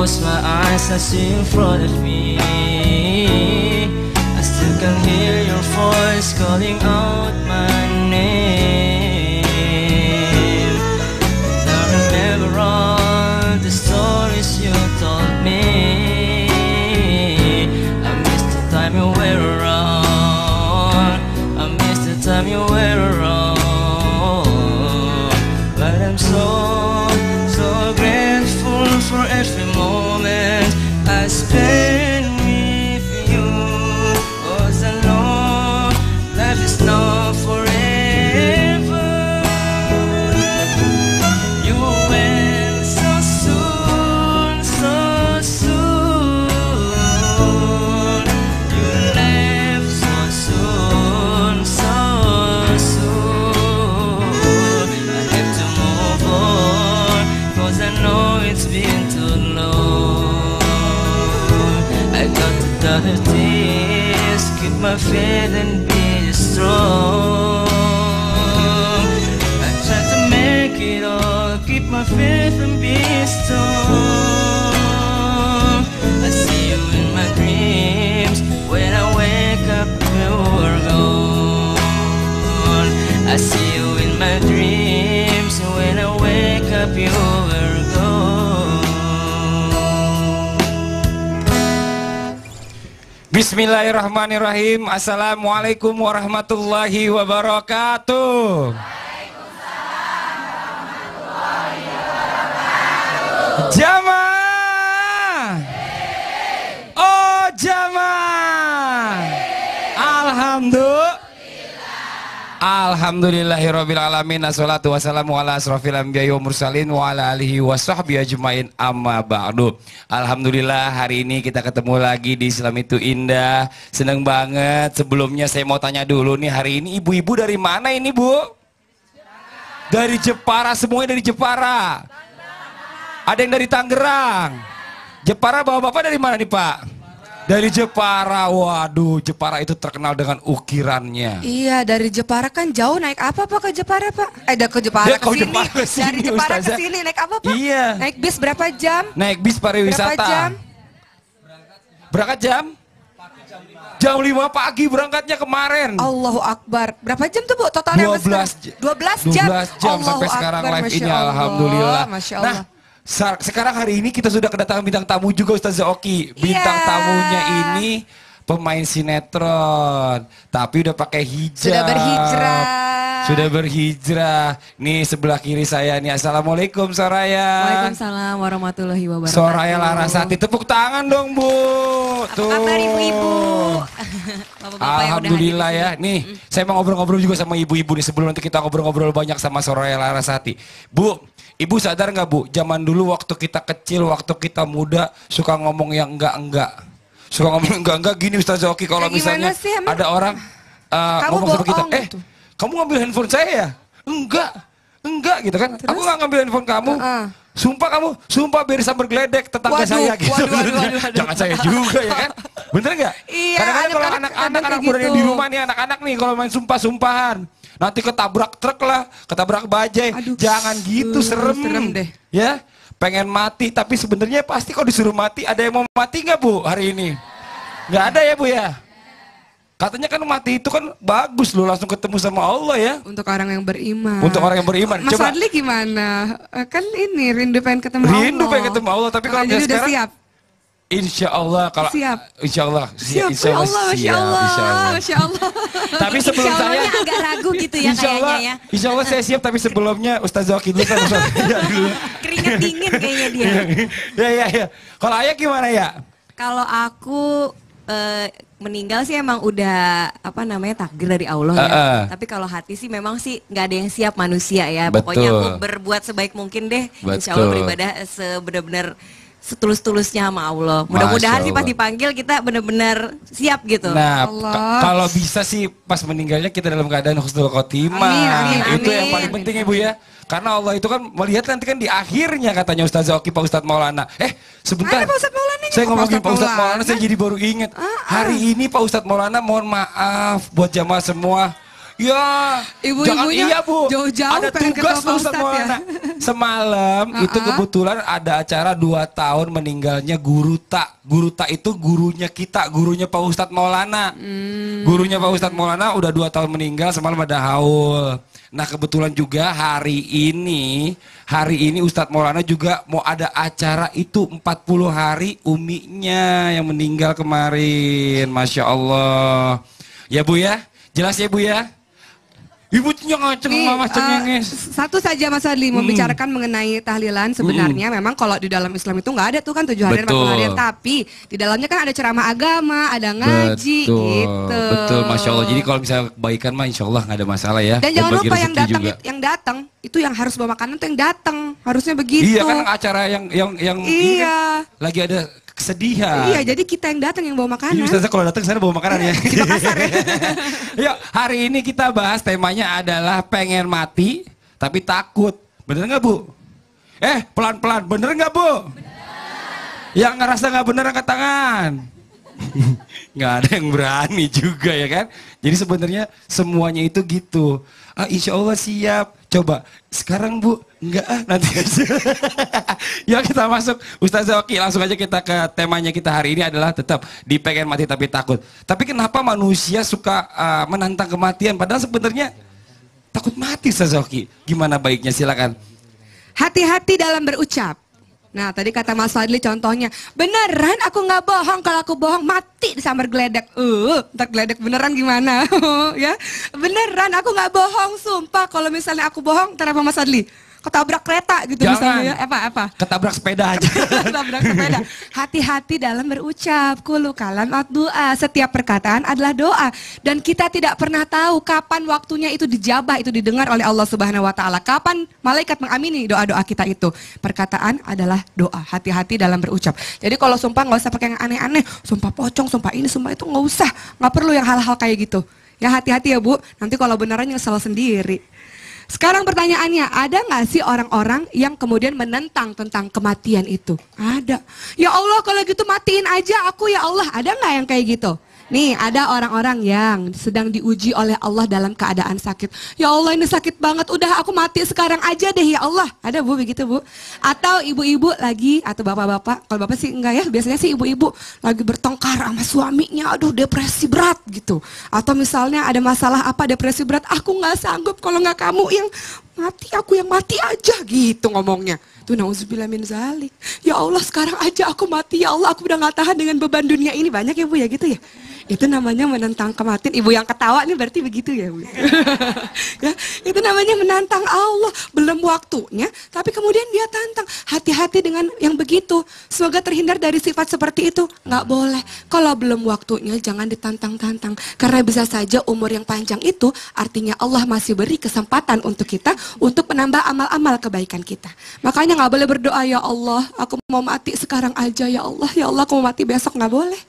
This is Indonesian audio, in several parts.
close my eyes, I see in front of me. I still can hear your voice calling out my name. And I remember all the stories you told me. I miss the time you were around. I miss the time you were around. But I'm so grateful for every moment I spend with you. 'Cause I know life is not forever. You went so soon, so soon. You left so soon, so soon. I have to move on, 'cause I know it's been too long. I got to dot the tears, keep my faith and be strong. I try to make it all, keep my faith and be strong. I see you in my dreams, when I wake up you are gone. I see you in my dreams, when I wake up you are gone. Bismillahirrahmanirrahim. Assalamualaikum warahmatullahi wabarakatuh. Jamaah. Oh jamaah. Alhamdulillahirrabbilalamin. Assalatu wassalamu ala asrafil anbiya wa mursalin wa ala alihi wa sahbihi ajmain amma ba'du. Alhamdulillah hari ini kita ketemu lagi di Islam Itu Indah. Seneng banget. Sebelumnya saya mau tanya dulu nih, hari ini ibu-ibu dari mana ini Bu? Dari Jepara, semuanya dari Jepara. Ada yang dari Tangerang. Jepara bapak-bapak dari mana nih Pak? Dari Jepara. Waduh, Jepara itu terkenal dengan ukirannya. Iya, dari Jepara kan jauh. Naik apa Pak ke Jepara Pak? Ke Jepara ke sini. Dari Jepara ke sini naik apa Pak? Iya. Naik bis berapa jam? Naik bis pariwisata. Berapa jam? Berangkat jam? Jam 5 pagi berangkatnya kemarin. Allahu Akbar. Berapa jam tuh Bu totalnya? 12 jam. 12 jam sampai sekarang live ini. Alhamdulillah. Masya Allah. Nah, sekarang hari ini kita sudah kedatangan bintang tamu juga Ustazah Oki. Bintang tamunya ini pemain sinetron, tapi udah pakai hijab. Sudah berhijrah. Nih sebelah kiri saya nih. Assalamualaikum Soraya. Waalaikumsalam warahmatullahi wabarakatuh. Soraya Larasati, tepuk tangan dong Bu. Apa kabar ibu-ibu? Alhamdulillah ya. Nih, saya mau ngobrol-ngobrol juga sama ibu-ibu nih sebelum nanti kita ngobrol-ngobrol banyak sama Soraya Larasati. Bu, Ibu sadar nggak Bu, zaman dulu waktu kita kecil, waktu kita muda suka ngomong yang enggak-enggak. Suka ngomong enggak-enggak gini Ustazah Oki, kalau misalnya sih, ada orang ngomong sama kita, gitu. Kamu ngambil handphone saya ya? Enggak gitu kan. Terus? Aku nggak ngambil handphone kamu. Sumpah biar sambar geledek tetangga saya gitu. Waduh. Jangan saya juga ya kan. Bener nggak? Iya. Kadang-kadang kalau anak-anak muda yang di rumah nih, anak-anak nih kalau main sumpah-sumpahan. Nanti ketabrak truk lah, ketabrak bajai. Aduh, jangan gitu, serem deh. Ya, pengen mati tapi sebenarnya pasti kalau disuruh mati, ada yang mau mati nggak Bu hari ini? Nggak ada ya Bu ya? Katanya kan mati itu kan bagus loh, langsung ketemu sama Allah ya. Untuk orang yang beriman. Untuk orang yang beriman. Mas Adli gimana? Kan ini rindu pengen ketemu Allah. Rindu pengen ketemu Allah, tapi kalau jadi sekarang udah siap. Insya Allah kalau siap. Insya Allah siap. Insya Allah, Masya Allah. Masya Allah. Tapi sebelum saya agak ragu gitu ya Insya Allah, kayaknya ya. Insya Allah saya siap, tapi sebelumnya Ustazah Oki dulu kan. Keringat dingin kayaknya dia. Ya. Kalau Ayah gimana ya? Kalau aku meninggal sih emang udah takdir dari Allah ya. Tapi kalau hati sih memang sih nggak ada yang siap manusia ya. Betul. Pokoknya aku berbuat sebaik mungkin deh. Insya Allah beribadah sebenar-benar setulus-tulusnya sama Allah. Mudah-mudahan sih pas dipanggil kita benar-benar siap gitu. Nah, kalau bisa sih pas meninggalnya kita dalam keadaan husnul khotimah. Amin. Itu yang paling penting Ibu ya. Karena Allah itu kan melihat nanti kan di akhirnya katanya Ustazah Oki, Pak Ustadz Maulana. Sebentar. Pak Ustadz Maulana saya ngomongin Pak Ustadz Maulana, saya jadi baru ingat. Hari ini Pak Ustadz Maulana mohon maaf buat jamaah semua. Ya, Ibu-ibunya iya Bu. jauh-jauh ada pengen tugas ketemu Pak Ustaz Ustadz ya. Maulana. Semalam itu kebetulan ada acara 2 tahun meninggalnya Guru Tak. Guru Tak itu gurunya kita, gurunya Pak Ustadz Maulana. Gurunya Pak Ustadz Maulana udah 2 tahun meninggal, semalam ada haul. Nah kebetulan juga hari ini Ustadz Maulana juga mau ada acara itu 40 hari uminya yang meninggal kemarin. Masya Allah. Ya Bu ya, jelas ya Bu ya. Ibu satu saja Mas Adli membicarakan mengenai tahlilan sebenarnya memang kalau di dalam Islam itu nggak ada tuh kan 7 harian 40 harian, tapi di dalamnya kan ada ceramah agama, ada ngaji gitu. Betul, Masya Allah. Jadi kalau misalnya kebaikan mah Insya Allah nggak ada masalah ya. Dan jangan lupa yang datang itu yang harus bawa makanan tuh yang datang, harusnya begitu. Iya kan acara yang iya. Kan, lagi ada kesedihan. Iya, jadi kita yang datang yang bawa makanan. Jadi kalau datang sana bawa makanan ya. Di Makassar ya. Yuk, hari ini kita bahas temanya adalah pengen mati tapi takut. Bener nggak Bu? Pelan-pelan, bener nggak Bu? Bener. Yang ngerasa nggak bener angkat tangan. Nggak ada yang berani juga ya kan. Jadi sebenarnya semuanya itu gitu. Insya Allah siap. Coba sekarang Bu, enggak nanti aja. Ya kita masuk Ustazah Oki, langsung aja kita ke temanya kita hari ini adalah tetap di pengen mati tapi takut. Tapi kenapa manusia suka menantang kematian padahal sebenarnya takut mati Ustazah Oki? Gimana baiknya, silakan. Hati-hati dalam berucap. Nah tadi kata Mas Fadli contohnya, beneran aku nggak bohong, kalau aku bohong mati disambar geledek. Ntar geledek beneran gimana? Ya, beneran aku nggak bohong, sumpah. Kalau misalnya aku bohong, ntar apa Mas Fadli? Ketabrak kereta gitu. Jangan. Misalnya ya. Apa? Ketabrak sepeda aja. Ketabrak sepeda. Hati-hati dalam berucap. Kullu kalam doa. Setiap perkataan adalah doa. Dan kita tidak pernah tahu kapan waktunya itu dijabah, itu didengar oleh Allah Subhanahu Wa Taala. Kapan malaikat mengamini doa-doa kita itu. Perkataan adalah doa. Hati-hati dalam berucap. Jadi kalau sumpah nggak usah pakai yang aneh-aneh. Sumpah pocong, sumpah ini, sumpah itu nggak usah. Nggak perlu yang hal-hal kayak gitu. Ya hati-hati ya Bu. Nanti kalau beneran nyesel sendiri. Sekarang pertanyaannya, ada nggak sih orang-orang yang kemudian menentang tentang kematian itu? Ada. Ya Allah kalau gitu matiin aja aku ya Allah. Ada nggak yang kayak gitu? Nih ada orang-orang yang sedang diuji oleh Allah dalam keadaan sakit. Ya Allah ini sakit banget, udah aku mati sekarang aja deh ya Allah. Ada Bu begitu Bu? Atau ibu-ibu lagi, atau bapak-bapak, kalau bapak sih enggak ya, biasanya sih ibu-ibu lagi bertengkar sama suaminya, aduh depresi berat gitu. Atau misalnya ada masalah apa depresi berat, aku nggak sanggup kalau nggak kamu yang mati, aku yang mati aja gitu ngomongnya. Tuh nauzubillah min zalik. Ya Allah sekarang aja aku mati, ya Allah aku udah nggak tahan dengan beban dunia ini. Banyak ya Bu ya gitu ya. Itu namanya menentang kematian. Ibu yang ketawa nih berarti begitu ya Bu. Ya, itu namanya menantang Allah. Belum waktunya, tapi kemudian dia tantang. Hati-hati dengan yang begitu. Semoga terhindar dari sifat seperti itu. Nggak boleh. Kalau belum waktunya jangan ditantang-tantang. Karena bisa saja umur yang panjang itu artinya Allah masih beri kesempatan untuk kita untuk menambah amal-amal kebaikan kita. Makanya nggak boleh berdoa, ya Allah aku mau mati sekarang aja ya Allah aku mau mati besok, nggak boleh.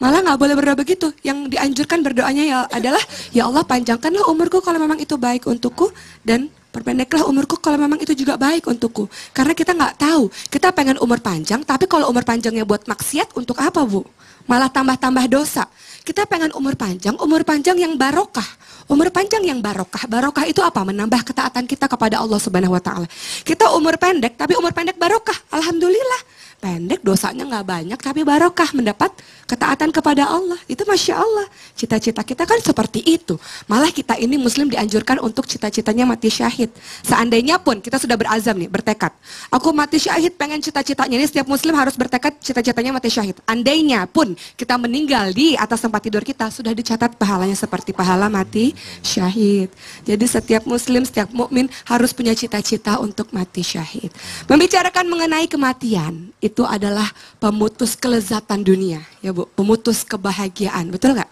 Malah nggak boleh berdoa begitu. Yang dianjurkan berdoanya adalah, ya Allah panjangkanlah umurku kalau memang itu baik untukku, dan perpendeklah umurku kalau memang itu juga baik untukku. Karena kita nggak tahu, kita pengen umur panjang, tapi kalau umur panjangnya buat maksiat, untuk apa Bu? Malah tambah-tambah dosa. Kita pengen umur panjang yang barokah. Umur panjang yang barokah. Barokah itu apa? Menambah ketaatan kita kepada Allah Subhanahu Wa Taala. Kita umur pendek, tapi umur pendek barokah. Alhamdulillah. Pendek dosanya nggak banyak tapi barokah, mendapat ketaatan kepada Allah. Itu Masya Allah. Cita-cita kita kan seperti itu. Malah kita ini Muslim dianjurkan untuk cita-citanya mati syahid. Seandainya pun kita sudah berazam nih, bertekad, aku mati syahid, pengen cita-citanya ini, setiap Muslim harus bertekad cita-citanya mati syahid. Andainya pun kita meninggal di atas tempat tidur kita, sudah dicatat pahalanya seperti pahala mati syahid. Jadi setiap Muslim, setiap mukmin harus punya cita-cita untuk mati syahid. Membicarakan mengenai kematian itu adalah pemutus kelezatan dunia, ya Bu, pemutus kebahagiaan, betul nggak?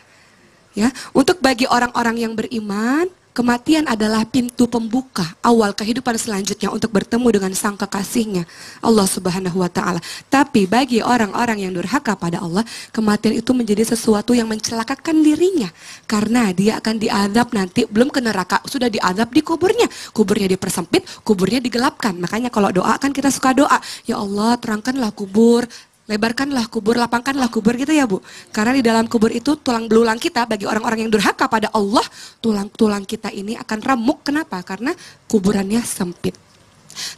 Ya, untuk bagi orang-orang yang beriman, kematian adalah pintu pembuka awal kehidupan selanjutnya untuk bertemu dengan sang kekasihnya, Allah Subhanahu Wa Taala. Tapi bagi orang-orang yang durhaka pada Allah, kematian itu menjadi sesuatu yang mencelakakan dirinya, karena dia akan diazab nanti, belum ke neraka, sudah diazab di kuburnya. Kuburnya dipersempit, kuburnya digelapkan. Makanya kalau doa kan kita suka doa, ya Allah terangkanlah kubur lebarkanlah kubur, lapangkanlah kubur gitu ya Bu. Karena di dalam kubur itu tulang belulang kita bagi orang-orang yang durhaka pada Allah, tulang-tulang kita ini akan remuk. Kenapa? Karena kuburannya sempit.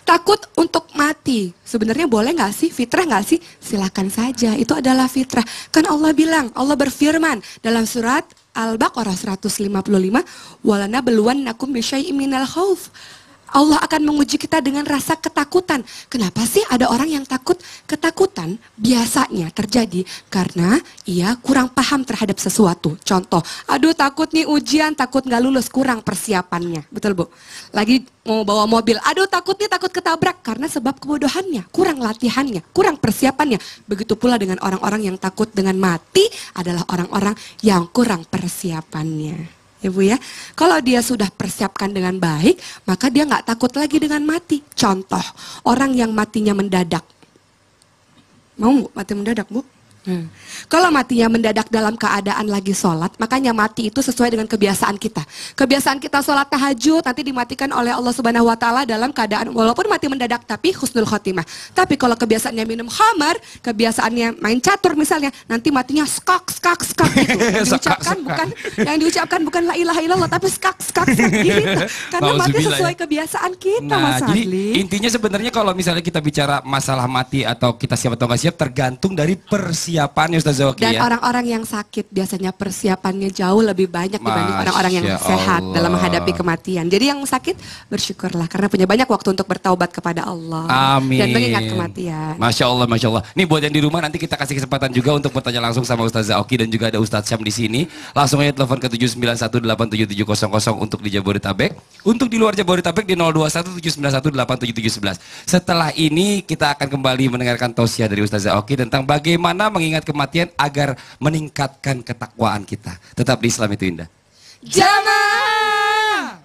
Takut untuk mati, sebenarnya boleh nggak sih? Fitrah nggak sih? Silakan saja, itu adalah fitrah. Kan Allah bilang, Allah berfirman dalam surat Al-Baqarah 155, walana beluan nakum bisyai'im minal khauf. Allah akan menguji kita dengan rasa ketakutan. Kenapa sih ada orang yang takut? Ketakutan biasanya terjadi karena ia kurang paham terhadap sesuatu. Contoh, aduh takut nih ujian, takut nggak lulus, kurang persiapannya. Betul Bu? Lagi mau bawa mobil, aduh takut nih, takut ketabrak karena sebab kebodohannya, kurang latihannya, kurang persiapannya. Begitu pula dengan orang-orang yang takut dengan mati adalah orang-orang yang kurang persiapannya. Ya Bu ya, kalau dia sudah persiapkan dengan baik, maka dia nggak takut lagi dengan mati. Contoh, orang yang matinya mendadak. Mau Bu, mati mendadak Bu? Kalau matinya mendadak dalam keadaan lagi sholat, makanya mati itu sesuai dengan kebiasaan kita. Kebiasaan kita sholat tahajud nanti dimatikan oleh Allah Subhanahu Wa Taala dalam keadaan walaupun mati mendadak tapi husnul khotimah. Tapi kalau kebiasaannya minum khamar, kebiasaannya main catur misalnya, nanti matinya skak gitu. Yang diucapkan bukan la ilaha illallah tapi skak gitu. Karena mati sesuai kebiasaan kita Mas Jadi Adli. intinya sebenarnya kalau misalnya kita bicara masalah mati atau kita siap atau nggak siap tergantung dari persiapannya Ustaz Oki Dan ya. orang-orang yang sakit biasanya persiapannya jauh lebih banyak dibanding orang-orang yang sehat Allah. dalam menghadapi kematian. Jadi yang sakit bersyukurlah karena punya banyak waktu untuk bertaubat kepada Allah. Amin. Dan mengingat kematian. Masya Allah, Masya Allah. Nih buat yang di rumah nanti kita kasih kesempatan juga untuk bertanya langsung sama Ustaz Oki dan juga ada Ustaz Syam di sini. Langsung aja telepon ke 791877700 untuk di Jabodetabek. Untuk di luar Jabodetabek di 021791877711. Setelah ini kita akan kembali mendengarkan tausiah dari Ustaz Oki tentang bagaimana mengingat kematian agar meningkatkan ketakwaan kita. Tetap di Islam itu Indah. Jamaah!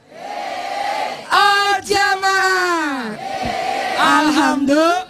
Oh jamaah! Alhamdulillah.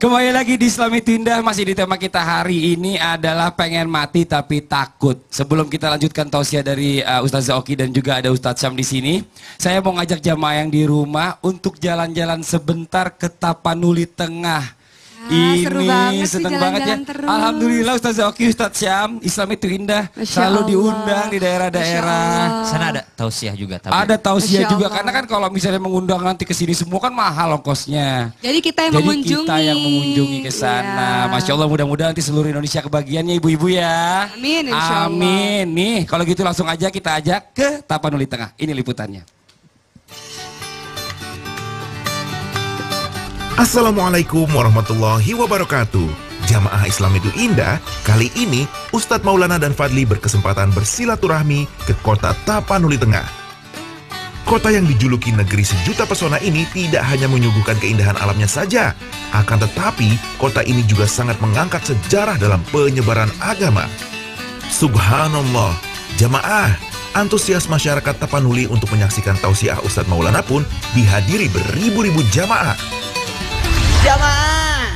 Kembali lagi di Islam itu Indah, masih di tema kita hari ini adalah pengen mati tapi takut. Sebelum kita lanjutkan tausiah dari Ustaz Oki dan juga ada Ustaz Syam di sini, saya mau ngajak jamaah yang di rumah untuk jalan-jalan sebentar ke Tapanuli Tengah. Ini seru banget sih seneng banget ya. jalan-jalan terus. Alhamdulillah Ustaz Oki, Ustaz Syam, Islam itu indah. Masya Selalu Allah. diundang di daerah-daerah. Sana ada tausiah juga. Ada tausiah Masya juga Allah. karena kan kalau misalnya mengundang nanti ke sini semua kan mahal ongkosnya. Jadi kita yang mengunjungi. Kita yang mengunjungi ke sana. Iya. Masya Allah, mudah-mudahan nanti seluruh Indonesia kebagiannya ibu-ibu ya. Amin, insya Allah. Amin. Nih, kalau gitu langsung aja kita ajak ke Tapanuli Tengah. Ini liputannya. Assalamualaikum warahmatullahi wabarakatuh. Jamaah Islam itu Indah, kali ini Ustadz Maulana dan Fadli berkesempatan bersilaturahmi ke kota Tapanuli Tengah. Kota yang dijuluki negeri sejuta pesona ini tidak hanya menyuguhkan keindahan alamnya saja, akan tetapi kota ini juga sangat mengangkat sejarah dalam penyebaran agama. Subhanallah, jamaah, antusias masyarakat Tapanuli untuk menyaksikan tausiah Ustadz Maulana pun dihadiri beribu-ribu jamaah. Jamaah,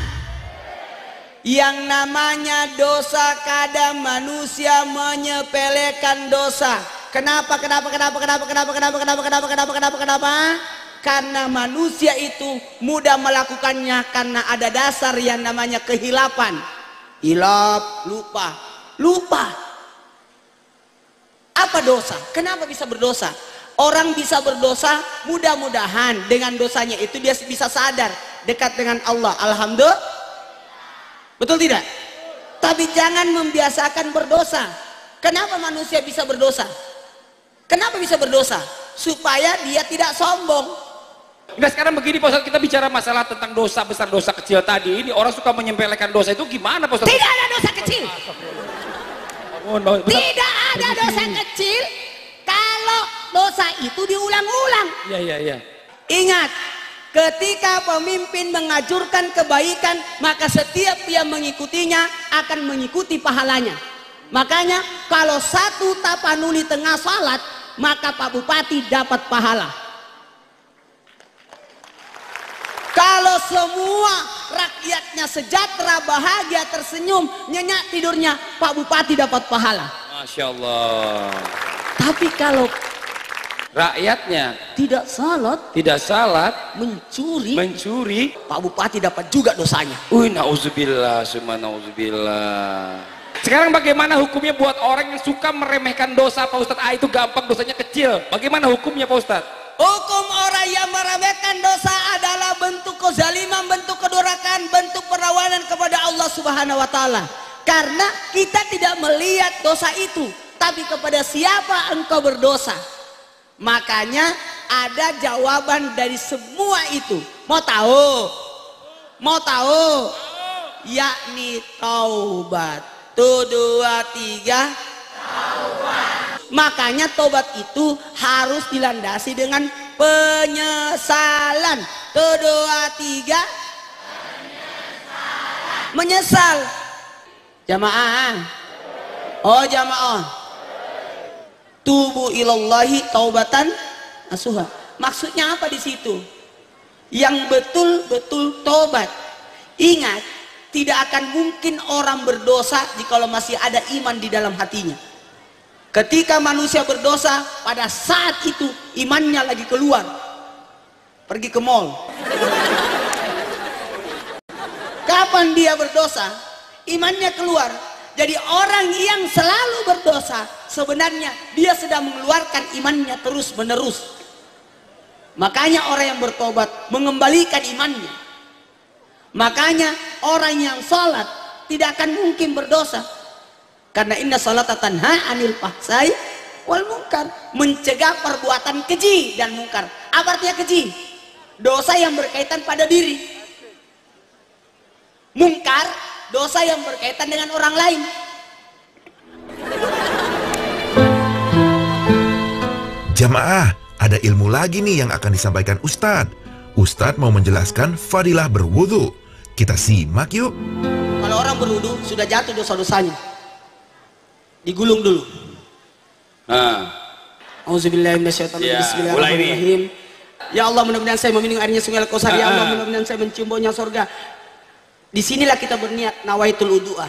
yang namanya dosa kadang manusia menyepelekan dosa. Kenapa? Karena manusia itu mudah melakukannya karena ada dasar yang namanya kehilapan. Hilap, lupa. Apa dosa? Kenapa bisa berdosa? Orang bisa berdosa, mudah-mudahan dengan dosanya itu dia bisa sadar dekat dengan Allah. Alhamdulillah. Betul tidak? Tapi jangan membiasakan berdosa. Kenapa manusia bisa berdosa? Kenapa bisa berdosa? Supaya dia tidak sombong. Nah sekarang begini Pak Ustadz, kita bicara masalah tentang dosa besar, dosa kecil tadi. Ini orang suka menyempelekan dosa itu gimana Pak Ustadz? Tidak ada dosa kecil. Tidak ada dosa kecil kalau dosa itu diulang-ulang. Iya. Ingat, ketika pemimpin mengajurkan kebaikan, maka setiap yang mengikutinya akan mengikuti pahalanya. Makanya kalau satu Tapanuli Tengah salat, maka Pak Bupati dapat pahala. Kalau semua rakyatnya sejahtera, bahagia, tersenyum, nyenyak tidurnya, Pak Bupati dapat pahala. Masya Allah. Tapi kalau Rakyatnya tidak salat, mencuri, Pak Bupati dapat juga dosanya. Nauzubillah, summa nauzubillah. Sekarang bagaimana hukumnya buat orang yang suka meremehkan dosa Pak Ustadz? Itu gampang, dosanya kecil. Bagaimana hukumnya Pak Ustadz? Hukum orang yang meremehkan dosa adalah bentuk kezaliman, bentuk kedurakan, bentuk perlawanan kepada Allah Subhanahu wa taala. Karena kita tidak melihat dosa itu, tapi kepada siapa engkau berdosa. Makanya ada jawaban dari semua itu. Mau tahu? Yakni taubat. 1, 2, 3 taubat. Makanya taubat itu harus dilandasi dengan penyesalan. 1, 2, 3 menyesal. Jamaah. Oh jamaah. Tubu ilallahi taubatan nasuha. Maksudnya apa di situ? Yang betul-betul tobat. Ingat, tidak akan mungkin orang berdosa jikalau masih ada iman di dalam hatinya. Ketika manusia berdosa, pada saat itu imannya lagi keluar. Pergi ke mall. Kapan dia berdosa? Imannya keluar. Jadi orang yang selalu berdosa, sebenarnya dia sedang mengeluarkan imannya terus menerus. Makanya orang yang bertobat mengembalikan imannya. Makanya orang yang salat tidak akan mungkin berdosa. Karena inna salata tanha anil fahsai wal munkar, mencegah perbuatan keji dan mungkar. Apa artinya keji? Dosa yang berkaitan pada diri. Mungkar, dosa yang berkaitan dengan orang lain. Jamaah, ada ilmu lagi nih yang akan disampaikan Ustadz. Ustadz mau menjelaskan fadilah berwudu. Kita simak yuk. Kalau orang berwudu sudah jatuh dosa-dosanya, digulung dulu. Auzubillahi minasyaitonir rajim. Bismillahirrahmanirrahim. Ya Allah, mudah-mudahan saya meminum airnya sungai Al-Kausar. Ya Allah, mudah-mudahan saya mencium baunya surga. Disinilah kita berniat nawaitul wudu'ah.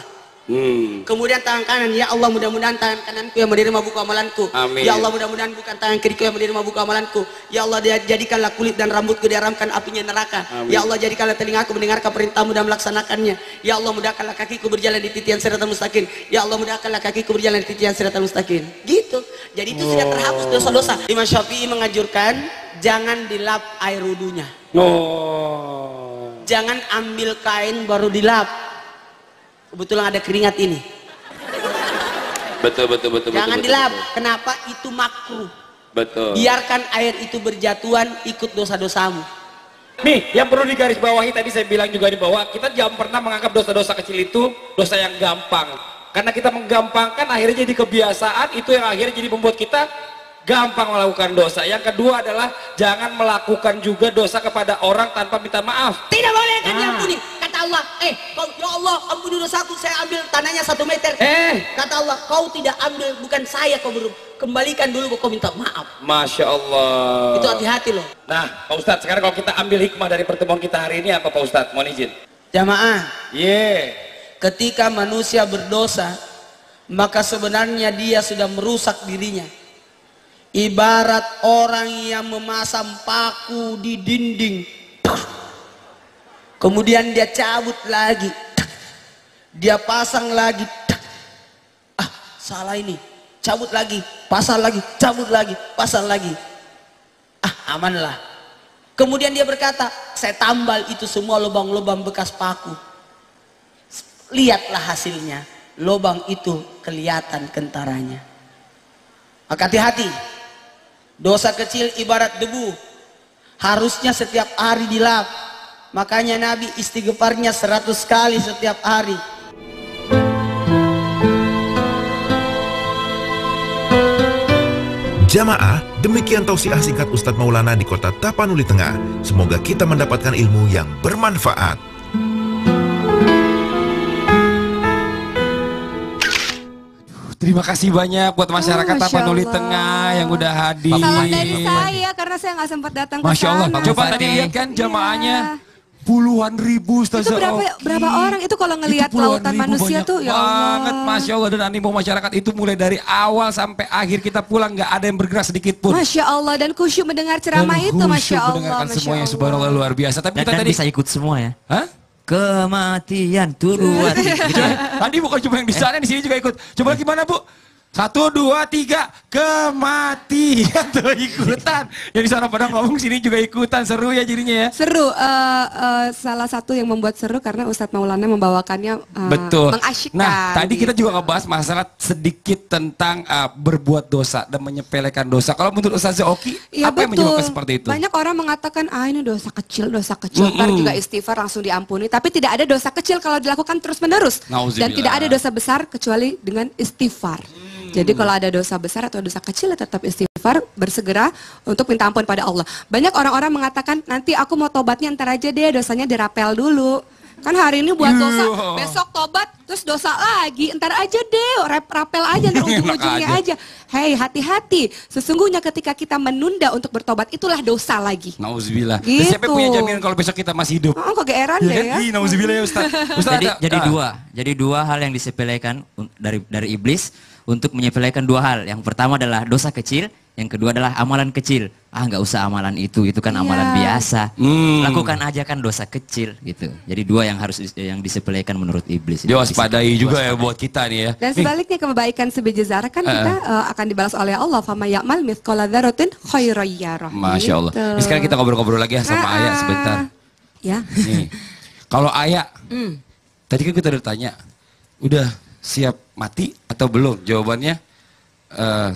Kemudian tangan kanan, ya Allah, mudah-mudahan tangan kananku yang menerima buku amalanku. Amin. Ya Allah, mudah-mudahan bukan tangan kiriku yang menerima buku amalanku. Ya Allah, jadikanlah kulit dan rambutku diharamkan apinya neraka. Amin. Ya Allah, jadikanlah telingaku mendengarkan perintahmu dan melaksanakannya. Ya Allah, mudahkanlah kakiku berjalan di titian siratal mustaqim. Ya Allah, mudahkanlah kakiku berjalan di titian siratal mustaqim. Gitu. Jadi itu sudah terhapus dosa-dosa. Imam Syafi'i menganjurkan jangan dilap air wudunya. Jangan ambil kain baru dilap. Kebetulan ada keringat ini. Betul. Jangan dilap. Kenapa? Itu makruh. Betul. Biarkan air itu berjatuhan ikut dosa-dosamu. Nih, yang perlu digarisbawahi tadi saya bilang juga di bawah, kita jangan pernah menganggap dosa-dosa kecil itu dosa yang gampang. Karena kita menggampangkan akhirnya jadi kebiasaan, itu yang akhirnya jadi membuat kita gampang melakukan dosa. Yang kedua adalah jangan melakukan juga dosa kepada orang tanpa minta maaf. Tidak boleh kan diampuni. Kata Allah, ya Allah, ampuni dosaku, saya ambil tanahnya 1 meter. Kata Allah, kau tidak ambil, bukan saya kau kembalikan dulu, kau minta maaf. Masya Allah. Itu hati-hati loh. Nah, Pak Ustadz, sekarang kalau kita ambil hikmah dari pertemuan kita hari ini apa Pak Ustadz? Mohon izin. Jamaah. Ketika Ketika manusia berdosa, maka sebenarnya dia sudah merusak dirinya. Ibarat orang yang memasang paku di dinding, kemudian dia cabut lagi, dia pasang lagi, salah ini, cabut lagi, pasang lagi, cabut lagi, pasang lagi, amanlah. Kemudian dia berkata, saya tambal itu semua lubang-lubang bekas paku. Lihatlah hasilnya, lubang itu kelihatan kentaranya. Maka hati-hati. Dosa kecil ibarat debu, harusnya setiap hari dilap. Makanya Nabi istighfarnya 100 kali setiap hari. Jamaah, demikian tausiah singkat Ustadz Maulana di kota Tapanuli Tengah. Semoga kita mendapatkan ilmu yang bermanfaat. terima kasih banyak buat masyarakat Tapanuli Tengah yang udah hadir. Salam dari saya karena saya nggak sempat datang ke sana. Masya Allah, coba tadi lihat kan jamaahnya. puluhan ribu Ustazah Itu berapa orang itu kalau ngelihat lautan manusia tuh ya Allah. Banget, Masya Allah, dan animo masyarakat itu mulai dari awal sampai akhir kita pulang nggak ada yang bergerak sedikit pun. Masya Allah, dan khusyuk mendengar ceramah itu, Masya Allah. Mendengarkan Masya semuanya, Allah. subhanallah, luar biasa. Tapi kita Dan tadi bisa ikut semua ya. Hah? Kematian turuan. Gitu ya. Tadi bukan cuma yang di sana, di sini juga ikut. Coba gimana, Bu? 1, 2, 3, kematian tuh ikutan. Yang di sana pada ngomong, sini juga ikutan, seru ya jadinya ya. Seru, salah satu yang membuat seru karena Ustadz Maulana membawakannya Betul. mengasyikkan. Nah, tadi kita gitu. juga ngebahas masalah sedikit tentang berbuat dosa dan menyepelekan dosa. Kalau menurut Ustaz Oki, Iya, apa yang betul. menyebabkan seperti itu? Banyak orang mengatakan, ini dosa kecil, ntar juga istighfar langsung diampuni. Tapi tidak ada dosa kecil kalau dilakukan terus-menerus. Nauzubillah. Dan tidak ada dosa besar kecuali dengan istighfar. Jadi kalau ada dosa besar atau dosa kecil tetap istighfar, bersegera untuk minta ampun pada Allah. Banyak orang-orang mengatakan, nanti aku mau tobatnya ntar aja deh, dosanya dirapel dulu. Kan hari ini buat dosa, besok tobat, terus dosa lagi, ntar aja deh, rapel aja, ntar ujung-ujungnya aja. Hei, hati-hati, sesungguhnya ketika kita menunda untuk bertobat, itulah dosa lagi. Nauzubillah. Gitu. Terus siapa yang punya jaminan kalau besok kita masih hidup? Oh, kegeeran deh ya. Ih, nauzubillah ya Ustaz. Ustaz Jadi dua hal yang disepelekan dari iblis untuk menyepelekan dua hal. Yang pertama adalah dosa kecil, yang kedua adalah amalan kecil. Nggak usah amalan itu kan amalan biasa. Lakukan aja kan dosa kecil gitu. Jadi dua yang harus yang disepelekan menurut iblis. Diwaspadai juga ya buat kita nih ya. Dan sebaliknya kebaikan sebiji zarah kan kita akan dibalas oleh Allah. Fama ya'mal mithqala dzarratin khairan yarah. Masya Allah. Gitu. Ini sekarang kita ngobrol-ngobrol lagi ya sama Ayah sebentar. Ya. Nih, kalau Ayah, tadi kan kita udah tanya, udah siap mati atau belum? Jawabannya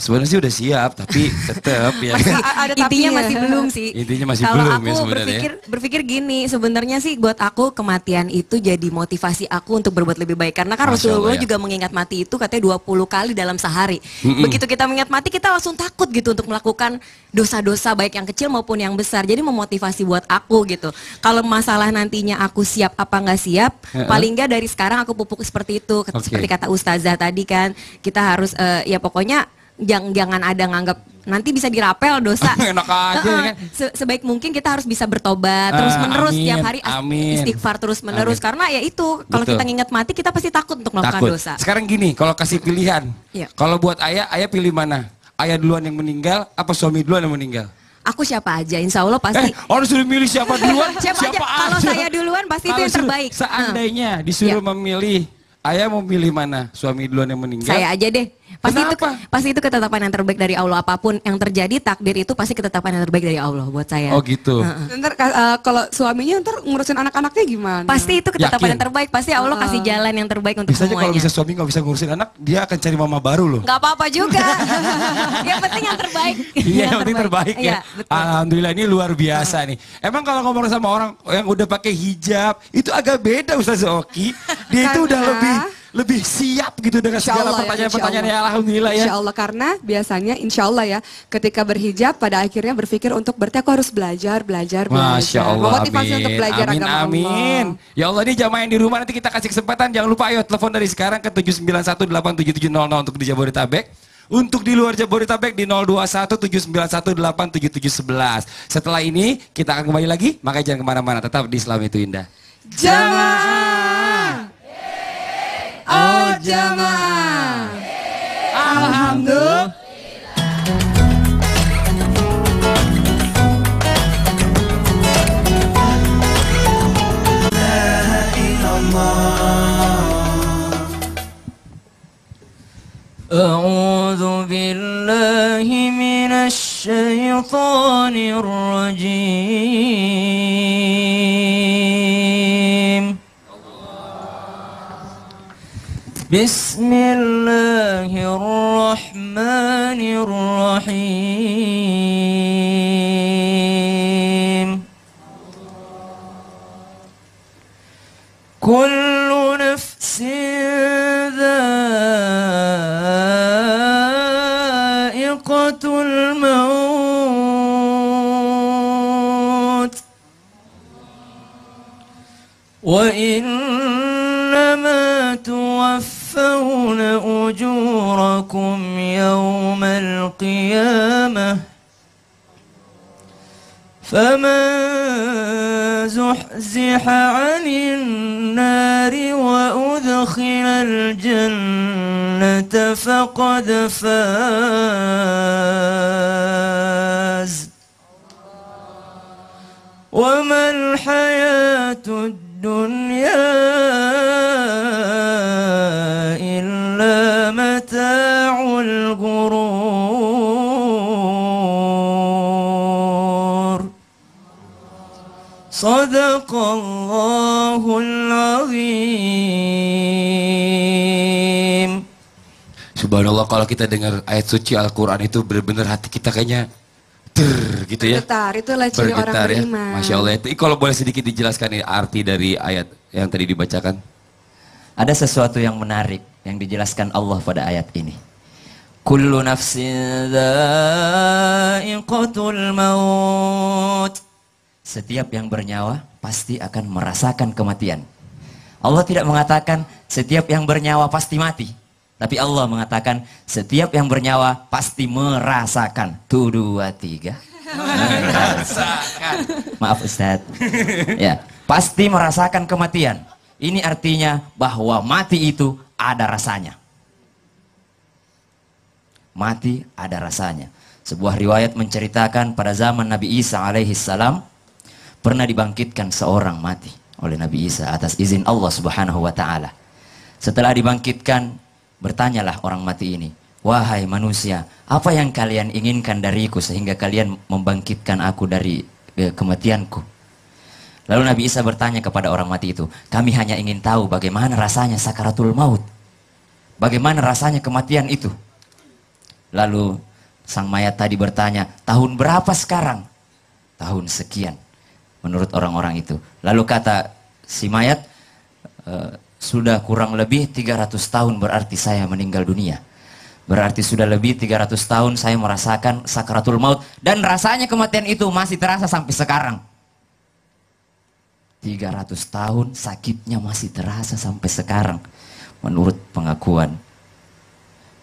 sebenarnya sih udah siap, tapi tetap ya. Ada Intinya tapinya. masih belum sih. Intinya masih Kalau belum aku ya sebenarnya. berpikir gini, sebenarnya sih buat aku kematian itu jadi motivasi aku untuk berbuat lebih baik. Karena kan Masya Rasulullah Allah, ya. juga mengingat mati itu katanya 20 kali dalam sehari. Begitu kita mengingat mati, kita langsung takut gitu untuk melakukan dosa-dosa baik yang kecil maupun yang besar. Jadi memotivasi buat aku gitu. Kalau masalah nantinya aku siap apa nggak siap, paling nggak dari sekarang aku pupuk seperti itu. Seperti kata Ustazah tadi kan, kita harus ya pokoknya jangan ada nganggap nanti bisa dirapel dosa. Enak aja kan. Sebaik mungkin kita harus bisa bertobat terus menerus amin, tiap hari amin. istighfar terus menerus karena ya itu kalau Betul. kita nginget mati kita pasti takut untuk melakukan Takut. dosa. Sekarang gini, kalau kasih pilihan, Iya. kalau buat Ayah pilih mana? Ayah duluan yang meninggal, apa suami duluan yang meninggal? Aku siapa aja, insya Allah pasti. Orang suruh milih siapa duluan? Siapa aja. Kalau saya duluan pasti itu yang terbaik. Seandainya disuruh memilih, Ayah mau milih mana? Suami duluan yang meninggal? Saya aja deh. Kenapa? Pasti itu ketetapan yang terbaik dari Allah. Apapun yang terjadi, takdir itu pasti ketetapan yang terbaik dari Allah buat saya. Oh gitu. Ntar kalau suaminya ntar ngurusin anak-anaknya gimana? Pasti itu ketetapan Yakin? yang terbaik. Pasti Allah kasih jalan yang terbaik untuk Bisa aja kalau semuanya. bisa suami nggak bisa ngurusin anak, dia akan cari mama baru loh. Gak apa-apa juga. Yang penting yang terbaik. Iya, yang penting terbaik ya. Iya, betul. Alhamdulillah ini luar biasa nih. Emang kalau ngomong sama orang yang udah pakai hijab, itu agak beda Ustaz Oki. Dia itu udah lebih siap gitu dengan Insya segala Allah ya, pertanyaan-pertanyaan insya ya, alhamdulillah ya. Insya Allah, karena biasanya insya Allah ya ketika berhijab pada akhirnya berpikir untuk berarti aku harus belajar. Masya Allah, Memotivasi amin. untuk belajar Amin, agama amin. Allah. Ya Allah, ini jamaah yang di rumah nanti kita kasih kesempatan. Jangan lupa ayo telepon dari sekarang ke 791877700 untuk di Jabodetabek. Untuk di luar Jabodetabek di 021791877711. Setelah ini kita akan kembali lagi, makanya jangan kemana-mana, tetap di Islam itu Indah. Jamaah. Oh jamaah. Alhamdulillah. أعوذ بالله من الشيطان الرجيم بسم الله الرحمن الرحيم كل نفس ذائقة الموت وإنما توفون أجوركم يوم القيامة فمن زحزح عن النار وأدخل الجنة فقد فاز وما الحياة الدنيا إلا متاع الغرور صدق الله العظيم. Subhanallah, kalau kita dengar ayat suci Al-Quran itu benar-benar hati kita kayaknya gitu ya. Bergetar, itulah ciri orang Bergetar ya. beriman. Masya Allah. Itu kalau boleh sedikit dijelaskan ini arti dari ayat yang tadi dibacakan. Ada sesuatu yang menarik yang dijelaskan Allah pada ayat ini. Kullu nafsin dha'iqatul maut. Setiap yang bernyawa pasti akan merasakan kematian. Allah tidak mengatakan setiap yang bernyawa pasti mati. Tapi Allah mengatakan setiap yang bernyawa pasti merasakan. 1, 2, 3. Merasakan. Maaf Ustadz. Ya, pasti merasakan kematian. Ini artinya bahwa mati itu ada rasanya. Mati ada rasanya. Sebuah riwayat menceritakan pada zaman Nabi Isa alaihissalam pernah dibangkitkan seorang mati oleh Nabi Isa atas izin Allah Subhanahu wa taala. Setelah dibangkitkan, bertanyalah orang mati ini, "Wahai manusia, apa yang kalian inginkan dariku sehingga kalian membangkitkan aku dari kematianku?" Lalu Nabi Isa bertanya kepada orang mati itu, "Kami hanya ingin tahu bagaimana rasanya sakaratul maut. Bagaimana rasanya kematian itu?" Lalu sang mayat tadi bertanya, "Tahun berapa sekarang?" "Tahun sekian," menurut orang-orang itu. Lalu kata si mayat, "Sudah kurang lebih 300 tahun berarti saya meninggal dunia. Berarti sudah lebih 300 tahun saya merasakan sakaratul maut. Dan rasanya kematian itu masih terasa sampai sekarang." 300 tahun sakitnya masih terasa sampai sekarang. Menurut pengakuan.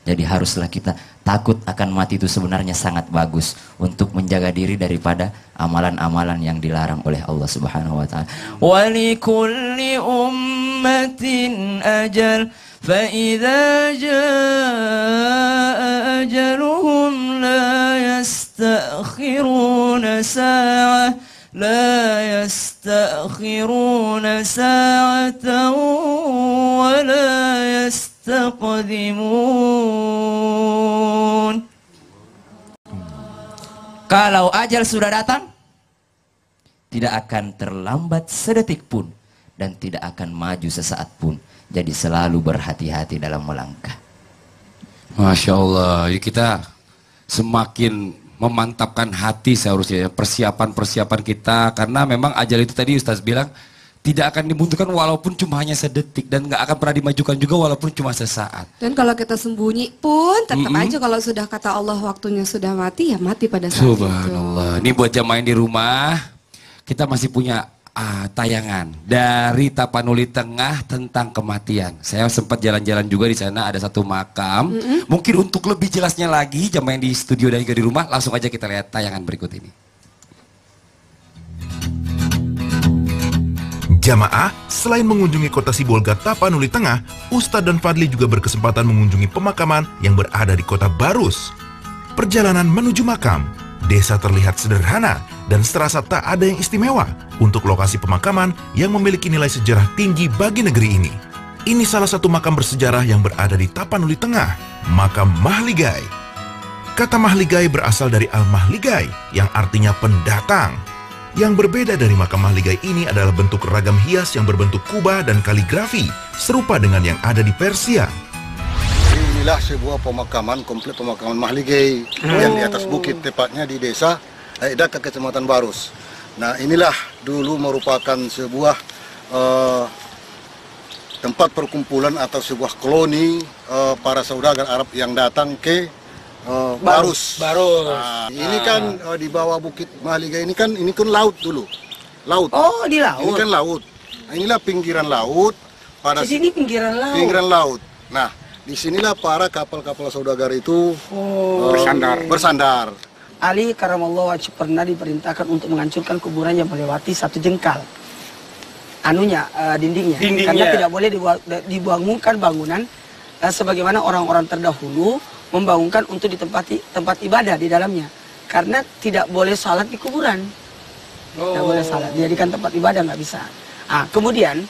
Jadi haruslah kita takut akan mati itu sebenarnya sangat bagus untuk menjaga diri daripada amalan-amalan yang dilarang oleh Allah Subhanahu wa taala. Wa likulli ummatin ajal fa idza jaa ajaluhum la yastakhiruna sa'ah la yastakhiruna sa'atan wa la yastaqdimun. Kalau ajal sudah datang, tidak akan terlambat sedetik pun dan tidak akan maju sesaat pun. Jadi selalu berhati-hati dalam melangkah. Masya Allah, kita semakin memantapkan hati seharusnya persiapan-persiapan kita, karena memang ajal itu tadi Ustaz bilang tidak akan dibutuhkan walaupun cuma hanya sedetik, dan nggak akan pernah dimajukan juga walaupun cuma sesaat. Dan kalau kita sembunyi pun tetap aja kalau sudah kata Allah waktunya sudah mati, ya mati pada saat Subhanallah. Ini buat jamaah yang di rumah, kita masih punya tayangan dari Tapanuli Tengah tentang kematian. Saya sempat jalan-jalan juga di sana, ada satu makam. Mungkin untuk lebih jelasnya lagi, jamaah yang di studio dan juga di rumah, langsung aja kita lihat tayangan berikut ini. Jamaah, selain mengunjungi kota Sibolga Tapanuli Tengah, Ustadz dan Fadli juga berkesempatan mengunjungi pemakaman yang berada di kota Barus. Perjalanan menuju makam, desa terlihat sederhana dan serasa tak ada yang istimewa untuk lokasi pemakaman yang memiliki nilai sejarah tinggi bagi negeri ini. Ini salah satu makam bersejarah yang berada di Tapanuli Tengah, makam Mahligai. Kata Mahligai berasal dari Al-Mahligai yang artinya pendatang. Yang berbeda dari makam Mahligai ini adalah bentuk ragam hias yang berbentuk kubah dan kaligrafi, serupa dengan yang ada di Persia. Inilah sebuah pemakaman, komplek pemakaman Mahligai yang di atas bukit, tepatnya di desa Dekat Kecamatan Barus. Nah, inilah dulu merupakan sebuah tempat perkumpulan atau sebuah koloni para saudagar Arab yang datang ke Barus. Nah, ini kan di bawah bukit Mahligai ini kan laut dulu. Laut. Oh, di laut. Ini kan laut. Nah, inilah pinggiran laut. Pada Di sini pinggiran laut. Pinggiran laut. Nah, disinilah para kapal-kapal saudagar itu bersandar. Ali karamallahu wajh pernah diperintahkan untuk menghancurkan kuburan yang melewati 1 jengkal dindingnya. Karena tidak boleh dibangunkan bangunan sebagaimana orang-orang terdahulu membangunkan untuk ditempati tempat ibadah di dalamnya. Karena tidak boleh salat di kuburan. Tidak boleh salat, dijadikan tempat ibadah nggak bisa. Kemudian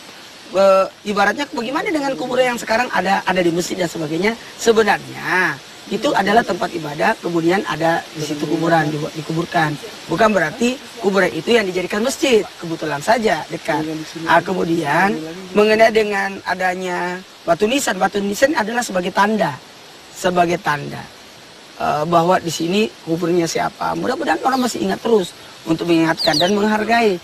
ibaratnya bagaimana dengan kuburan yang sekarang ada di masjid dan sebagainya. Sebenarnya itu adalah tempat ibadah, kemudian ada di situ kuburan dikuburkan. Bukan berarti kuburan itu yang dijadikan masjid, kebetulan saja dekat. Kemudian mengenai dengan adanya batu nisan adalah sebagai tanda bahwa di sini kuburnya siapa. Mudah-mudahan orang masih ingat terus untuk mengingatkan dan menghargai.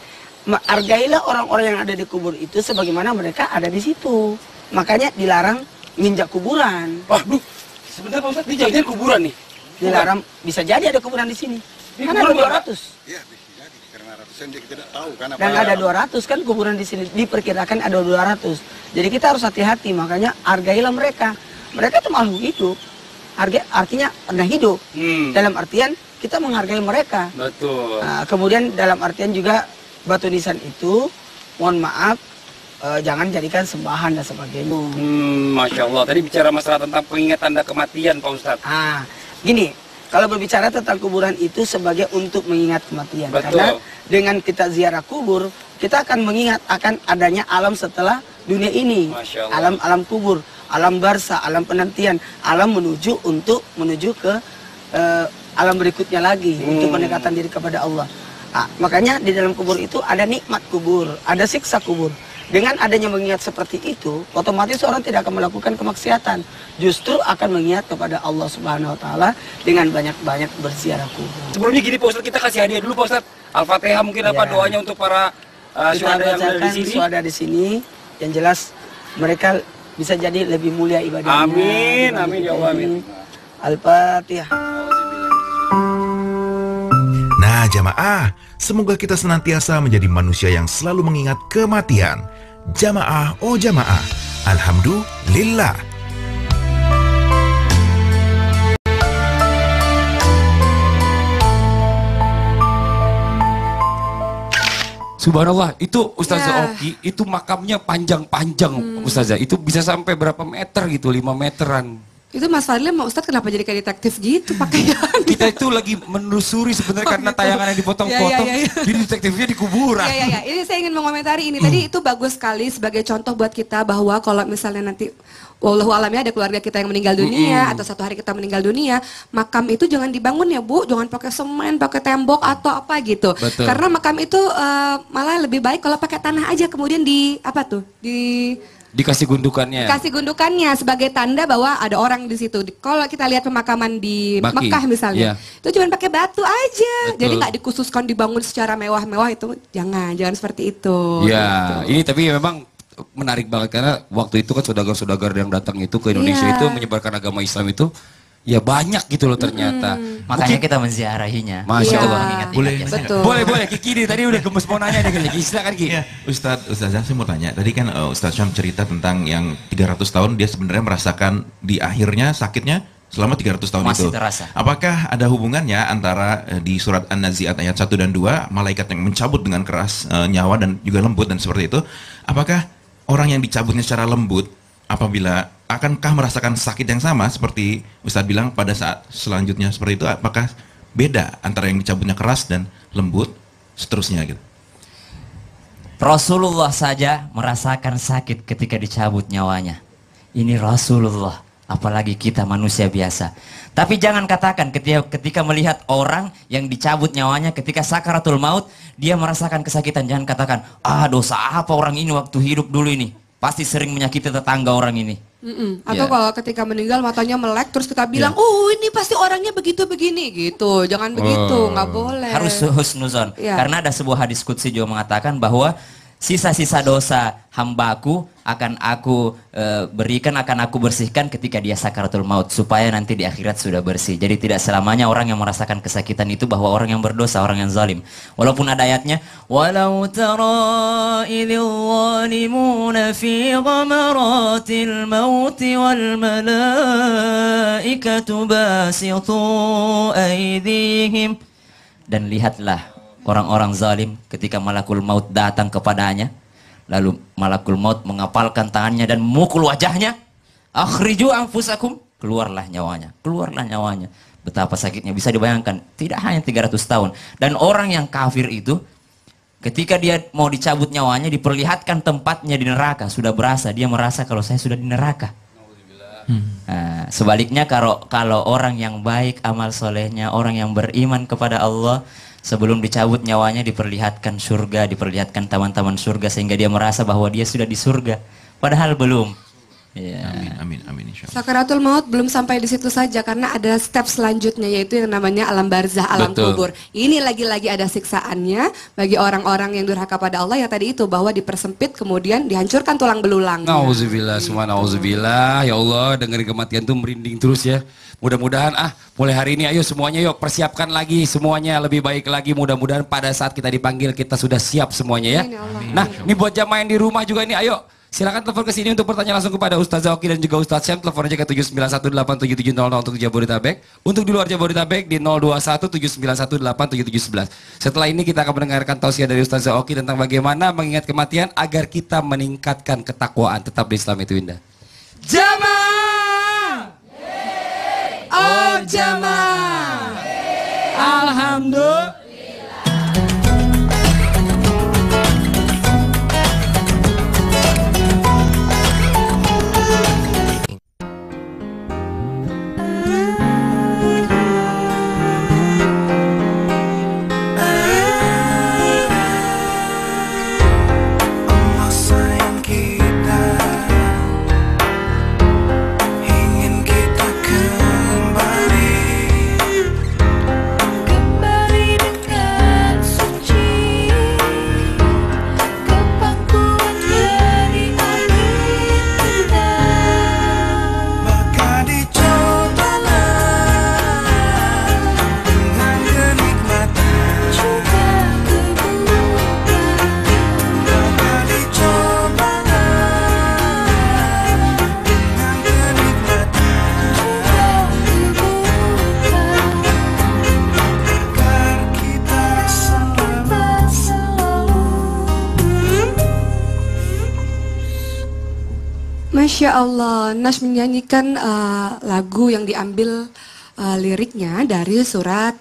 Hargailah orang-orang yang ada di kubur itu sebagaimana mereka ada di situ. Makanya dilarang nginjak kuburan. Waduh, sebentar Pak Ustadz, ini jangan kuburan nih. Dilarang, bisa jadi ada kuburan di sini. Kan ada 200. Iya, bisa jadi karena ratusan dia tidak tahu kan apa. Dan ada 200 kan kuburan di sini, diperkirakan ada 200. Jadi kita harus hati-hati, makanya hargailah mereka. Mereka itu makhluk hidup. Artinya pernah hidup. Dalam artian kita menghargai mereka. Betul. Kemudian dalam artian juga batu nisan itu, mohon maaf, jangan jadikan sembahan dan sebagainya. Masya Allah. Tadi bicara masalah tentang pengingat tanda kematian Pak Ustadz. Gini, kalau berbicara tentang kuburan itu sebagai untuk mengingat kematian. Betul. Karena dengan kita ziarah kubur, kita akan mengingat akan adanya alam setelah dunia ini. Alam kubur, alam barza, alam penantian, alam menuju ke alam berikutnya lagi untuk pendekatan diri kepada Allah. Makanya di dalam kubur itu ada nikmat kubur, ada siksa kubur. Dengan adanya mengingat seperti itu, otomatis orang tidak akan melakukan kemaksiatan. Justru akan mengingat kepada Allah Subhanahu wa taala dengan banyak-banyak berziarah kubur. Sebelumnya gini Pak Ustadz, kita kasih hadiah dulu Pak Ustadz. Al-Fatihah mungkin apa doanya untuk para syuhada yang ada di sini. Syuhada di sini, yang jelas mereka bisa jadi lebih mulia ibadahnya. Amin, amin ya Allah, amin. Al-Fatihah. Nah jamaah, semoga kita senantiasa menjadi manusia yang selalu mengingat kematian. Jamaah, oh jamaah, alhamdulillah. Subhanallah, itu Ustazah Oki, itu makamnya panjang-panjang Ustazah. Itu bisa sampai berapa meter gitu, 5 meteran. Itu Mas Fadli sama Ustadz kenapa jadi kayak detektif gitu pakaian? Kita itu lagi menelusuri sebenarnya karena tayangan yang dipotong-potong. Jadi detektifnya di kuburan. Iya. Ini saya ingin mengomentari ini. Tadi itu bagus sekali sebagai contoh buat kita bahwa kalau misalnya nanti wallahu alam ya ada keluarga kita yang meninggal dunia atau satu hari kita meninggal dunia, makam itu jangan dibangun ya Bu, jangan pakai semen, pakai tembok atau apa gitu. Betul. Karena makam itu malah lebih baik kalau pakai tanah aja kemudian dikasih gundukannya. Dikasih gundukannya sebagai tanda bahwa ada orang di situ. Kalau kita lihat pemakaman di Mekah misalnya, itu cuma pakai batu aja. Betul. Jadi nggak dikhususkan dibangun secara mewah-mewah itu jangan seperti itu. Ya, gitu. Ini tapi memang menarik banget karena waktu itu kan saudagar-saudagar yang datang itu ke Indonesia itu menyebarkan agama Islam itu ya banyak gitu loh ternyata. Makanya kita menziarahinya. Masya Allah. Boleh Kiki tadi udah gemes mau nanya deh Kiki. Silakan Kiki. Ya, Ustazah saya mau tanya. Tadi kan Ustaz Syam cerita tentang yang 300 tahun dia sebenarnya merasakan di akhirnya sakitnya selama 300 tahun masih itu. Terasa. Apakah ada hubungannya antara di surat An-Nazi'at ayat 1 dan 2 malaikat yang mencabut dengan keras nyawa dan juga lembut dan seperti itu? Apakah orang yang dicabutnya secara lembut apabila akankah merasakan sakit yang sama seperti Ustadz bilang pada saat selanjutnya seperti itu, apakah beda antara yang dicabutnya keras dan lembut seterusnya gitu? Rasulullah saja merasakan sakit ketika dicabut nyawanya. Ini Rasulullah, apalagi kita manusia biasa. Tapi jangan katakan ketika melihat orang yang dicabut nyawanya ketika sakaratul maut, dia merasakan kesakitan. Jangan katakan, dosa apa orang ini waktu hidup dulu ini. Pasti sering menyakiti tetangga orang ini. Atau kalau ketika meninggal matanya melek terus kita bilang, ini pasti orangnya begitu begini gitu. Jangan begitu, nggak boleh. Harus husnuzon. Karena ada sebuah hadis qudsi juga mengatakan bahwa sisa-sisa dosa hambaku akan aku berikan, akan aku bersihkan ketika dia sakaratul maut, supaya nanti di akhirat sudah bersih. Jadi tidak selamanya orang yang merasakan kesakitan itu bahwa orang yang berdosa, orang yang zalim. Walaupun ada ayatnya, walau tara idhil zalimuna fi ghamaratil maut wal malaikatu basitu aydihim. Dan lihatlah orang-orang zalim ketika malakul maut datang kepadanya, lalu malakul maut mengapalkan tangannya dan memukul wajahnya. Akhriju anfusakum, keluarlah nyawanya, keluarlah nyawanya. Betapa sakitnya bisa dibayangkan, tidak hanya 300 tahun. Dan orang yang kafir itu ketika dia mau dicabut nyawanya, diperlihatkan tempatnya di neraka, sudah berasa, dia merasa kalau saya sudah di neraka. Nah, sebaliknya kalau orang yang baik amal solehnya, orang yang beriman kepada Allah, sebelum dicabut nyawanya diperlihatkan surga, diperlihatkan taman-taman surga, sehingga dia merasa bahwa dia sudah di surga, padahal belum. Ya. Amin, insya Allah. Sakaratul maut belum sampai di situ saja, karena ada step selanjutnya, yaitu yang namanya alam barzah, alam kubur. Ini lagi-lagi ada siksaannya bagi orang-orang yang durhaka pada Allah, ya tadi itu, bahwa dipersempit kemudian dihancurkan tulang belulang. Nauzubillah, semua nauzubillah. Ya Allah, dengerin kematian tuh merinding terus ya. Mudah-mudahan mulai hari ini ayo semuanya yuk persiapkan lagi semuanya lebih baik lagi. Mudah-mudahan pada saat kita dipanggil kita sudah siap semuanya ya. Nah, ini buat jamaah yang di rumah juga ini, ayo silakan telepon ke sini untuk bertanya langsung kepada Ustazah Oki dan juga Ustaz Syam. Telepon aja ke 791877000 untuk Jabodetabek. Untuk di luar Jabodetabek di 0217918711. Setelah ini kita akan mendengarkan tausiah dari Ustazah Oki tentang bagaimana mengingat kematian agar kita meningkatkan ketakwaan. Tetap di Islam itu Indah. Jamaah! Oh jamaah! Alhamdulillah. Masya Allah, Nas menyanyikan lagu yang diambil liriknya dari surat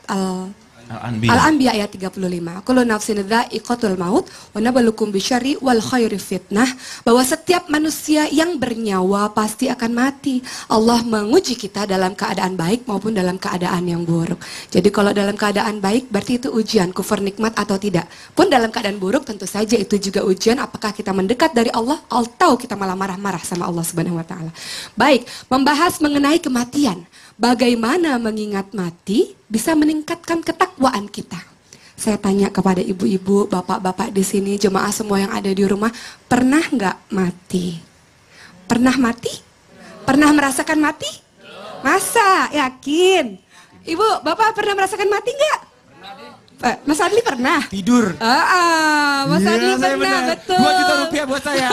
Al-Anbiya ayat 35. Kullu nafsin dha'iqatul maut wa nabluukum bisyarri wal khairi fitnah, bahwa setiap manusia yang bernyawa pasti akan mati. Allah menguji kita dalam keadaan baik maupun dalam keadaan yang buruk. Jadi kalau dalam keadaan baik berarti itu ujian, kufur nikmat atau tidak. Pun dalam keadaan buruk tentu saja itu juga ujian, apakah kita mendekat dari Allah atau kita malah marah-marah sama Allah Subhanahu wa taala. Baik, membahas mengenai kematian. Bagaimana mengingat mati bisa meningkatkan ketakwaan kita. Saya tanya kepada ibu-ibu, bapak-bapak di sini, jemaah semua yang ada di rumah, pernah nggak mati? Pernah mati? Pernah merasakan mati? Masa? Yakin? Ibu, bapak pernah merasakan mati nggak? Mas Adli pernah? Tidur. Mas Adli pernah, betul. 2 juta rupiah buat saya.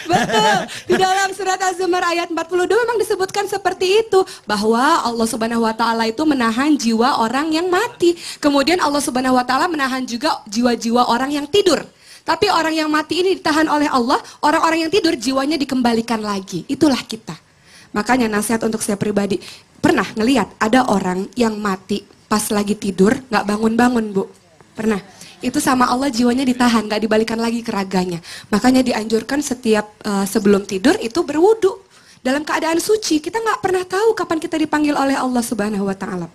Betul. Di dalam surat Az-Zumar ayat 42 memang disebutkan seperti itu, bahwa Allah Subhanahu wa taala itu menahan jiwa orang yang mati. Kemudian Allah Subhanahu wa taala menahan juga jiwa-jiwa orang yang tidur. Tapi orang yang mati ini ditahan oleh Allah, orang-orang yang tidur jiwanya dikembalikan lagi. Itulah kita. Makanya nasihat untuk saya pribadi, pernah ngelihat ada orang yang mati pas lagi tidur, nggak bangun-bangun, Bu? Pernah? Itu sama Allah jiwanya ditahan, nggak dibalikan lagi ke raganya. Makanya dianjurkan setiap sebelum tidur itu berwudu dalam keadaan suci. Kita nggak pernah tahu kapan kita dipanggil oleh Allah Subhanahu wa taala.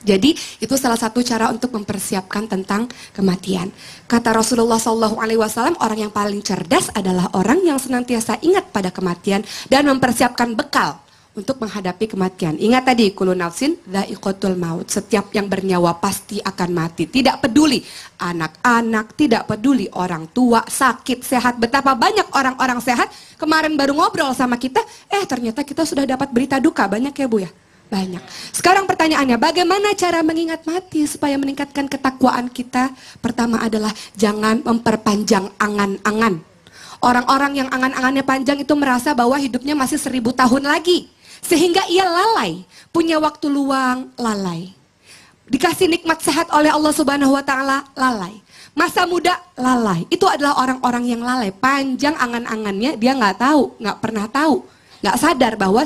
Jadi itu salah satu cara untuk mempersiapkan tentang kematian. Kata Rasulullah SAW, orang yang paling cerdas adalah orang yang senantiasa ingat pada kematian dan mempersiapkan bekal untuk menghadapi kematian. Ingat tadi, kullu nafsin dha'iqatul maut. Setiap yang bernyawa pasti akan mati. Tidak peduli anak-anak, tidak peduli orang tua, sakit, sehat. Betapa banyak orang-orang sehat kemarin baru ngobrol sama kita, ternyata kita sudah dapat berita duka. Banyak ya Bu ya? Banyak. Sekarang pertanyaannya, bagaimana cara mengingat mati supaya meningkatkan ketakwaan kita? Pertama adalah jangan memperpanjang angan-angan. Orang-orang yang angan-angannya panjang itu merasa bahwa hidupnya masih 1000 tahun lagi. Sehingga ia lalai, punya waktu luang, lalai. Dikasih nikmat sehat oleh Allah Subhanahu wa Ta'ala, lalai. Masa muda, lalai. Itu adalah orang-orang yang lalai. Panjang angan-angannya, dia nggak tahu, nggak pernah tahu. Nggak sadar bahwa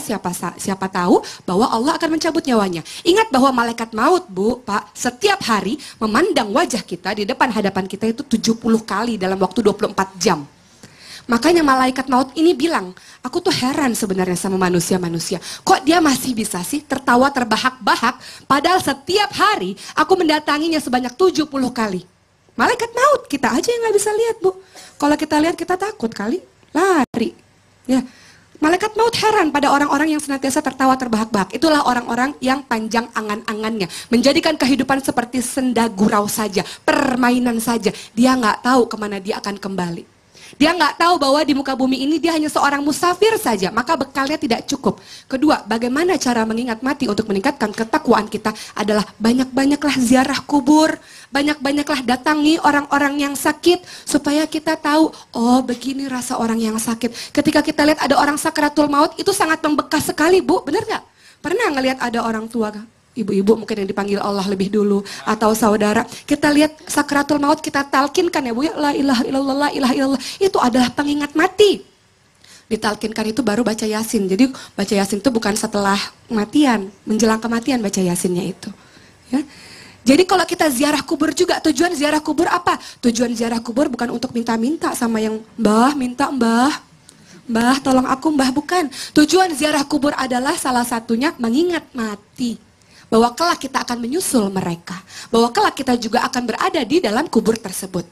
siapa tahu bahwa Allah akan mencabut nyawanya. Ingat bahwa malaikat maut, Bu, Pak, setiap hari memandang wajah kita di depan hadapan kita itu 70 kali dalam waktu 24 jam. Makanya malaikat maut ini bilang, aku tuh heran sebenarnya sama manusia-manusia. Kok dia masih bisa sih tertawa terbahak-bahak, padahal setiap hari aku mendatanginya sebanyak 70 kali. Malaikat maut, kita aja yang gak bisa lihat, Bu. Kalau kita lihat kita takut kali, lari. Ya, malaikat maut heran pada orang-orang yang senantiasa tertawa terbahak-bahak. Itulah orang-orang yang panjang angan-angannya. Menjadikan kehidupan seperti senda gurau saja, permainan saja. Dia gak tahu kemana dia akan kembali. Dia nggak tahu bahwa di muka bumi ini dia hanya seorang musafir saja, maka bekalnya tidak cukup. Kedua, bagaimana cara mengingat mati untuk meningkatkan ketakwaan kita adalah banyak-banyaklah ziarah kubur, banyak-banyaklah datangi orang-orang yang sakit, supaya kita tahu, oh begini rasa orang yang sakit. Ketika kita lihat ada orang sakratul maut, itu sangat membekas sekali, Bu, benar nggak? Pernah ngelihat ada orang tua, ibu-ibu mungkin yang dipanggil Allah lebih dulu, atau saudara, kita lihat sakratul maut, kita talkinkan ya Bu ya, la ilaha illallah, la ilaha illallah, itu adalah pengingat mati. Ditalkinkan itu baru baca yasin. Jadi baca yasin itu bukan setelah kematian, menjelang kematian baca yasinnya itu ya. Jadi kalau kita ziarah kubur juga, tujuan ziarah kubur apa? Tujuan ziarah kubur bukan untuk minta-minta sama yang mbah, minta mbah tolong aku mbah, bukan. Tujuan ziarah kubur adalah salah satunya mengingat mati, bahwa kelak kita akan menyusul mereka, bahwa kelak kita juga akan berada di dalam kubur tersebut.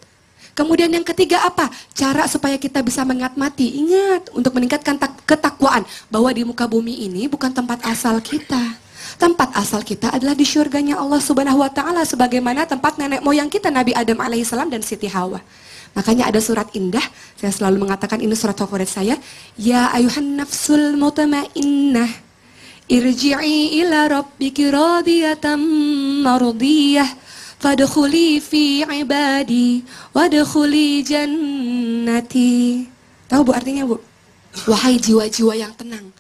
Kemudian yang ketiga apa? Cara supaya kita bisa mengingat mati. Ingat, untuk meningkatkan ketakwaan bahwa di muka bumi ini bukan tempat asal kita. Tempat asal kita adalah di syurganya Allah Subhanahu wa Ta'ala, sebagaimana tempat nenek moyang kita Nabi Adam alaihissalam dan Siti Hawa. Makanya ada surat indah, saya selalu mengatakan ini surat favorit saya, ya ayuhan nafsul mutmainnah, irji'i ila rabbiki radiyatan mardiyah, fadkhuli fi ibadi wadkhuli jannati. Tahu Bu artinya, Bu? Wahai jiwa-jiwa yang tenang,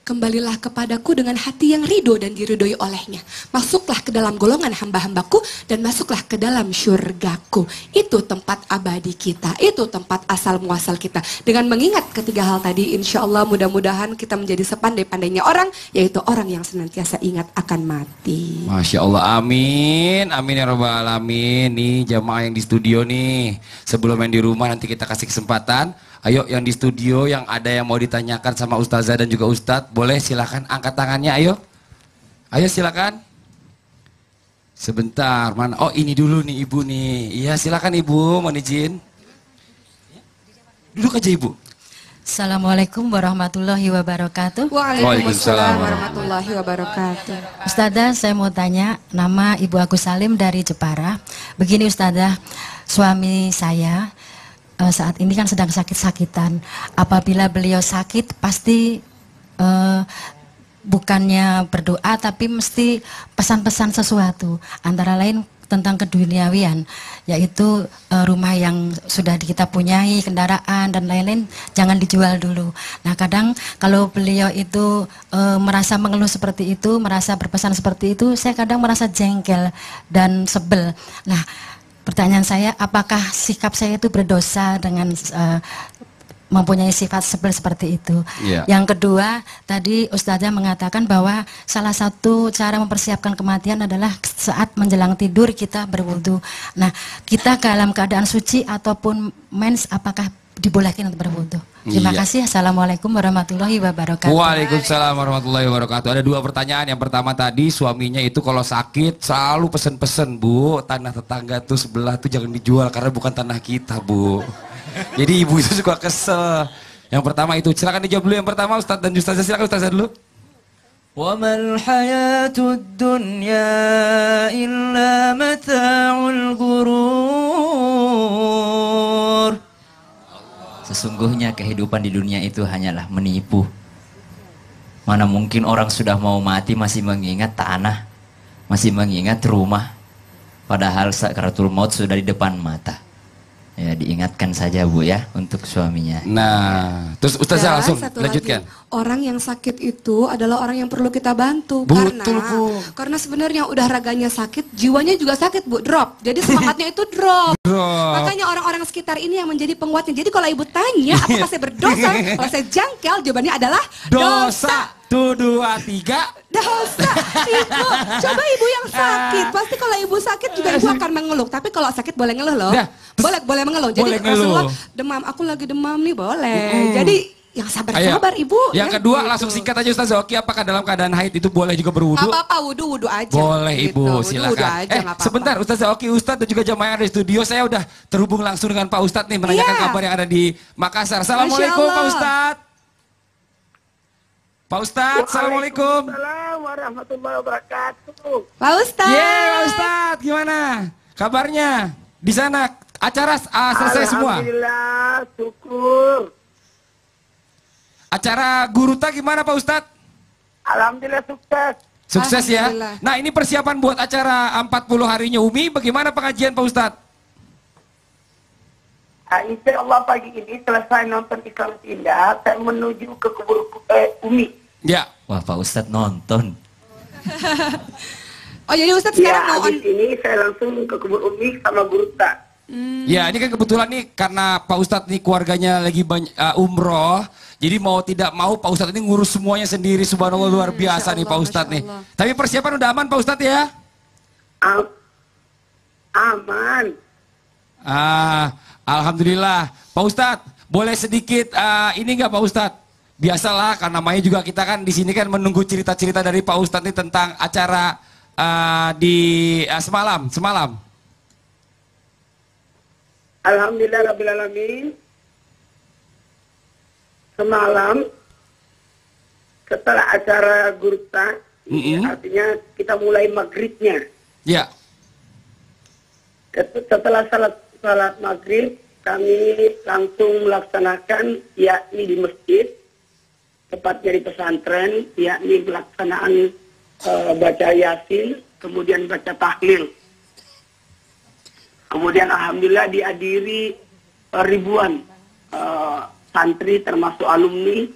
kembalilah kepadaku dengan hati yang ridho dan diridhoi olehnya. Masuklah ke dalam golongan hamba-hambaku dan masuklah ke dalam syurgaku. Itu tempat abadi kita, itu tempat asal muasal kita. Dengan mengingat ketiga hal tadi, insya Allah mudah-mudahan kita menjadi sepandai-pandainya orang, yaitu orang yang senantiasa ingat akan mati. Masya Allah, amin, amin ya rabbal alamin. Nih jamaah yang di studio nih, sebelum yang di rumah nanti kita kasih kesempatan. Ayo yang di studio yang ada yang mau ditanyakan sama Ustazah dan juga Ustadz, boleh silakan angkat tangannya, ayo. Ayo silakan. Sebentar, mana? Oh ini dulu nih Ibu nih. Iya silakan Ibu, mohon izin. Duduk aja Ibu. Assalamualaikum warahmatullahi wabarakatuh. Waalaikumsalam warahmatullahi wabarakatuh. Ustazah, saya mau tanya, nama Ibu Agus Salim dari Jepara. Begini Ustazah, suami saya saat ini kan sedang sakit-sakitan. Apabila beliau sakit pasti bukannya berdoa tapi mesti pesan-pesan sesuatu, antara lain tentang keduniawian, yaitu rumah yang sudah kita punyai, kendaraan dan lain-lain jangan dijual dulu. Nah kadang kalau beliau itu merasa mengeluh seperti itu, merasa berpesan seperti itu, saya kadang merasa jengkel dan sebel. Nah pertanyaan saya, apakah sikap saya itu berdosa dengan mempunyai sifat sebel seperti itu? Yeah. Yang kedua, tadi Ustazah mengatakan bahwa salah satu cara mempersiapkan kematian adalah saat menjelang tidur kita berwudu. Nah, kita dalam keadaan suci ataupun mens, apakah dibolehkan untuk berwudu? Terima kasih. Assalamualaikum warahmatullahi wabarakatuh. Waalaikumsalam warahmatullahi wabarakatuh. Ada dua pertanyaan. Yang pertama tadi, suaminya itu kalau sakit selalu pesen-pesen, Bu, tanah tetangga tuh sebelah tuh jangan dijual karena bukan tanah kita, Bu. Jadi ibu itu suka kesel. Yang pertama itu, silakan dijawab dulu yang pertama Ustadz dan Ustazah. Silakan Ustazah dulu. وما الحياة الدنيا إلا متاع الغرور. Sesungguhnya kehidupan di dunia itu hanyalah menipu. Mana mungkin orang sudah mau mati masih mengingat tanah, masih mengingat rumah. Padahal sakaratul maut sudah di depan mata. Ya, diingatkan saja Bu ya untuk suaminya. Nah, terus Ustazah langsung satu lanjutkan. lagi, orang yang sakit itu adalah orang yang perlu kita bantu. Betul, Bu. Karena sebenarnya udah raganya sakit, jiwanya juga sakit, Bu, drop. Jadi semangatnya itu drop. Makanya orang-orang sekitar ini yang menjadi penguatnya. Jadi kalau ibu tanya, apakah saya berdosa? Kalau saya jangkel, jawabannya adalah dosa. 1, 2, 3. Dosa. Ibu, coba ibu yang sakit. Pasti kalau ibu sakit juga ibu akan mengeluh. Tapi kalau sakit boleh ngeluh loh. Boleh mengeluh. Jadi Boleh Rasulullah ngeluh. demam, aku lagi demam nih, boleh. Jadi yang sabar-sabar ibu. Yang ya, kedua gitu. langsung singkat aja Ustazah Oki, apakah dalam keadaan haid itu boleh juga berwudu? Gak apa-apa, wudu aja. Boleh gitu. Ibu, Wudu silakan. aja, nggak apa-apa. Sebentar Ustazah Oki, Ustadz dan juga jamaah yang ada di studio, saya udah terhubung langsung dengan Pak Ustadz nih menanyakan Iya. kabar yang ada di Makassar. Assalamualaikum Pak Ustadz. Pak Ustadz, Assalamualaikum. Waalaikumsalam warahmatullahi wabarakatuh. Pak Ustadz. Pak Ustadz, gimana kabarnya? Di sana acara selesai semua? Alhamdulillah, syukur. Acara Guruta gimana Pak Ustadz? Alhamdulillah sukses. Sukses ya. Nah ini persiapan buat acara 40 harinya Umi, bagaimana pengajian Pak Ustadz? Insya Allah pagi ini selesai nonton Islam Indah, saya menuju ke kubur Umi. Ya. Wah Pak Ustadz nonton. Oh jadi Ustadz sekarang Ya, mau habis ini saya langsung ke kubur Umi sama Guruta. Ya ini kan kebetulan nih karena Pak Ustadz nih keluarganya lagi umroh, jadi mau tidak mau Pak Ustadz ini ngurus semuanya sendiri, subhanallah luar biasa nih Pak Ustadz nih. Tapi persiapan udah aman Pak Ustadz ya? Aman. Alhamdulillah. Pak Ustadz boleh sedikit ini nggak Pak Ustadz? Biasalah karena namanya juga kita kan di sini kan menunggu cerita-cerita dari Pak Ustadz nih tentang acara di semalam. Alhamdulillah Rabbil Alamin. Semalam setelah acara Guruta, artinya kita mulai maghribnya. Ya. Setelah salat maghrib, kami langsung melaksanakan yakni di masjid, tepatnya di pesantren, yakni pelaksanaan baca yasin, kemudian baca tahlil. Kemudian alhamdulillah dihadiri ribuan santri termasuk alumni,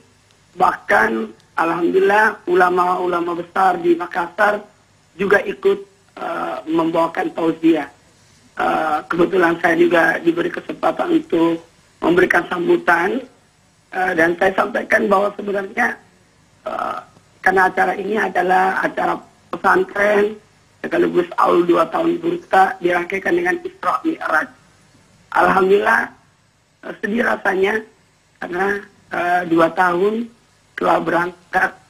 bahkan alhamdulillah ulama-ulama besar di Makassar juga ikut membawakan tausiah. Kebetulan saya juga diberi kesempatan untuk memberikan sambutan dan saya sampaikan bahwa sebenarnya karena acara ini adalah acara pesantren sekaligus awal 2 tahun Guruta dirangkaikan dengan Isra Mi'raj. Alhamdulillah sedih rasanya karena 2 tahun telah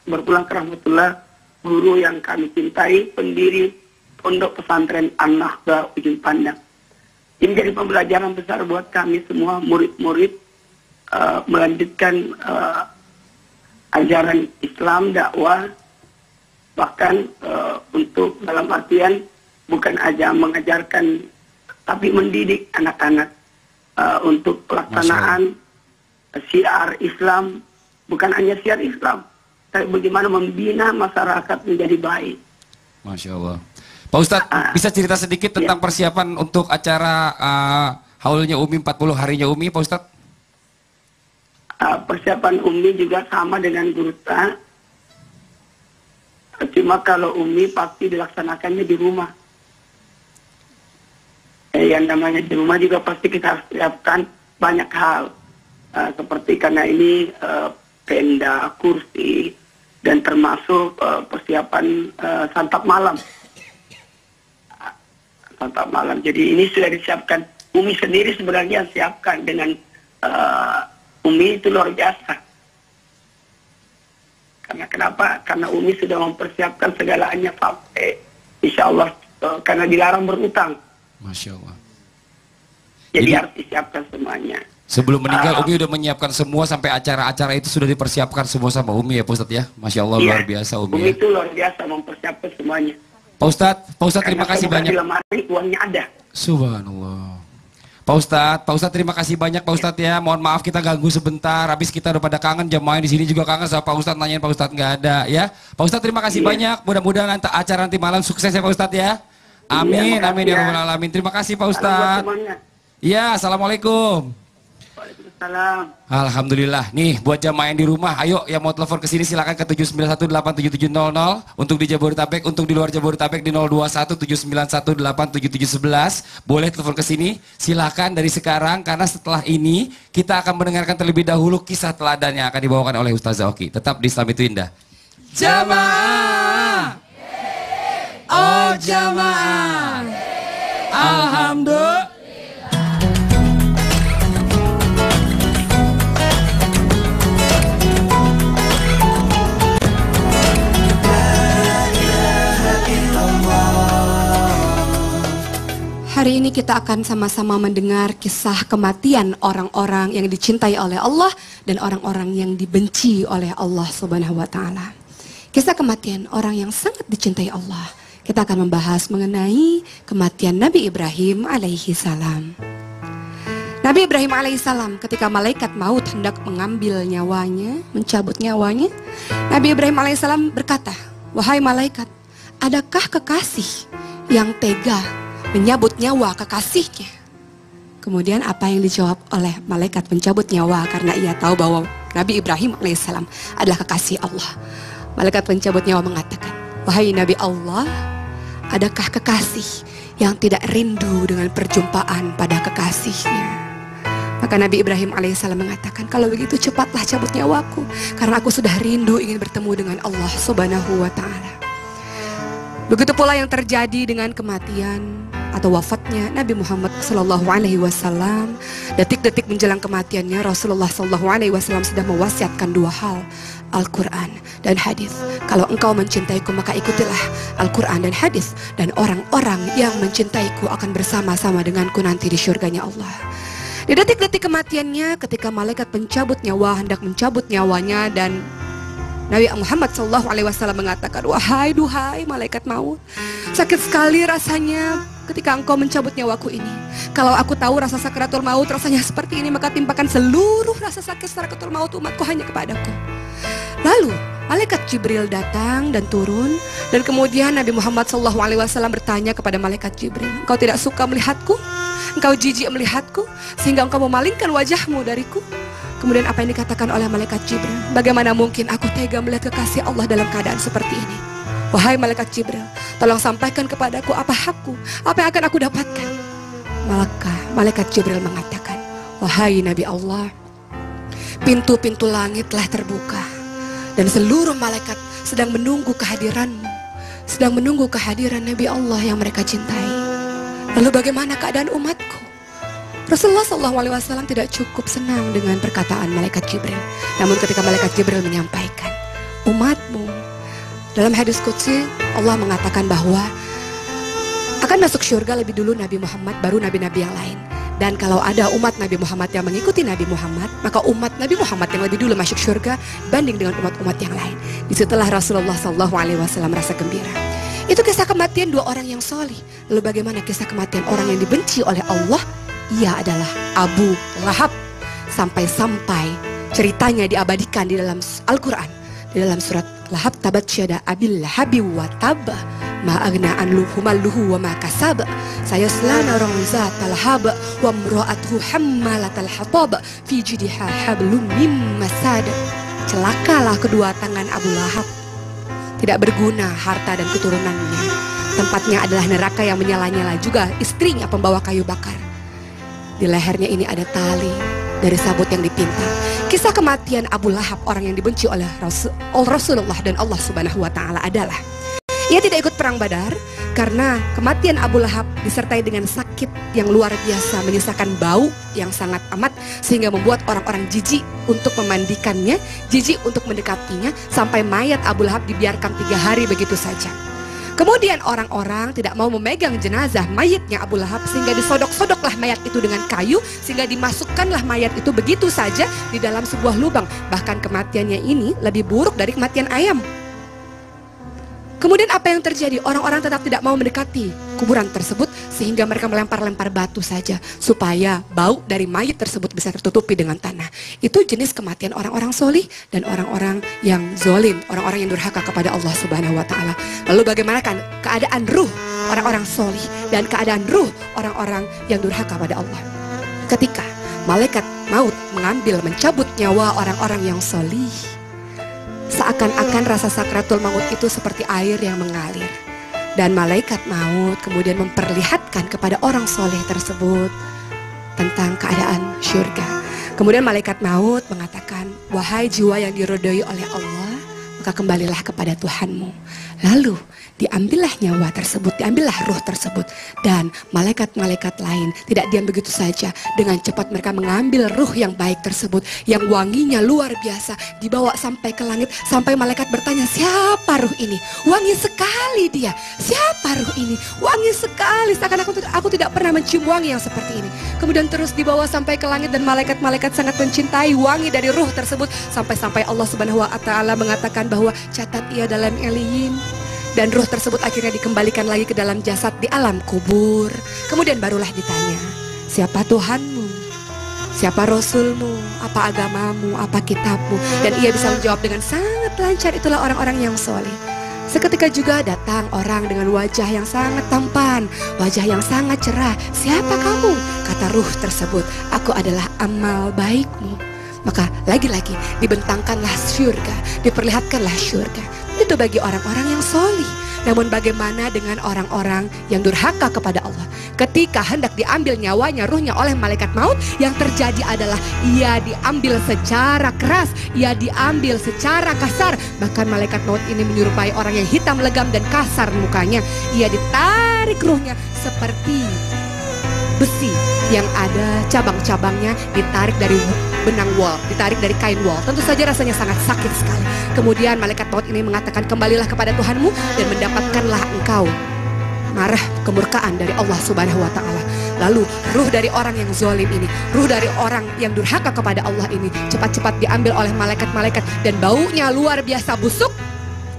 berpulang ke rahmatullah guru yang kami cintai, pendiri Pondok Pesantren An-Nahda Ujung Pandang. Ini jadi pembelajaran besar buat kami semua murid-murid melanjutkan ajaran Islam, dakwah, bahkan untuk dalam artian bukan aja mengajarkan tapi mendidik anak-anak untuk pelaksanaan syiar Islam, bukan hanya syiar Islam tapi bagaimana membina masyarakat menjadi baik. Masya Allah. Pak Ustadz bisa cerita sedikit tentang persiapan untuk acara haulnya Umi 40 harinya Umi Pak Ustadz? Persiapan Umi juga sama dengan Guruta. Cuma kalau Umi pasti dilaksanakannya di rumah. Yang namanya di rumah juga pasti kita harus siapkan banyak hal. Seperti karena ini tenda, kursi, dan termasuk persiapan santap malam. Santap malam. Jadi ini sudah disiapkan. Umi sendiri sebenarnya siapkan dengan Umi itu luar biasa. Karena kenapa? Karena Umi sudah mempersiapkan segalanya sampai insya Allah karena dilarang berutang. Masya Allah. Jadi harus disiapkan semuanya. Sebelum meninggal Umi udah menyiapkan semua sampai acara-acara itu sudah dipersiapkan semua sama Umi ya Pak Ustadz ya. Masya Allah luar biasa Umi. Umi Ya. itu luar biasa mempersiapkan semuanya. Pak Ustadz terima kasih banyak. Uangnya ada. Subhanallah. Pak Ustadz terima kasih banyak Pak Ustadz ya. Mohon maaf kita ganggu sebentar. Habis kita udah pada kangen, jamaah di sini juga kangen sama Pak Ustadz, nanyain Pak Ustadz nggak ada ya. Pak Ustadz terima kasih banyak. Mudah-mudahan acara nanti malam sukses ya Pak Ustadz ya. Amin, amin ya rabbal alamin. Terima kasih Pak Ustadz. Ya, assalamualaikum. Waalaikumsalam. Alhamdulillah. Nih buat jamaah yang di rumah, ayo yang mau telepon ke sini silakan ke 791877700 untuk di Jabodetabek, untuk di luar Jabodetabek di 021791877711. Boleh telepon ke sini, silakan dari sekarang karena setelah ini kita akan mendengarkan terlebih dahulu kisah teladan yang akan dibawakan oleh Ustazah Oki. Tetap di Islam itu Indah. Jamaah. Oh jamaah. Alhamdulillah. Hari ini kita akan sama-sama mendengar kisah kematian orang-orang yang dicintai oleh Allah dan orang-orang yang dibenci oleh Allah Subhanahu wa taala. Kisah kematian orang yang sangat dicintai Allah. Kita akan membahas mengenai kematian Nabi Ibrahim alaihi salam. Nabi Ibrahim alaihi salam ketika malaikat maut hendak mengambil nyawanya, mencabut nyawanya, Nabi Ibrahim alaihi salam berkata, "Wahai malaikat, adakah kekasih yang tega menyabut nyawa kekasihnya?" Kemudian apa yang dijawab oleh malaikat pencabut nyawa, karena ia tahu bahwa Nabi Ibrahim alaihissalam adalah kekasih Allah. Malaikat pencabut nyawa mengatakan, "Wahai Nabi Allah, adakah kekasih yang tidak rindu dengan perjumpaan pada kekasihnya?" Maka Nabi Ibrahim alaihissalam mengatakan, "Kalau begitu cepatlah cabut nyawaku, karena aku sudah rindu ingin bertemu dengan Allah Subhanahu wa taala." Begitu pula yang terjadi dengan kematian atau wafatnya Nabi Muhammad Sallallahu Alaihi Wasallam. Detik-detik menjelang kematiannya, Rasulullah Sallallahu Alaihi Wasallam sudah mewasiatkan dua hal, Al-Quran dan hadis. Kalau engkau mencintaiku maka ikutilah Al-Quran dan hadis, dan orang-orang yang mencintaiku akan bersama-sama denganku nanti di syurganya Allah. Di detik-detik kematiannya, ketika malaikat pencabut nyawa hendak mencabut nyawanya, dan Nabi Muhammad SAW mengatakan, "Wahai duhai malaikat maut, sakit sekali rasanya ketika engkau mencabut nyawaku ini. Kalau aku tahu rasa sakratul maut rasanya seperti ini, maka timpakan seluruh rasa sakit sakratul maut umatku hanya kepadaku." Lalu malaikat Jibril datang dan turun, dan kemudian Nabi Muhammad SAW bertanya kepada malaikat Jibril, "Engkau tidak suka melihatku? Engkau jijik melihatku sehingga engkau memalingkan wajahmu dariku?" Kemudian apa yang dikatakan oleh malaikat Jibril, "Bagaimana mungkin aku tega melihat kekasih Allah dalam keadaan seperti ini? Wahai malaikat Jibril, tolong sampaikan kepadaku apa hakku, apa yang akan aku dapatkan." Maka malaikat Jibril mengatakan, "Wahai Nabi Allah, pintu-pintu langit telah terbuka dan seluruh malaikat sedang menunggu kehadiranmu, sedang menunggu kehadiran Nabi Allah yang mereka cintai. Lalu bagaimana keadaan umatku?" Rasulullah SAW tidak cukup senang dengan perkataan malaikat Jibril. Namun ketika malaikat Jibril menyampaikan, "Umatmu," dalam hadis qudsi Allah mengatakan bahwa akan masuk syurga lebih dulu Nabi Muhammad, baru nabi-nabi yang lain. Dan kalau ada umat Nabi Muhammad yang mengikuti Nabi Muhammad, maka umat Nabi Muhammad yang lebih dulu masuk syurga banding dengan umat-umat yang lain. Disitulah Rasulullah SAW merasa gembira. Itu kisah kematian dua orang yang solih. Lalu bagaimana kisah kematian orang yang dibenci oleh Allah? Ia adalah Abu Lahab. Sampai-sampai ceritanya diabadikan di dalam Al-Quran, di dalam surat Lahab, tabat syada abil lahabi wa tabba ma agna anluhu malluhu wa ma kasab sayasla narang zatal hab wa mra'atuhu hammalatal hatab fi jidha hablum mim masad. Celakalah kedua tangan Abu Lahab, tidak berguna harta dan keturunannya. Tempatnya adalah neraka yang menyala-nyala, juga istrinya pembawa kayu bakar. Di lehernya ini ada tali dari sabut yang dipintal. Kisah kematian Abu Lahab, orang yang dibenci oleh Rasulullah dan Allah Subhanahu wa taala, adalah ia tidak ikut perang Badar karena kematian Abu Lahab disertai dengan sakit yang luar biasa, menyisakan bau yang sangat amat sehingga membuat orang-orang jijik untuk memandikannya, jijik untuk mendekatinya, sampai mayat Abu Lahab dibiarkan 3 hari begitu saja. Kemudian orang-orang tidak mau memegang jenazah mayitnya Abu Lahab, sehingga disodok-sodoklah mayat itu dengan kayu, sehingga dimasukkanlah mayat itu begitu saja di dalam sebuah lubang. Bahkan kematiannya ini lebih buruk dari kematian ayam. Kemudian apa yang terjadi? Orang-orang tetap tidak mau mendekati kuburan tersebut, sehingga mereka melempar-lempar batu saja supaya bau dari mayit tersebut bisa tertutupi dengan tanah. Itu jenis kematian orang-orang solih dan orang-orang yang zolim, orang-orang yang durhaka kepada Allah Subhanahu wa Ta'ala. Lalu bagaimana kan keadaan ruh orang-orang solih dan keadaan ruh orang-orang yang durhaka pada Allah? Ketika malaikat maut mencabut nyawa orang-orang yang solih, seakan-akan rasa sakratul maut itu seperti air yang mengalir. Dan malaikat maut kemudian memperlihatkan kepada orang soleh tersebut tentang keadaan syurga. Kemudian malaikat maut mengatakan, wahai jiwa yang diridhoi oleh Allah, maka kembalilah kepada Tuhanmu. Lalu diambillah nyawa tersebut, diambillah ruh tersebut. Dan malaikat-malaikat lain tidak diam begitu saja. Dengan cepat mereka mengambil ruh yang baik tersebut, yang wanginya luar biasa, dibawa sampai ke langit. Sampai malaikat bertanya, siapa ruh ini? Wangi sekali dia. Siapa ruh ini? Wangi sekali. Seakan aku tidak pernah mencium wangi yang seperti ini. Kemudian terus dibawa sampai ke langit, dan malaikat-malaikat sangat mencintai wangi dari ruh tersebut. Sampai-sampai Allah Subhanahu wa Ta'ala mengatakan bahwa catat ia dalam Eliyin. Dan ruh tersebut akhirnya dikembalikan lagi ke dalam jasad di alam kubur. Kemudian barulah ditanya, siapa Tuhanmu? Siapa Rasulmu? Apa agamamu? Apa kitabmu? Dan ia bisa menjawab dengan sangat lancar. Itulah orang-orang yang soleh. Seketika juga datang orang dengan wajah yang sangat tampan, wajah yang sangat cerah. Siapa kamu? Kata ruh tersebut, aku adalah amal baikmu. Maka lagi-lagi dibentangkanlah syurga, diperlihatkanlah syurga. Itu bagi orang-orang yang solih. Namun bagaimana dengan orang-orang yang durhaka kepada Allah? Ketika hendak diambil nyawanya, ruhnya oleh malaikat maut, yang terjadi adalah ia diambil secara keras, ia diambil secara kasar. Bahkan malaikat maut ini menyerupai orang yang hitam legam dan kasar mukanya. Ia ditarik ruhnya seperti besi yang ada cabang-cabangnya, ditarik dari benang wol, ditarik dari kain wol. Tentu saja rasanya sangat sakit sekali. Kemudian malaikat maut ini mengatakan, kembalilah kepada Tuhanmu dan mendapatkanlah engkau marah kemurkaan dari Allah Subhanahu wa Ta'ala. Lalu ruh dari orang yang zalim ini, ruh dari orang yang durhaka kepada Allah ini cepat-cepat diambil oleh malaikat-malaikat, dan baunya luar biasa busuk.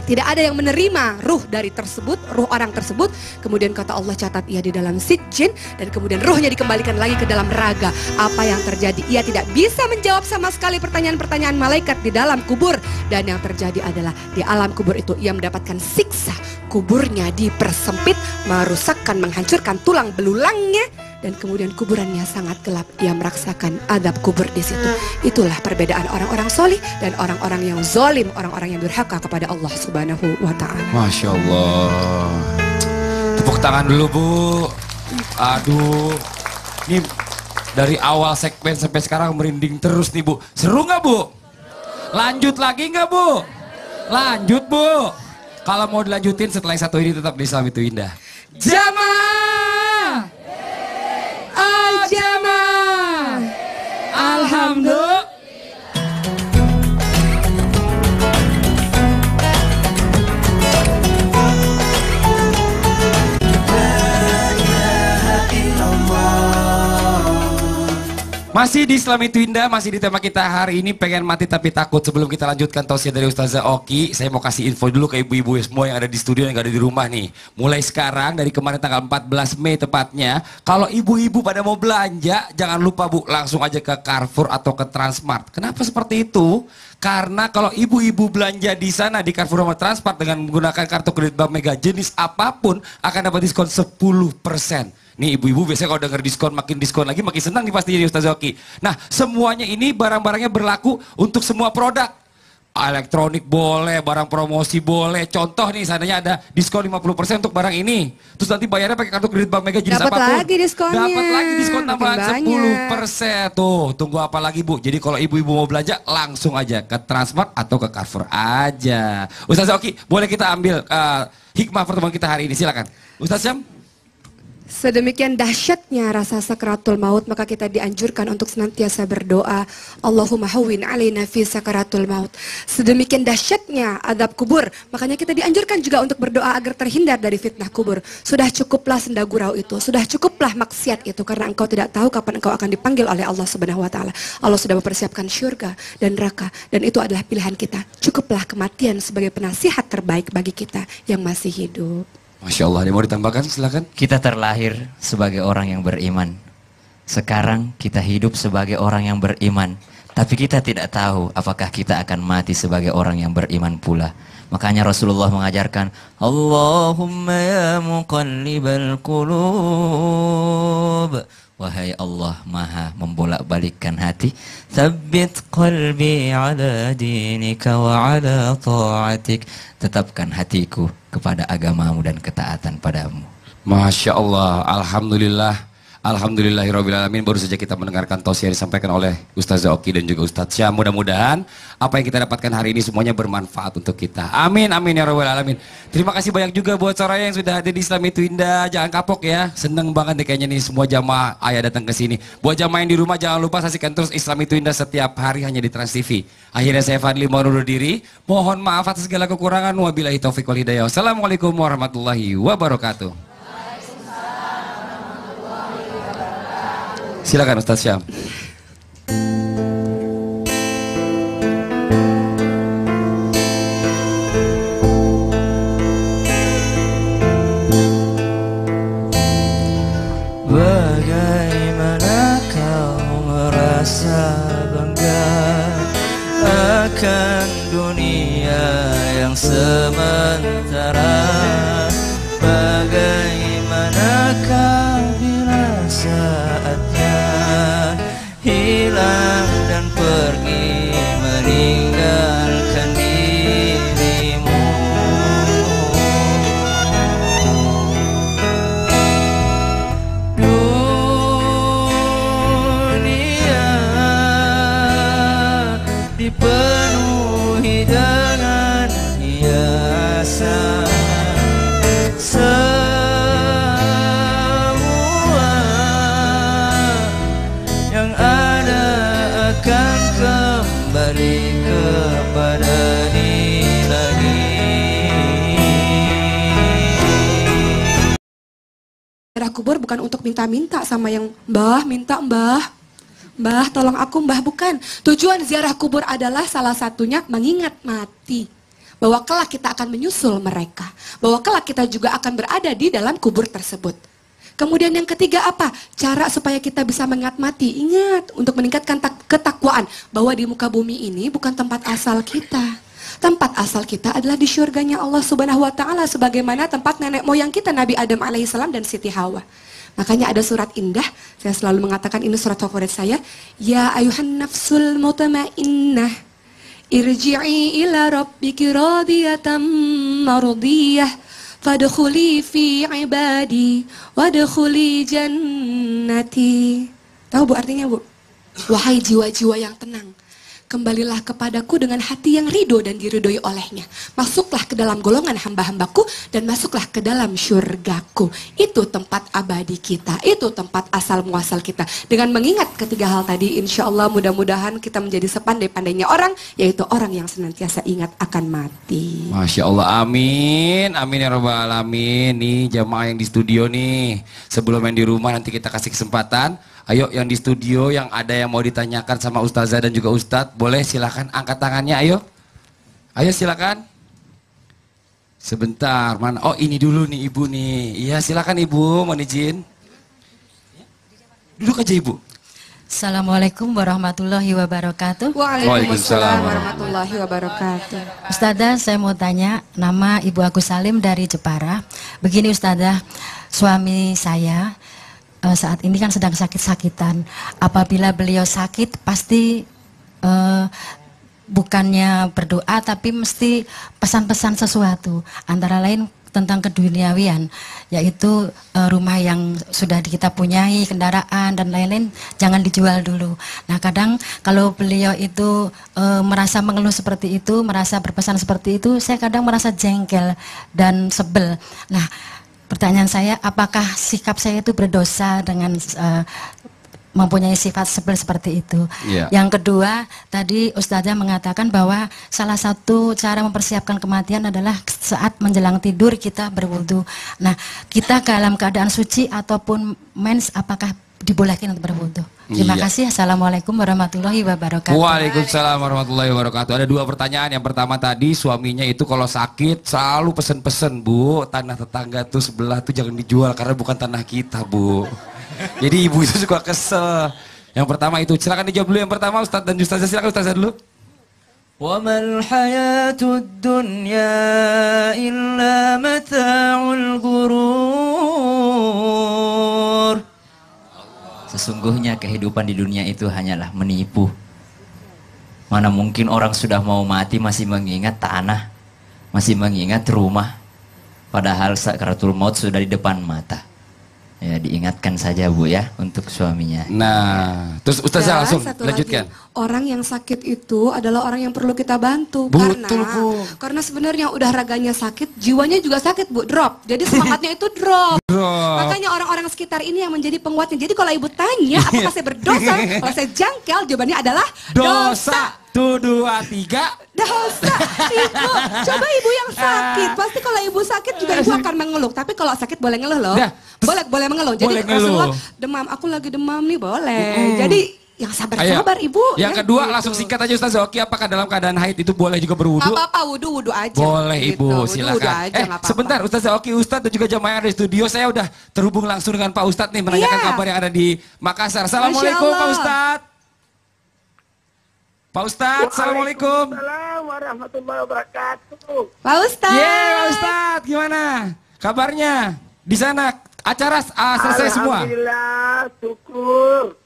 Tidak ada yang menerima ruh dari tersebut, ruh orang tersebut. Kemudian kata Allah, catat ia di dalam sijjin. Dan kemudian ruhnya dikembalikan lagi ke dalam raga. Apa yang terjadi? Ia tidak bisa menjawab sama sekali pertanyaan-pertanyaan malaikat di dalam kubur. Dan yang terjadi adalah di alam kubur itu ia mendapatkan siksa. Kuburnya dipersempit, merusakkan, menghancurkan tulang belulangnya. Dan kemudian kuburannya sangat gelap. Ia merasakan adab kubur di situ. Itulah perbedaan orang-orang solih dan orang-orang yang zalim, orang-orang yang durhaka kepada Allah Subhanahu wa Ta'ala. Masya Allah. Tepuk tangan dulu, Bu. Aduh, ini dari awal segmen sampai sekarang merinding terus nih, Bu. Seru nggak, Bu? Lanjut lagi nggak, Bu? Lanjut, Bu. Kalau mau dilanjutin setelah yang satu ini, tetap di Islam itu Indah. Jamaah Al-Jamaah, alhamdulillah. Masih di Islam itu Indah, masih di tema kita hari ini, pengen mati tapi takut. Sebelum kita lanjutkan tausiah dari Ustazah Oki, saya mau kasih info dulu ke ibu-ibu semua yang ada di studio yang ada di rumah nih. Mulai sekarang, dari kemarin tanggal 14 Mei tepatnya, kalau ibu-ibu pada mau belanja, jangan lupa Bu, langsung aja ke Carrefour atau ke Transmart. Kenapa seperti itu? Karena kalau ibu-ibu belanja di sana di Carrefour sama Transmart dengan menggunakan kartu kredit Bank Mega jenis apapun, akan dapat diskon 10%. Nih ibu-ibu biasanya kalau denger diskon, makin diskon lagi makin senang nih pasti jadi Ustaz Zoki. Nah semuanya ini barang-barangnya berlaku untuk semua produk. Elektronik boleh, barang promosi boleh. Contoh nih seandainya ada diskon 50% untuk barang ini. Terus nanti bayarnya pakai kartu kredit Bank Mega jenis apapun. Dapat lagi diskonnya. Dapat lagi diskon tambahan 10%. Tuh tunggu apa lagi Bu. Jadi kalau ibu-ibu mau belanja langsung aja ke Transmart atau ke Carrefour aja. Ustaz Zoki boleh kita ambil hikmah pertemuan kita hari ini, silakan. Ustaz Syam. Sedemikian dahsyatnya rasa sakaratul maut, maka kita dianjurkan untuk senantiasa berdoa, Allahumma hawwin alaina fi sakaratul maut. Sedemikian dahsyatnya azab kubur, makanya kita dianjurkan juga untuk berdoa agar terhindar dari fitnah kubur. Sudah cukuplah senda gurau itu, sudah cukuplah maksiat itu, karena engkau tidak tahu kapan engkau akan dipanggil oleh Allah Subhanahu wa taala. Allah sudah mempersiapkan syurga dan neraka, dan itu adalah pilihan kita. Cukuplah kematian sebagai penasihat terbaik bagi kita yang masih hidup. Masya Allah, ada mau ditambahkan? Silakan. Kita terlahir sebagai orang yang beriman. Sekarang kita hidup sebagai orang yang beriman. Tapi kita tidak tahu apakah kita akan mati sebagai orang yang beriman pula. Makanya Rasulullah mengajarkan, Allahumma ya muqallibal qulub. Wahai Allah maha membolak-balikkan hati, tsabbit qalbi ala dinika wa ala ta'atik. Tetapkan hatiku kepada agamamu dan ketaatan padamu. Masya Allah, Alhamdulillah. Alhamdulillahirrabbilalamin. Baru saja kita mendengarkan tausiah yang disampaikan oleh Ustaz Oki dan juga Ustaz Syam. Mudah-mudahan apa yang kita dapatkan hari ini semuanya bermanfaat untuk kita. Amin, amin ya rabbal alamin. Terima kasih banyak juga buat Soraya yang sudah hadir di Islam Itu Indah. Jangan kapok ya, seneng banget nih kayaknya nih semua jamaah ayah datang ke sini. Buat jamaah yang di rumah jangan lupa saksikan terus Islam Itu Indah setiap hari hanya di Trans TV. Akhirnya saya Fadli mohon undur diri. Mohon maaf atas segala kekurangan. Wabillahi taufiq wal hidayah. Wassalamualaikum warahmatullahi wabarakatuh. Silakan Ustaz Syam. Bagaimana kau merasa bangga akan dunia yang sementara? Bagaimanakah bila saatnya hilang dan pergi meninggalkan dirimu? Dunia dipenuhi dengan hiasan, semua yang ada akan kembali kepada ilahi. Ziarah kubur bukan untuk minta-minta sama yang mbah, minta mbah, mbah tolong aku mbah, bukan. Tujuan ziarah kubur adalah salah satunya mengingat mati, bahwa kelak kita akan menyusul mereka, bahwa kelak kita juga akan berada di dalam kubur tersebut. Kemudian yang ketiga apa? Cara supaya kita bisa mengingat mati. Ingat, untuk meningkatkan ketakwaan bahwa di muka bumi ini bukan tempat asal kita. Tempat asal kita adalah di syurganya Allah Subhanahu wa taala, sebagaimana tempat nenek moyang kita Nabi Adam alaihissalam dan Siti Hawa. Makanya ada surat indah, saya selalu mengatakan ini surat favorit saya, ya ayuhan nafsul mutmainnah irji'i ila rabbiki radiyatan mardiyah fadkhuli fi ibadi wadkhuli jannati. Tahu Bu artinya, Bu? Wahai jiwa-jiwa yang tenang, kembalilah kepadaku dengan hati yang ridho dan diridhoi olehnya. Masuklah ke dalam golongan hamba-hambaku dan masuklah ke dalam syurgaku. Itu tempat abadi kita, itu tempat asal muasal kita. Dengan mengingat ketiga hal tadi, insya Allah mudah-mudahan kita menjadi sepandai-pandainya orang, yaitu orang yang senantiasa ingat akan mati. Masya Allah, amin, amin ya rabbal alamin. Nih jamaah yang di studio nih, sebelum yang di rumah nanti kita kasih kesempatan. Ayo yang di studio yang ada yang mau ditanyakan sama Ustazah dan juga Ustadz, boleh silakan angkat tangannya, ayo. Ayo silakan. Sebentar, mana? Oh ini dulu nih Ibu nih. Iya silakan Ibu, mohon izin. Duduk aja Ibu. Assalamualaikum warahmatullahi wabarakatuh. Waalaikumsalam warahmatullahi wabarakatuh. Ustazah, saya mau tanya, nama Ibu Agus Salim dari Jepara. Begini Ustazah, suami saya saat ini kan sedang sakit-sakitan. Apabila beliau sakit pasti bukannya berdoa tapi mesti pesan-pesan sesuatu, antara lain tentang keduniawian, yaitu rumah yang sudah kita punyai, kendaraan dan lain-lain jangan dijual dulu. Nah kadang kalau beliau itu merasa mengeluh seperti itu, merasa berpesan seperti itu, saya kadang merasa jengkel dan sebel. Nah pertanyaan saya, apakah sikap saya itu berdosa dengan mempunyai sifat seperti itu? Iya. Yang kedua, tadi Ustazah mengatakan bahwa salah satu cara mempersiapkan kematian adalah saat menjelang tidur kita berwudu. Nah, kita dalam keadaan suci ataupun mens, apakah dibolehkan untuk berwudu? Terima Iya. kasih. Assalamualaikum warahmatullahi wabarakatuh. Waalaikumsalam warahmatullahi wabarakatuh. Ada dua pertanyaan. Yang pertama tadi suaminya itu kalau sakit selalu pesen-pesen, Bu, tanah tetangga tuh sebelah tuh jangan dijual karena bukan tanah kita, Bu. Jadi ibu itu suka kesel. Yang pertama itu, silakan dijawab dulu yang pertama Ustadz dan Ustazah. Silakan Ustazah dulu. وَمَا الْحَيَاةُ الدُّنْيَا إِلَّا مَتَاعُ الْغُرُورِ. Sesungguhnya kehidupan di dunia itu hanyalah menipu. Mana mungkin orang sudah mau mati masih mengingat tanah, masih mengingat rumah, padahal sakaratul maut sudah di depan mata. Ya, diingatkan saja Bu ya untuk suaminya. Nah, terus Ustazah Dan langsung satu lanjutkan. lagi, orang yang sakit itu adalah orang yang perlu kita bantu. Betul, Bu. Karena sebenarnya udah raganya sakit, jiwanya juga sakit, Bu, drop. Jadi semangatnya itu drop. Makanya orang-orang sekitar ini yang menjadi penguatnya. Jadi kalau ibu tanya apakah saya berdosa, kalau saya jangkel, jawabannya adalah dosa. Tuh, 2, 3. Dosa. Ibu, coba ibu yang sakit. Pasti kalau ibu sakit juga ibu akan mengeluh. Tapi kalau sakit boleh ngeluh loh. Boleh mengeluh. Jadi Boleh ngeluh. Rasulullah, demam, aku lagi demam nih, boleh. Jadi yang sabar-sabar ibu. Yang ya, kedua gitu. langsung singkat aja Ustazah. Oke, apakah dalam keadaan haid itu boleh juga berwudu? Gak apa-apa, wudu aja. Boleh Gitu, Ibu, wudu silakan. aja, nggak apa-apa. Sebentar Ustazah Oki, Ustadz dan juga jamaah yang ada di studio, saya udah terhubung langsung dengan Pak Ustadz nih menanyakan Iya. kabar yang ada di Makassar. Assalamualaikum Pak Ustadz. Pak Ustadz, Assalamualaikum. Waalaikumsalam warahmatullahi wabarakatuh. Pak Ustadz. Pak Ustadz, gimana kabarnya? Di sana acara selesai semua? Alhamdulillah, syukur.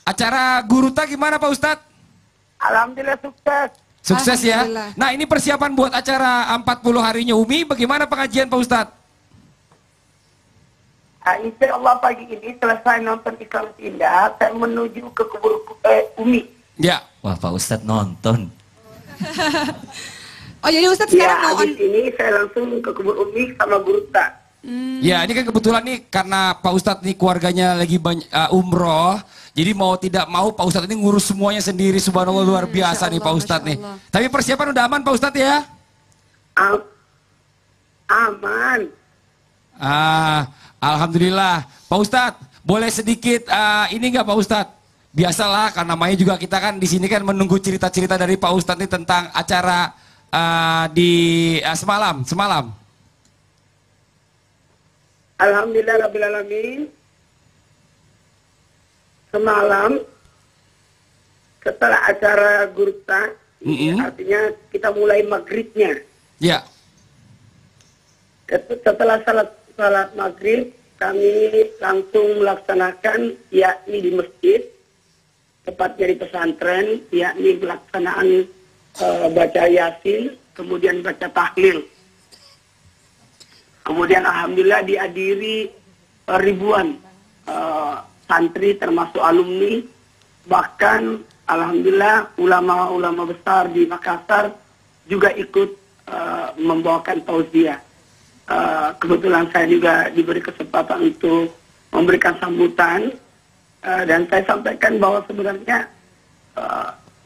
Acara Guruta gimana Pak Ustadz? Alhamdulillah sukses. Sukses ya. Alhamdulillah. Nah ini persiapan buat acara 40 harinya Umi, bagaimana pengajian Pak Ustadz? Insya Allah pagi ini selesai nonton Islam Indah, saya menuju ke kubur Umi. Ya. Wah Pak Ustadz nonton. Oh jadi Ustadz Ya, sekarang mau habis ini saya langsung ke kubur Umi sama Guru Tak. Ya ini kan kebetulan nih karena Pak Ustadz nih keluarganya lagi banyak umroh, jadi mau tidak mau Pak Ustadz ini ngurus semuanya sendiri. Subhanallah luar biasa nih Pak Ustadz nih. Tapi persiapan udah aman Pak Ustadz ya? Aman. Alhamdulillah. Pak Ustadz boleh sedikit ini nggak Pak Ustadz? Biasalah karena namanya juga kita kan di sini kan menunggu cerita-cerita dari Pak Ustadz nih tentang acara di semalam. Alhamdulillah Rabbil Alamin. Semalam setelah acara Gurta, artinya kita mulai maghribnya. Ya. Setelah salat maghrib, kami langsung melaksanakan yakni di masjid, tepatnya di pesantren, yakni pelaksanaan baca yasin, kemudian baca tahlil. Kemudian alhamdulillah dihadiri ribuan santri termasuk alumni, bahkan alhamdulillah ulama-ulama besar di Makassar juga ikut membawakan tausiah. Kebetulan saya juga diberi kesempatan untuk memberikan sambutan dan saya sampaikan bahwa sebenarnya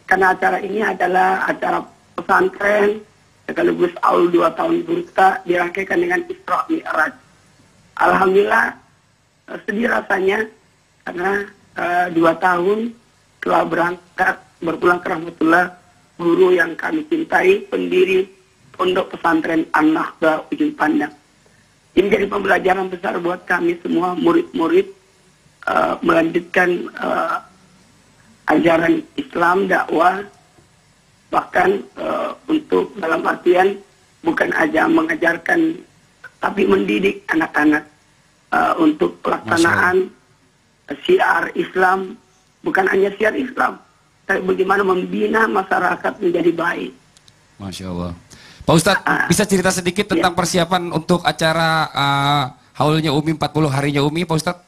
karena acara ini adalah acara pesantren sekaligus awal 2 tahun Gurta dirangkaikan dengan Isra Mi'raj. Alhamdulillah sedih rasanya karena 2 tahun telah berpulang ke rahmatullah guru yang kami cintai, pendiri Pondok Pesantren An-Nahda Ujung Pandang. Ini jadi pembelajaran besar buat kami semua murid-murid melanjutkan ajaran Islam, dakwah, bahkan untuk dalam artian bukan aja mengajarkan tapi mendidik anak-anak untuk pelaksanaan syiar Islam, bukan hanya syiar Islam tapi bagaimana membina masyarakat menjadi baik. Masya Allah. Pak Ustadz bisa cerita sedikit tentang persiapan untuk acara haulnya Umi 40 harinya Umi Pak Ustadz?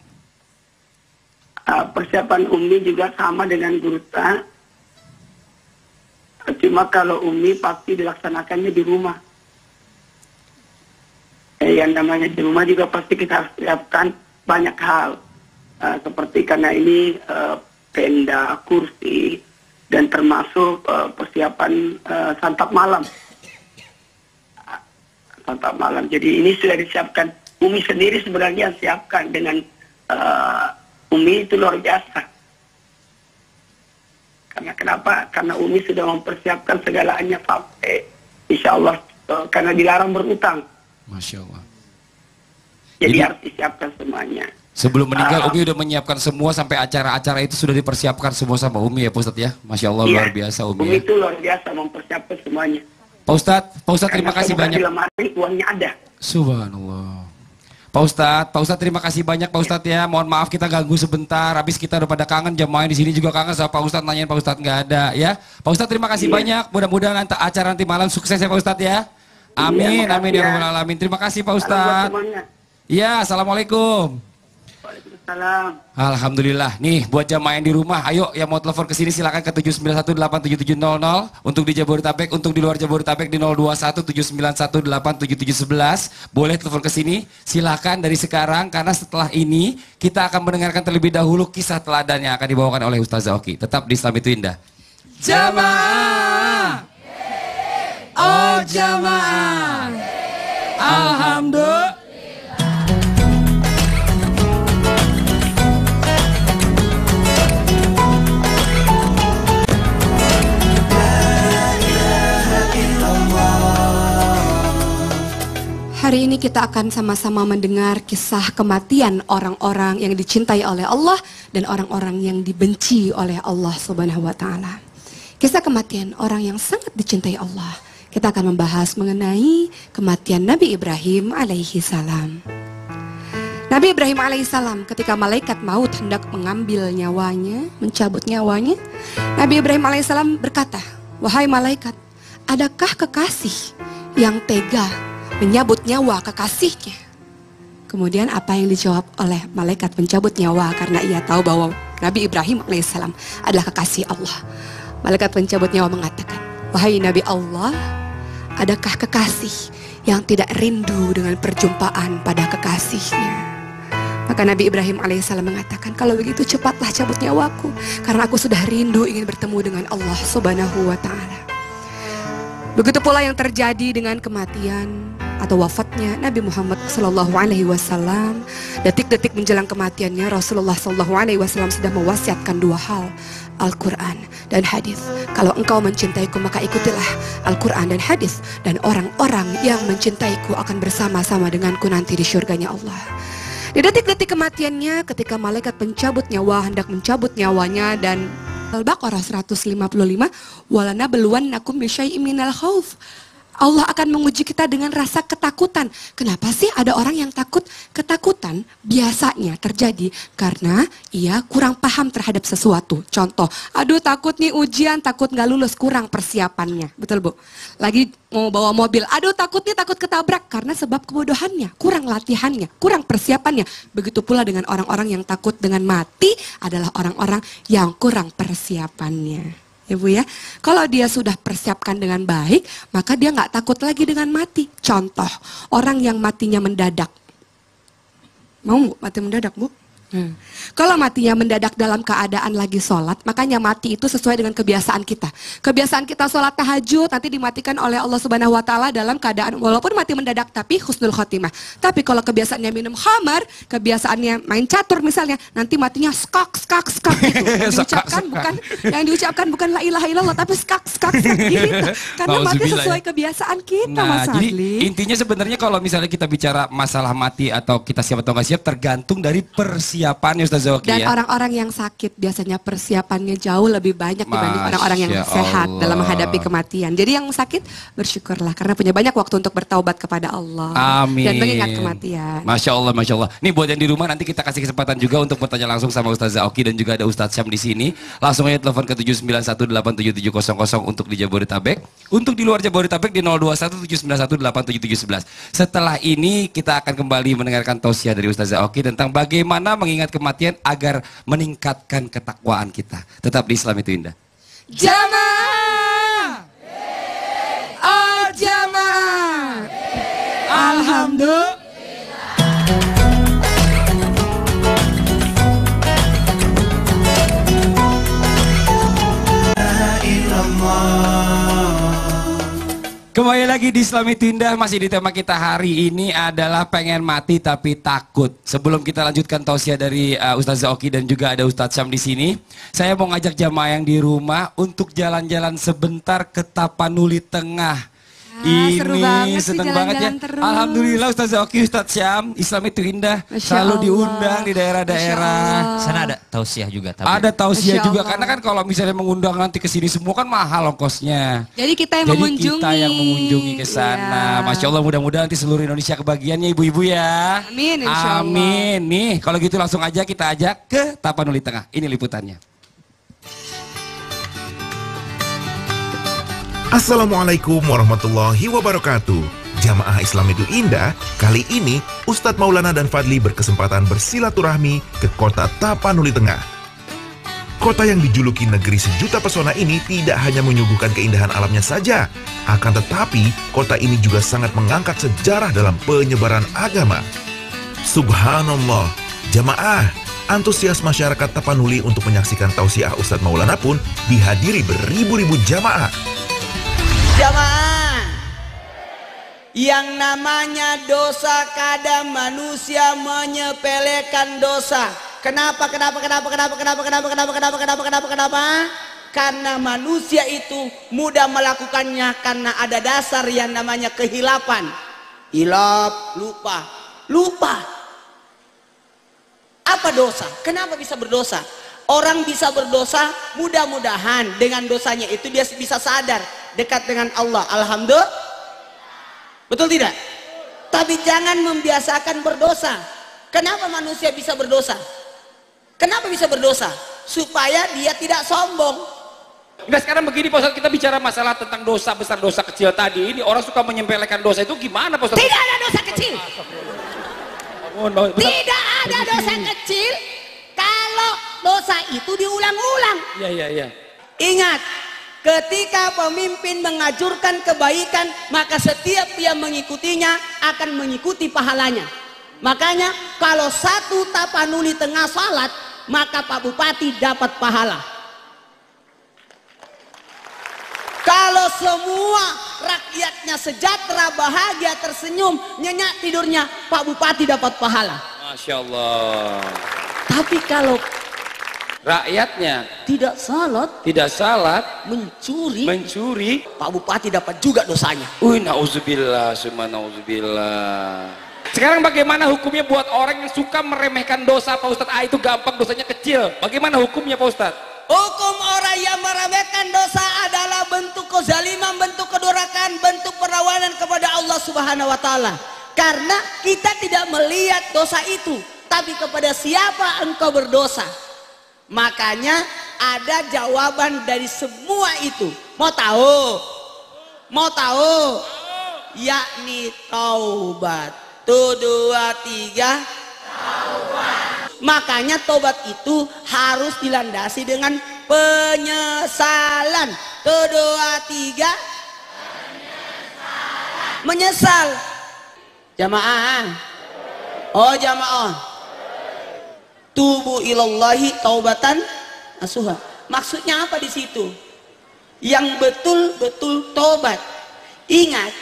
Persiapan Umi juga sama dengan Gurta. Cuma kalau Umi pasti dilaksanakannya di rumah. yang namanya di rumah juga pasti kita harus siapkan banyak hal. Seperti karena ini tenda, kursi, dan termasuk persiapan santap malam. Santap malam. Jadi ini sudah disiapkan. Umi sendiri sebenarnya siapkan dengan Umi itu luar biasa. Karena kenapa? Karena Umi sudah mempersiapkan segalanya sampai insya Allah karena dilarang berutang. Masya Allah. Jadi harus disiapkan semuanya. Sebelum meninggal Umi udah menyiapkan semua sampai acara-acara itu sudah dipersiapkan semua sama Umi ya Pak Ustadz ya. Masya Allah luar biasa Umi. Umi itu luar biasa mempersiapkan semuanya. Pak Ustadz terima kasih banyak. Di lemari uangnya ada. Subhanallah. Pak Ustadz terima kasih banyak Pak Ustadz ya. Mohon maaf kita ganggu sebentar. Habis kita udah pada kangen, jamaah di sini juga kangen sama Pak Ustadz, nanyain Pak Ustadz nggak ada ya. Pak Ustadz terima kasih banyak. Mudah-mudahan acara nanti malam sukses ya Pak Ustadz ya. Amin, amin ya rabbal alamin. Terima kasih Pak Ustadz. Ya, assalamualaikum. Waalaikumsalam. Alhamdulillah. Nih buat jamaah yang di rumah, ayo yang mau telepon ke sini silakan ke 791877700 untuk di Jabodetabek, untuk di luar Jabodetabek di 0217918711. Boleh telepon ke sini, silakan dari sekarang karena setelah ini kita akan mendengarkan terlebih dahulu kisah teladan yang akan dibawakan oleh Ustazah Oki. Tetap di Islam Itu Indah. Jamaah. Oh jamaah. Alhamdulillah. Hari ini kita akan sama-sama mendengar kisah kematian orang-orang yang dicintai oleh Allah dan orang-orang yang dibenci oleh Allah Subhanahu wa taala. Kisah kematian orang yang sangat dicintai Allah. Kita akan membahas mengenai kematian Nabi Ibrahim alaihi salam. Nabi Ibrahim alaihi salam ketika malaikat maut hendak mengambil nyawanya, mencabut nyawanya, Nabi Ibrahim alaihi salam berkata, "Wahai malaikat, adakah kekasih yang tega menyabut nyawa kekasihnya?" Kemudian apa yang dijawab oleh malaikat pencabut nyawa, karena ia tahu bahwa Nabi Ibrahim alaihissalam adalah kekasih Allah. Malaikat pencabut nyawa mengatakan, "Wahai Nabi Allah, adakah kekasih yang tidak rindu dengan perjumpaan pada kekasihnya?" Maka Nabi Ibrahim alaihissalam mengatakan, "Kalau begitu cepatlah cabut nyawaku, karena aku sudah rindu ingin bertemu dengan Allah Subhanahu wa ta'ala." Begitu pula yang terjadi dengan kematian atau wafatnya Nabi Muhammad Sallallahu Alaihi Wasallam. Detik-detik menjelang kematiannya, Rasulullah Sallallahu Alaihi Wasallam sudah mewasiatkan dua hal, Al-Quran dan hadis. Kalau engkau mencintaiku maka ikutilah Al-Quran dan hadis, dan orang-orang yang mencintaiku akan bersama-sama denganku nanti di syurganya Allah. Di detik-detik kematiannya, ketika malaikat pencabut nyawa hendak mencabut nyawanya, dan Al-Baqarah 155, "Walanabluwannakum bisyai'im minal khauf." Allah akan menguji kita dengan rasa ketakutan. Kenapa sih ada orang yang takut? Ketakutan biasanya terjadi karena ia kurang paham terhadap sesuatu. Contoh, aduh takut nih ujian, takut nggak lulus, kurang persiapannya. Betul Bu? Lagi mau bawa mobil, aduh takut ketabrak karena sebab kebodohannya, kurang latihannya, kurang persiapannya. Begitu pula dengan orang-orang yang takut dengan mati adalah orang-orang yang kurang persiapannya. Ya Bu ya, kalau dia sudah persiapkan dengan baik, maka dia nggak takut lagi dengan mati. Contoh, orang yang matinya mendadak. Mau mati mendadak Bu? Kalau matinya mendadak dalam keadaan lagi sholat, makanya mati itu sesuai dengan kebiasaan kita. Kebiasaan kita sholat tahajud nanti dimatikan oleh Allah Subhanahu wa taala dalam keadaan walaupun mati mendadak tapi husnul khotimah. Tapi kalau kebiasaannya minum khamar, kebiasaannya main catur misalnya, nanti matinya skak gitu. Yang diucapkan bukan la ilaha illallah tapi skak gitu. Karena mati sesuai kebiasaan kita Mas Jadi Adli. intinya sebenarnya kalau misalnya kita bicara masalah mati atau kita siap atau nggak siap tergantung dari persiapannya Ustazah Oki. Dan ya. orang-orang yang sakit biasanya persiapannya jauh lebih banyak dibanding orang-orang yang sehat dalam menghadapi kematian. Jadi yang sakit bersyukurlah karena punya banyak waktu untuk bertaubat kepada Allah. Amin. Dan mengingat kematian. Masya Allah, Masya Allah. Nih buat yang di rumah nanti kita kasih kesempatan juga untuk bertanya langsung sama Ustazah Oki dan juga ada Ustadz Syam di sini. Langsung aja telepon ke 791877700 untuk di Jabodetabek. Untuk di luar Jabodetabek di 021791877711. Setelah ini kita akan kembali mendengarkan tausiah dari Ustazah Oki tentang bagaimana mengingat kematian agar meningkatkan ketakwaan kita. Tetap di Islam Itu Indah. Jamaah. Oh jamaah. Alhamdulillah. Alhamdulillah. Kembali lagi di Islam itu Indah, masih di tema kita hari ini adalah pengen mati tapi takut. Sebelum kita lanjutkan tausiah dari Ustazah Oki dan juga ada Ustadz Syam di sini, saya mau ngajak jamaah yang di rumah untuk jalan-jalan sebentar ke Tapanuli Tengah. Seru banget sih, seneng banget ya. jalan-jalan terus. Alhamdulillah Ustazah Oki, Ustadz Syam, Islam itu Indah Masya selalu Allah. diundang di daerah-daerah. Sana ada tausiah juga. Ada tausiah Masya juga Allah. karena kan kalau misalnya mengundang nanti ke sini semua kan mahal ongkosnya. Jadi kita yang mengunjungi. Kita yang mengunjungi ke sana. Iya. Masya Allah, mudah-mudahan nanti seluruh Indonesia kebagiannya ibu-ibu ya. Amin, insya Allah. Amin. Nih, kalau gitu langsung aja kita ajak ke Tapanuli Tengah. Ini liputannya. Assalamualaikum warahmatullahi wabarakatuh. Jamaah Islam itu Indah, kali ini Ustadz Maulana dan Fadli berkesempatan bersilaturahmi ke kota Tapanuli Tengah. Kota yang dijuluki negeri sejuta pesona ini tidak hanya menyuguhkan keindahan alamnya saja, akan tetapi kota ini juga sangat mengangkat sejarah dalam penyebaran agama. Subhanallah, jamaah, antusias masyarakat Tapanuli untuk menyaksikan tausiah Ustadz Maulana pun dihadiri beribu-ribu jamaah. Jamaah, yang namanya dosa kadang manusia menyepelekan dosa. Kenapa? Karena manusia itu mudah melakukannya karena ada dasar yang namanya kehilapan. Hilap, lupa. Apa dosa? Kenapa bisa berdosa? Orang bisa berdosa, mudah-mudahan dengan dosanya itu dia bisa sadar dekat dengan Allah. Alhamdulillah. Betul tidak? Tapi jangan membiasakan berdosa. Kenapa manusia bisa berdosa? Kenapa bisa berdosa? Supaya dia tidak sombong. Nah sekarang begini Pak Ustadz, kita bicara masalah tentang dosa besar, dosa kecil tadi. Ini orang suka menyempelekan dosa itu gimana Pak Ustadz? Tidak ada dosa kecil. Tidak ada dosa kecil kalau dosa itu diulang-ulang. Iya. Ingat, ketika pemimpin mengajurkan kebaikan, maka setiap dia mengikutinya akan mengikuti pahalanya. Makanya kalau satu Tapanuli Tengah salat, maka Pak Bupati dapat pahala. Kalau semua rakyatnya sejahtera, bahagia, tersenyum, nyenyak tidurnya, Pak Bupati dapat pahala. Masya Allah. Tapi kalau rakyatnya tidak salat, mencuri, Pak Bupati dapat juga dosanya. Nauzubillah, summa nauzubillah. Sekarang bagaimana hukumnya buat orang yang suka meremehkan dosa Pak Ustadz? Itu gampang, dosanya kecil. Bagaimana hukumnya Pak Ustadz? Hukum orang yang meremehkan dosa adalah bentuk kezaliman, bentuk kedurhakaan, bentuk perlawanan kepada Allah Subhanahu wa taala. Karena kita tidak melihat dosa itu, tapi kepada siapa engkau berdosa. Makanya ada jawaban dari semua itu. Mau tahu? Yakni taubat. 1, 2, 3. Taubat. Makanya taubat itu harus dilandasi dengan penyesalan. 1, 2, 3. Menyesal. Jamaah. Oh jamaah. Tubu ilallahi taubatan nasuha. Maksudnya apa di situ? Yang betul-betul tobat. Ingat,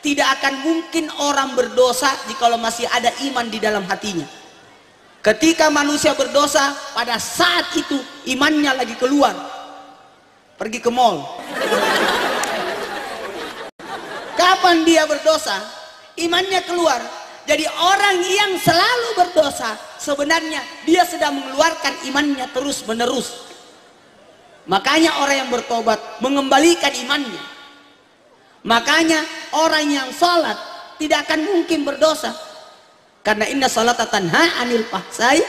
tidak akan mungkin orang berdosa jikalau masih ada iman di dalam hatinya. Ketika manusia berdosa, pada saat itu imannya lagi keluar. Pergi ke mall. Kapan dia berdosa? Imannya keluar. Jadi orang yang selalu berdosa, sebenarnya dia sedang mengeluarkan imannya terus menerus. Makanya orang yang bertobat mengembalikan imannya. Makanya orang yang salat tidak akan mungkin berdosa. Karena inna salata tanha anil fahsai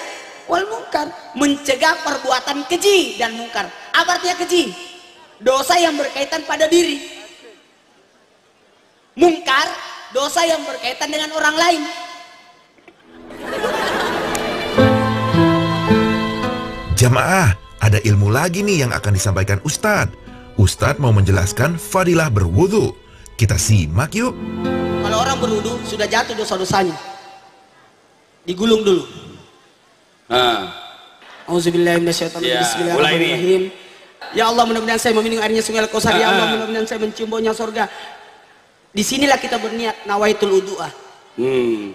wal munkar, mencegah perbuatan keji dan mungkar. Apa artinya keji? Dosa yang berkaitan pada diri. Mungkar, dosa yang berkaitan dengan orang lain. Jamaah, ada ilmu lagi nih yang akan disampaikan Ustadz. Ustadz mau menjelaskan fadilah berwudu. Kita simak yuk. Kalau orang berwudu sudah jatuh dosa-dosanya, digulung dulu. Auzubillahiminasyaitonirrajim. Bismillahirrahmanirrahim. Ya Allah, mudah-mudahan saya meminum airnya sungai Al-Kausar. Ya Allah, mudah-mudahan saya mencium baunya surga. Disinilah kita berniat nawaitul wudu'ah.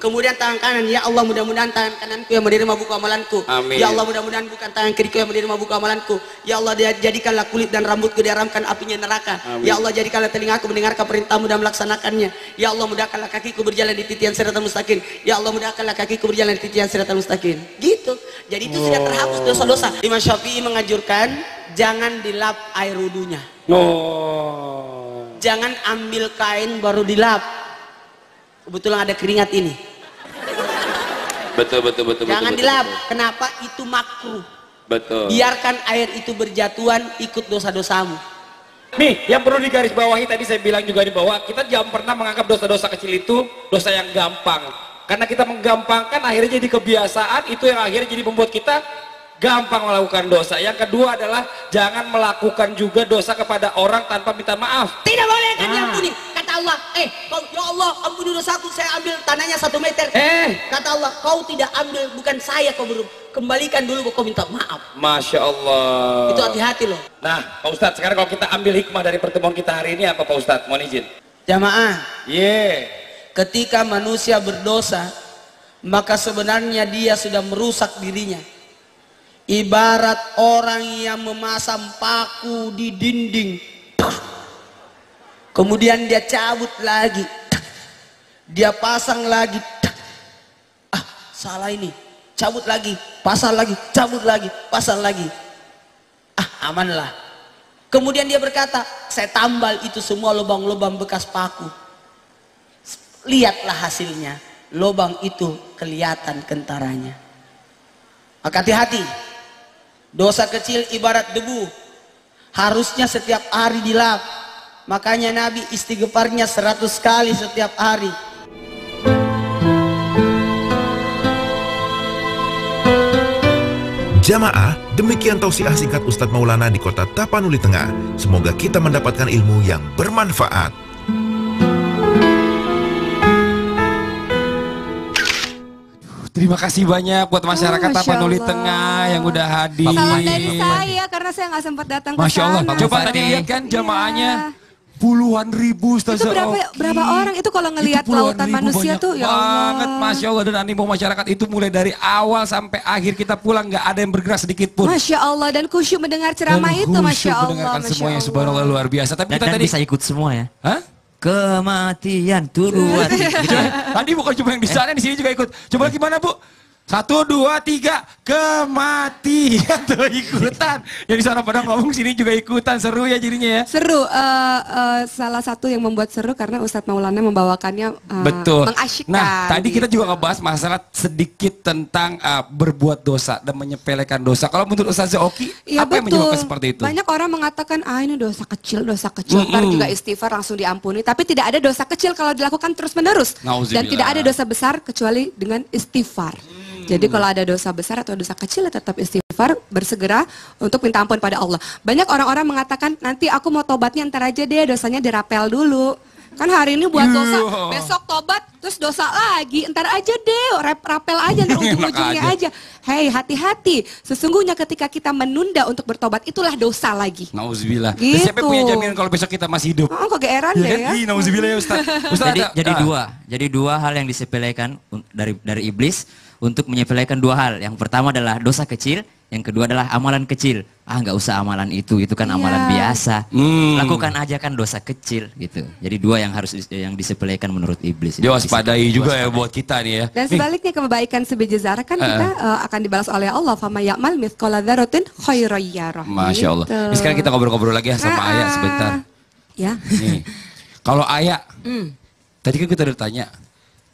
Kemudian tangan kanan, ya Allah, mudah-mudahan tangan kananku yang menerima buku amalanku. Amin. Ya Allah, mudah-mudahan bukan tangan kiriku yang menerima buku amalanku. Ya Allah, jadikanlah kulit dan rambutku diharamkan apinya neraka. Amin. Ya Allah, jadikanlah telingaku mendengarkan perintahmu dan melaksanakannya. Ya Allah, mudahkanlah kakiku berjalan di titian siratal mustaqim. Ya Allah, mudahkanlah kakiku berjalan di titian siratal mustaqim. Gitu. Jadi itu sudah terhapus dosa-dosa. Imam Syafi'i menganjurkan jangan dilap air wudunya. Jangan ambil kain baru dilap. Kebetulan ada keringat ini. Betul. Jangan dilap. Kenapa? Itu makruh. Betul. Biarkan air itu berjatuhan ikut dosa-dosamu. Nih, yang perlu digarisbawahi tadi saya bilang juga di bawah, kita jangan pernah menganggap dosa-dosa kecil itu dosa yang gampang. Karena kita menggampangkan akhirnya jadi kebiasaan, itu yang akhirnya jadi membuat kita gampang melakukan dosa. Yang kedua adalah jangan melakukan juga dosa kepada orang tanpa minta maaf. Tidak boleh kan diampuni. Kata Allah, ya Allah, ampuni dosaku, saya ambil tanahnya 1 meter. Kata Allah, kau tidak ambil, bukan saya kau belum. Kembalikan dulu, kau minta maaf. Masya Allah. Itu hati-hati loh. Nah, Pak Ustadz, sekarang kalau kita ambil hikmah dari pertemuan kita hari ini apa Pak Ustadz? Mohon izin. Jamaah. Ketika manusia berdosa, maka sebenarnya dia sudah merusak dirinya. Ibarat orang yang memasang paku di dinding, kemudian dia cabut lagi, dia pasang lagi, salah ini, cabut lagi, pasang lagi, cabut lagi, pasang lagi, amanlah. Kemudian dia berkata, saya tambal itu semua lubang-lubang bekas paku. Lihatlah hasilnya, lubang itu kelihatan kentaranya. Maka hati-hati. Dosa kecil ibarat debu, harusnya setiap hari dilap. Makanya Nabi istighfarnya 100 kali setiap hari. Jamaah, demikian tausiah singkat Ustadz Maulana di kota Tapanuli Tengah. Semoga kita mendapatkan ilmu yang bermanfaat. Terima kasih banyak buat masyarakat Tapanuli Tengah yang udah hadir. Salam dari saya karena saya nggak sempat datang ke sana. Masya Allah. Coba tadi lihat kan jamaahnya puluhan ribu Ustazah. Itu berapa orang itu kalau ngelihat lautan manusia tuh ya Allah. Banget, Masya Allah, dan animo masyarakat itu mulai dari awal sampai akhir kita pulang nggak ada yang bergerak sedikit pun. Masya Allah, dan khusyuk mendengar ceramah itu, Masya Allah. Mendengarkan semuanya, subhanallah, luar biasa. Tapi kita dan tadi bisa ikut semua ya. Hah? Kematian turut. Gitu ya? Tadi bukan cuma yang di sana, di sini juga ikut. Coba gimana Bu? 1, 2, 3, kematian tuh ikutan. Yang di sana pada ngomong, sini juga ikutan, seru ya jadinya ya. Seru, salah satu yang membuat seru karena Ustadz Maulana membawakannya betul. mengasyikkan. Nah, tadi kita juga ngebahas masalah sedikit tentang berbuat dosa dan menyepelekan dosa. Kalau menurut Ustaz Oki, ya, apa yang menyebabkan seperti itu? Banyak orang mengatakan, ini dosa kecil, ntar juga istighfar langsung diampuni. Tapi tidak ada dosa kecil kalau dilakukan terus-menerus. Dan tidak ada dosa besar kecuali dengan istighfar. Jadi kalau ada dosa besar atau dosa kecil tetap istighfar, bersegera untuk minta ampun pada Allah. Banyak orang-orang mengatakan, nanti aku mau tobatnya ntar aja deh, dosanya dirapel dulu. Kan hari ini buat dosa, besok tobat, terus dosa lagi, ntar aja deh, rapel aja, ntar ujung-ujungnya aja. Hei, hati-hati, sesungguhnya ketika kita menunda untuk bertobat, itulah dosa lagi. Nauzubillah. Gitu. Siapa punya jaminan kalau besok kita masih hidup? Kegeeran deh ya. Nauzubillah ya Ustaz. Jadi dua hal yang disepelekan dari iblis untuk menyepelekan 2 hal. Yang pertama adalah dosa kecil, yang kedua adalah amalan kecil. Nggak usah amalan itu kan amalan biasa. Lakukan aja kan dosa kecil gitu. Jadi 2 yang harus yang disepelekan menurut iblis. Diwaspadai juga ya buat kita nih ya. Dan sebaliknya kebaikan sebiji zarah kan kita akan dibalas oleh Allah. Fama ya'mal mithqala dzarratin khairan yarah. Masya Allah. Ini sekarang kita ngobrol-ngobrol lagi ya sama Ayah sebentar. Ya. Nih, kalau Ayah, tadi kan kita udah tanya,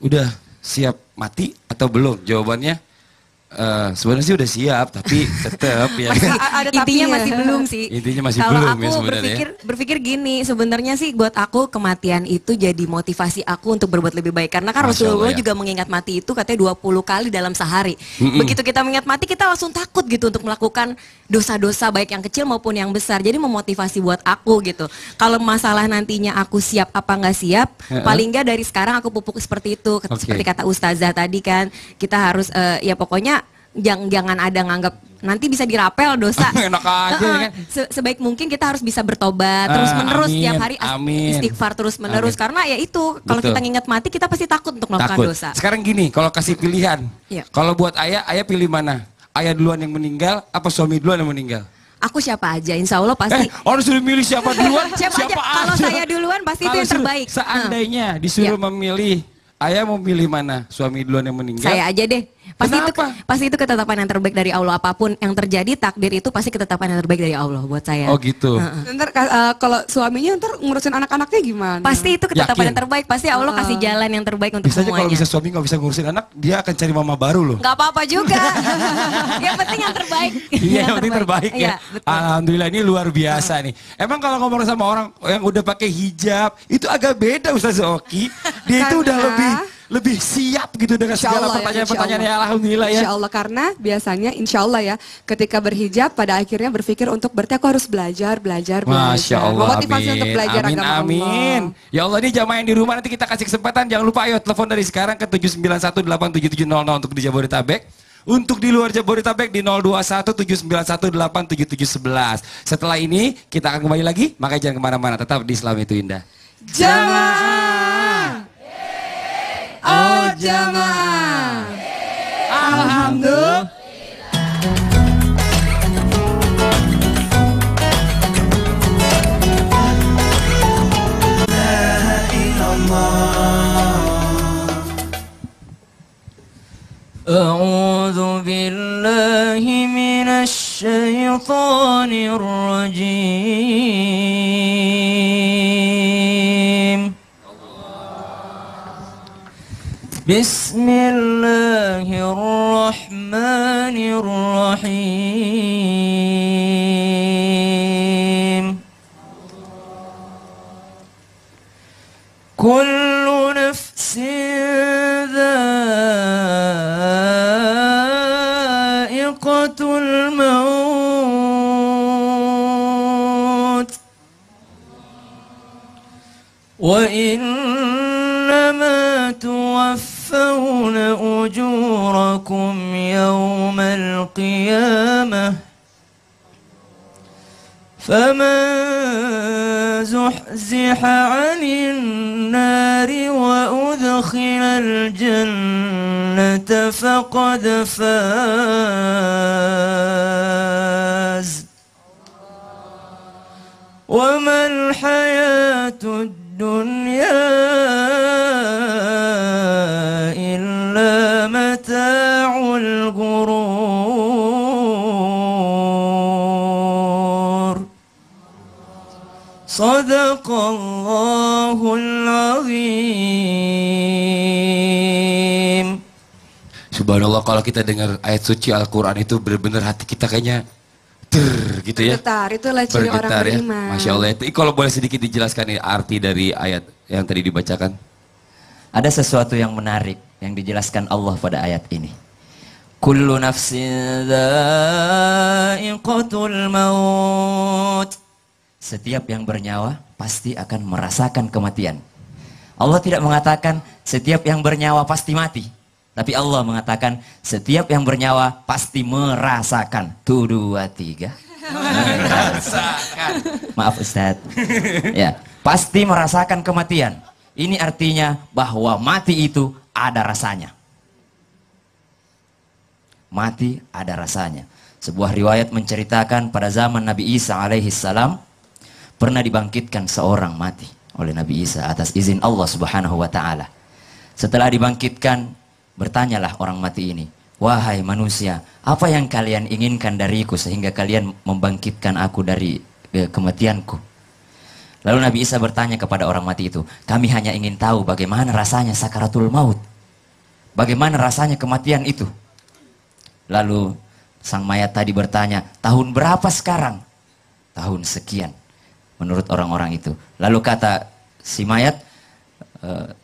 udah siap mati atau belum? Jawabannya Sebenarnya sih udah siap, tapi tetap ya. Intinya masih belum sih. Intinya masih Kalau belum aku ya sebenarnya. berpikir gini, sebenarnya sih buat aku kematian itu jadi motivasi aku untuk berbuat lebih baik. Karena kan Masya Rasulullah Allah, ya. juga mengingat mati itu katanya 20 kali dalam sehari. Begitu kita mengingat mati, kita langsung takut gitu untuk melakukan dosa-dosa baik yang kecil maupun yang besar. Jadi memotivasi buat aku gitu. Kalau masalah nantinya aku siap apa nggak siap, paling nggak dari sekarang aku pupuk seperti itu. Seperti kata Ustazah tadi kan, kita harus ya pokoknya jangan ada nganggap nanti bisa dirapel dosa. Enak aja kan. Sebaik mungkin kita harus bisa bertobat terus menerus tiap hari istighfar terus menerus karena ya itu kalau kita nginget mati kita pasti takut untuk melakukan dosa. Sekarang gini, kalau kasih pilihan, Iya. kalau buat ayah pilih mana? Ayah duluan yang meninggal, apa suami duluan yang meninggal? Aku siapa aja, insya Allah pasti. Harus sudah milih siapa duluan? siapa aja. Kalau saya duluan pasti itu yang terbaik. Seandainya disuruh memilih, ayah mau pilih mana? Suami duluan yang meninggal? Saya aja deh. Pasti itu ketetapan yang terbaik dari Allah. Apapun yang terjadi, takdir itu pasti ketetapan yang terbaik dari Allah buat saya. Oh gitu. Ntar kalau suaminya ntar ngurusin anak-anaknya gimana? Pasti itu ketetapan yang terbaik. Pasti Allah kasih jalan yang terbaik untuk Biasanya semuanya. kalau bisa suami nggak bisa ngurusin anak, dia akan cari mama baru loh. Gak apa-apa juga. Yang penting yang terbaik. Iya, yang penting terbaik ya. Iya, betul. Alhamdulillah ini luar biasa nih. Emang kalau ngomong sama orang yang udah pakai hijab, itu agak beda Ustaz Oki. Dia itu udah lebih siap gitu dengan segala pertanyaan-pertanyaan ya, alhamdulillah ya. Insya Allah, karena biasanya insya Allah ya, ketika berhijab pada akhirnya berpikir untuk berarti aku harus belajar. Masya Allah, Motivasi amin. untuk belajar Amin, agama amin. Allah. Ya Allah, ini jamaah yang di rumah nanti kita kasih kesempatan. Jangan lupa ayo telepon dari sekarang ke 791877700 untuk di Jabodetabek. Untuk di luar Jabodetabek di 0217918711. Setelah ini kita akan kembali lagi, makanya jangan kemana-mana, tetap di Islam itu Indah. Jamaah. Oh jamaah. Alhamdulillah. أعوذ بالله من الشيطان الرجيم بسم الله الرحمن الرحيم كل نفس ذائقة الموت وإنما توفون أجوركم يوم القيامة فمن زحزح عن النار وأدخل الجنة فقد فاز وما الحياة الدنيا إلا متاع الغرور صدق الله العظيم. Subhanallah, kalau kita dengar ayat suci Al-Quran itu benar-benar hati kita kayaknya gitu ya. Bergetar, itulah ciri orang Bergetar ya. beriman. Masya Allah. Itu kalau boleh sedikit dijelaskan nih arti dari ayat yang tadi dibacakan. Ada sesuatu yang menarik yang dijelaskan Allah pada ayat ini. Kullu nafsin dha'iqatul maut. Setiap yang bernyawa pasti akan merasakan kematian. Allah tidak mengatakan setiap yang bernyawa pasti mati. Tapi Allah mengatakan setiap yang bernyawa pasti merasakan. 1, 2, 3. Merasakan. Maaf Ustadz. Ya, pasti merasakan kematian. Ini artinya bahwa mati itu ada rasanya. Mati ada rasanya. Sebuah riwayat menceritakan pada zaman Nabi Isa alaihissalam pernah dibangkitkan seorang mati oleh Nabi Isa atas izin Allah Subhanahu wa taala. Setelah dibangkitkan, bertanyalah orang mati ini, "Wahai manusia, apa yang kalian inginkan dariku sehingga kalian membangkitkan aku dari kematianku?" Lalu Nabi Isa bertanya kepada orang mati itu, "Kami hanya ingin tahu bagaimana rasanya sakaratul maut. Bagaimana rasanya kematian itu?" Lalu sang mayat tadi bertanya, tahun berapa sekarang? Tahun sekian, menurut orang-orang itu. Lalu kata si mayat,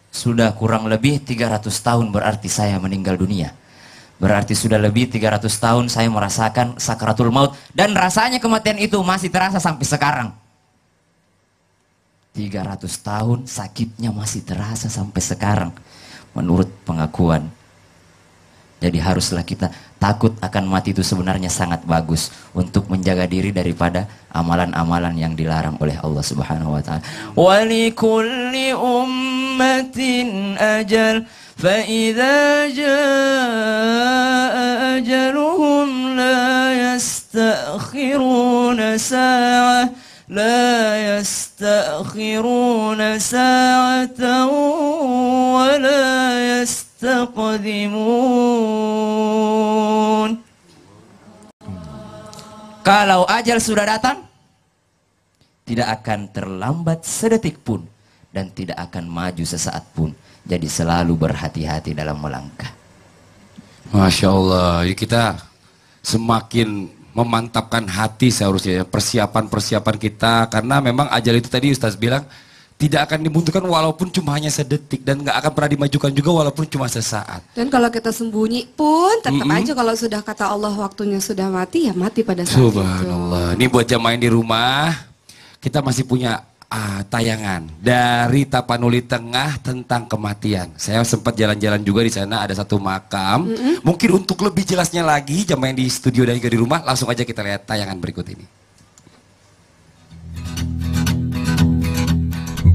sudah kurang lebih 300 tahun berarti saya meninggal dunia. Berarti sudah lebih 300 tahun saya merasakan sakaratul maut. Dan rasanya kematian itu masih terasa sampai sekarang. 300 tahun sakitnya masih terasa sampai sekarang. Menurut pengakuan. Jadi haruslah kita takut akan mati itu sebenarnya sangat bagus. Untuk menjaga diri daripada amalan-amalan yang dilarang oleh Allah Subhanahu wa ta'ala. Walikulli ummatin ajal. فإذا جاء أجلهم لا يستأخرون ساعة لا يستأخرون ساعة ولا يستقدمون. Kalau ajal sudah datang, tidak akan terlambat sedetik pun dan tidak akan maju sesaat pun. Jadi selalu berhati-hati dalam melangkah. Masya Allah, kita semakin memantapkan hati seharusnya persiapan-persiapan kita, karena memang ajal itu tadi Ustaz bilang tidak akan dibutuhkan walaupun cuma hanya sedetik, dan nggak akan pernah dimajukan juga walaupun cuma sesaat. Dan kalau kita sembunyi pun tetap aja kalau sudah kata Allah waktunya sudah mati, ya mati pada saat Subhanallah. Ini buat jamaah yang di rumah, kita masih punya tayangan dari Tapanuli Tengah tentang kematian. Saya sempat jalan-jalan juga di sana, ada satu makam. Mungkin untuk lebih jelasnya lagi, jamaah yang di studio dan juga di rumah, langsung aja kita lihat tayangan berikut ini.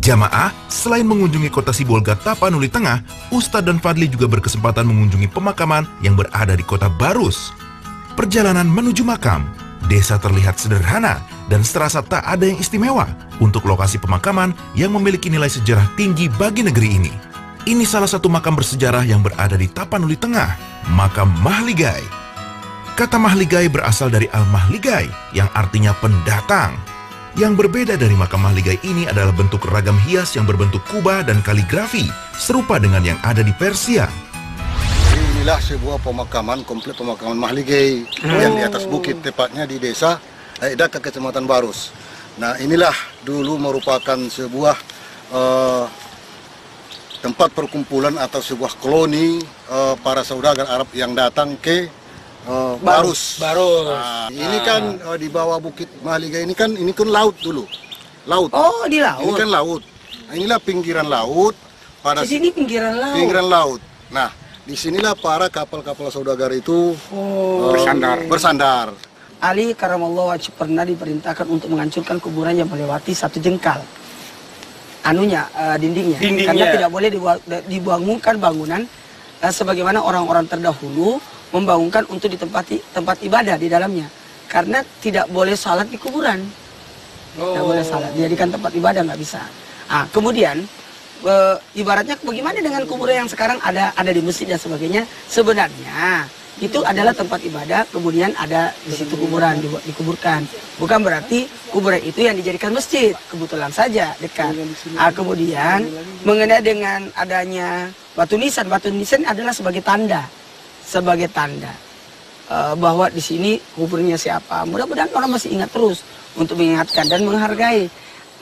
Jamaah, selain mengunjungi kota Sibolga Tapanuli Tengah, Ustadz dan Fadli juga berkesempatan mengunjungi pemakaman yang berada di kota Barus. Perjalanan menuju makam, desa terlihat sederhana dan serasa tak ada yang istimewa untuk lokasi pemakaman yang memiliki nilai sejarah tinggi bagi negeri ini. Ini salah satu makam bersejarah yang berada di Tapanuli Tengah, makam Mahligai. Kata Mahligai berasal dari Al-Mahligai yang artinya pendatang. Yang berbeda dari makam Mahligai ini adalah bentuk ragam hias yang berbentuk kubah dan kaligrafi, serupa dengan yang ada di Persia. Inilah sebuah pemakaman, komplek pemakaman Mahligai yang di atas bukit, tepatnya di desa dekat Kecamatan Barus. Nah, inilah dulu merupakan sebuah tempat perkumpulan atau sebuah koloni para saudagar Arab yang datang ke Barus. Nah, ini kan di bawah bukit Mahligai ini kan laut dulu. Laut. Oh, di laut. Ini kan laut. Nah, inilah pinggiran laut. Di sini pinggiran laut. Pinggiran laut. Nah, disinilah para kapal-kapal saudagar itu bersandar. Ali karamallahu wajh pernah diperintahkan untuk menghancurkan kuburan yang melewati 1 jengkal. Dindingnya. Karena tidak boleh dibangunkan bangunan sebagaimana orang-orang terdahulu membangunkan untuk ditempati tempat ibadah di dalamnya. Karena tidak boleh salat di kuburan. Tidak boleh salat, dijadikan tempat ibadah nggak bisa. Kemudian ibaratnya bagaimana dengan kuburan yang sekarang ada di masjid dan sebagainya? Sebenarnya itu adalah tempat ibadah, kemudian ada di situ kuburan dikuburkan. Bukan berarti kuburan itu yang dijadikan masjid, kebetulan saja dekat. Kemudian mengenai dengan adanya batu nisan adalah sebagai tanda bahwa di sini kuburnya siapa. Mudah-mudahan orang masih ingat terus untuk mengingatkan dan menghargai.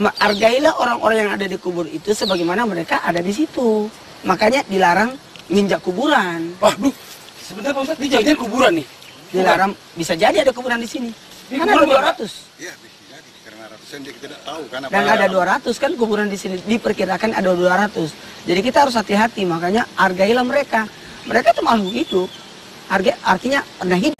Hargailah orang-orang yang ada di kubur itu sebagaimana mereka ada di situ. Makanya dilarang nginjak kuburan. Waduh, sebentar Pak Ustadz, ini jangan kuburan nih. Dilarang, bisa jadi ada kuburan di sini. Kan ada 200. Iya, bisa jadi karena ratusan kita tidak tahu kan apa. Dan ada 200 kan kuburan di sini, diperkirakan ada 200. Jadi kita harus hati-hati, makanya hargailah mereka. Mereka itu makhluk hidup. Artinya pernah hidup.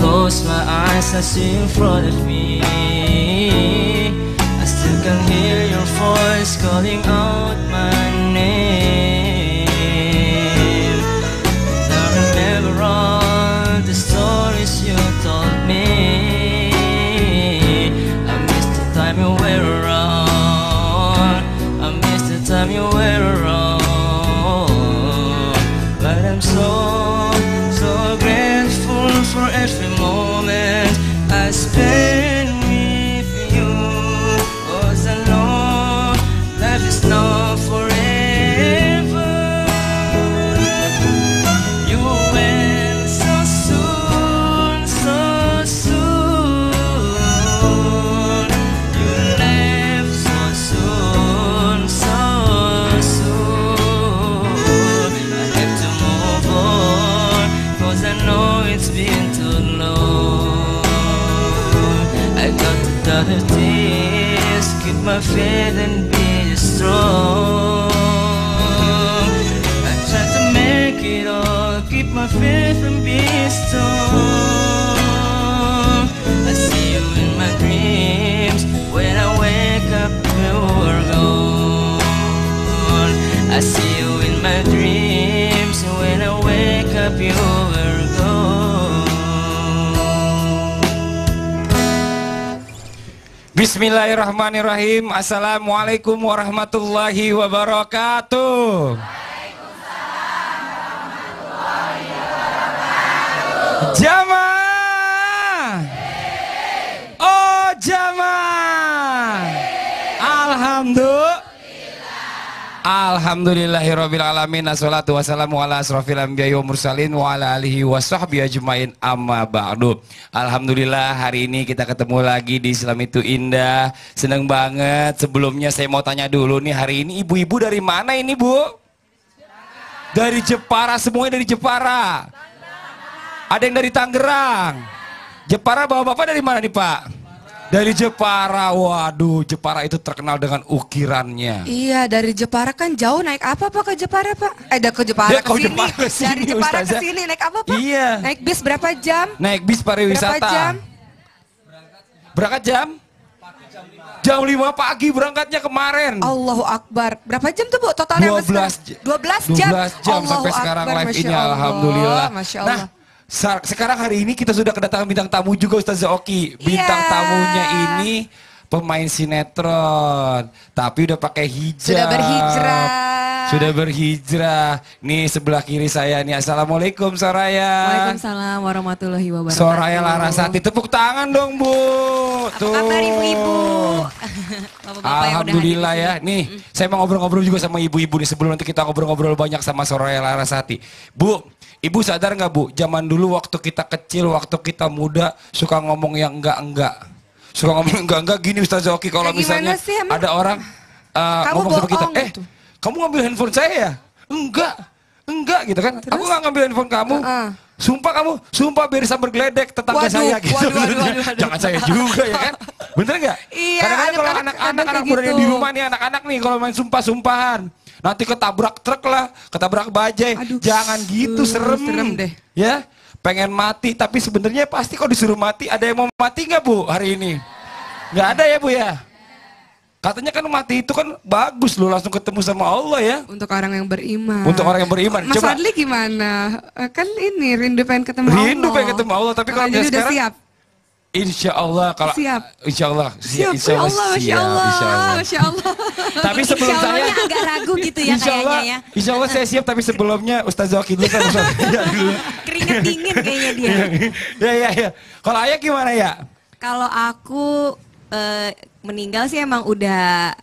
Close my eyes, I see in front of me. I still can hear your voice calling out my name. I remember all the stories you told me. I miss the time you were around. I miss the time you were around. But I'm so grateful for every moment. the tears, keep my faith and be strong. I try to make it all, keep my faith and be strong. I see you in my dreams, when I wake up you are gone. I see you in my dreams, when I wake up you are gone. Bismillahirrahmanirrahim. Assalamualaikum warahmatullahi wabarakatuh. Jamaah, oh jamaah, Alhamdulillahirrabbilalamin. Assalatu wassalamu ala asrafil anbiya wa mursalin wa ala alihi wa sahbihi ajmain amma ba'du. Alhamdulillah hari ini kita ketemu lagi di Islam Itu Indah. Senang banget. Sebelumnya saya mau tanya dulu nih, hari ini ibu-ibu dari mana ini Bu? Dari Jepara, semuanya dari Jepara. Ada yang dari Tangerang. Jepara bapak-bapak dari mana nih Pak? Dari Jepara. Waduh, Jepara itu terkenal dengan ukirannya. Iya, dari Jepara kan jauh, naik apa Pak ke Jepara Pak? Ke Jepara Ya, ke sini. kesini, Dari Jepara ke Ustazah. sini naik apa Pak? Iya. Naik bis berapa jam? Naik bis pariwisata. Berapa jam? Berangkat jam? Jam 5 pagi berangkatnya kemarin. Allahu Akbar. Berapa jam tuh Bu totalnya? 12 jam. 12 jam sampai Allahu sekarang Akbar, live ini, Masya Allah, alhamdulillah. Masya Allah. Nah, sekarang hari ini kita sudah kedatangan bintang tamu juga Ustazah Oki. Bintang Iya. tamunya ini pemain sinetron, tapi udah pakai hijab. Sudah berhijrah. Sudah berhijrah. Nih sebelah kiri saya nih. Assalamualaikum Soraya. Waalaikumsalam warahmatullahi wabarakatuh. Soraya Larasati, tepuk tangan dong Bu. Apa kabar ibu-ibu? Alhamdulillah ya. Nih, saya mau ngobrol-ngobrol juga sama ibu-ibu nih sebelum nanti kita ngobrol-ngobrol banyak sama Soraya Larasati. Bu, Ibu sadar nggak Bu, zaman dulu waktu kita kecil, waktu kita muda suka ngomong yang enggak-enggak. Suka ngomong yang enggak-enggak gini Ustazah Oki kalau misalnya sih, emang? ada orang ngomong sama kita, gitu. kamu ngambil handphone saya ya? Enggak gitu kan. Terus? Aku nggak ngambil handphone kamu. Sumpah biar sambar geledek tetangga saya gitu. Waduh. Jangan saya juga ya kan. Bener nggak? Iya, Kadang-kadang kalau anak-anak muda gitu. di rumah nih, anak-anak nih kalau main sumpah-sumpahan. Nanti ketabrak truk lah, ketabrak bajai. Jangan gitu, serem deh. Ya, pengen mati tapi sebenarnya pasti kalau disuruh mati, ada yang mau mati nggak Bu hari ini? Nggak ada ya Bu ya? Katanya kan mati itu kan bagus loh, langsung ketemu sama Allah ya. Untuk orang yang beriman. Untuk orang yang beriman. Mas Coba. Fadli gimana? Kan ini rindu pengen ketemu Allah. Rindu pengen ketemu Allah, tapi kalau jadi udah sekarang siap. Insya Allah kalau Siap. Insya Allah Siap, ya Allah, Masya Allah, Masya Allah. Tapi sebelum Insya saya Allahnya agak ragu gitu ya Insya Allah, kayaknya ya. Insya Allah saya siap, tapi sebelumnya Ustazah Oki dulu sama Ustazah dulu. Keringet dingin kayaknya dia. Ya. Kalau Ayah gimana ya? Kalau aku meninggal sih emang udah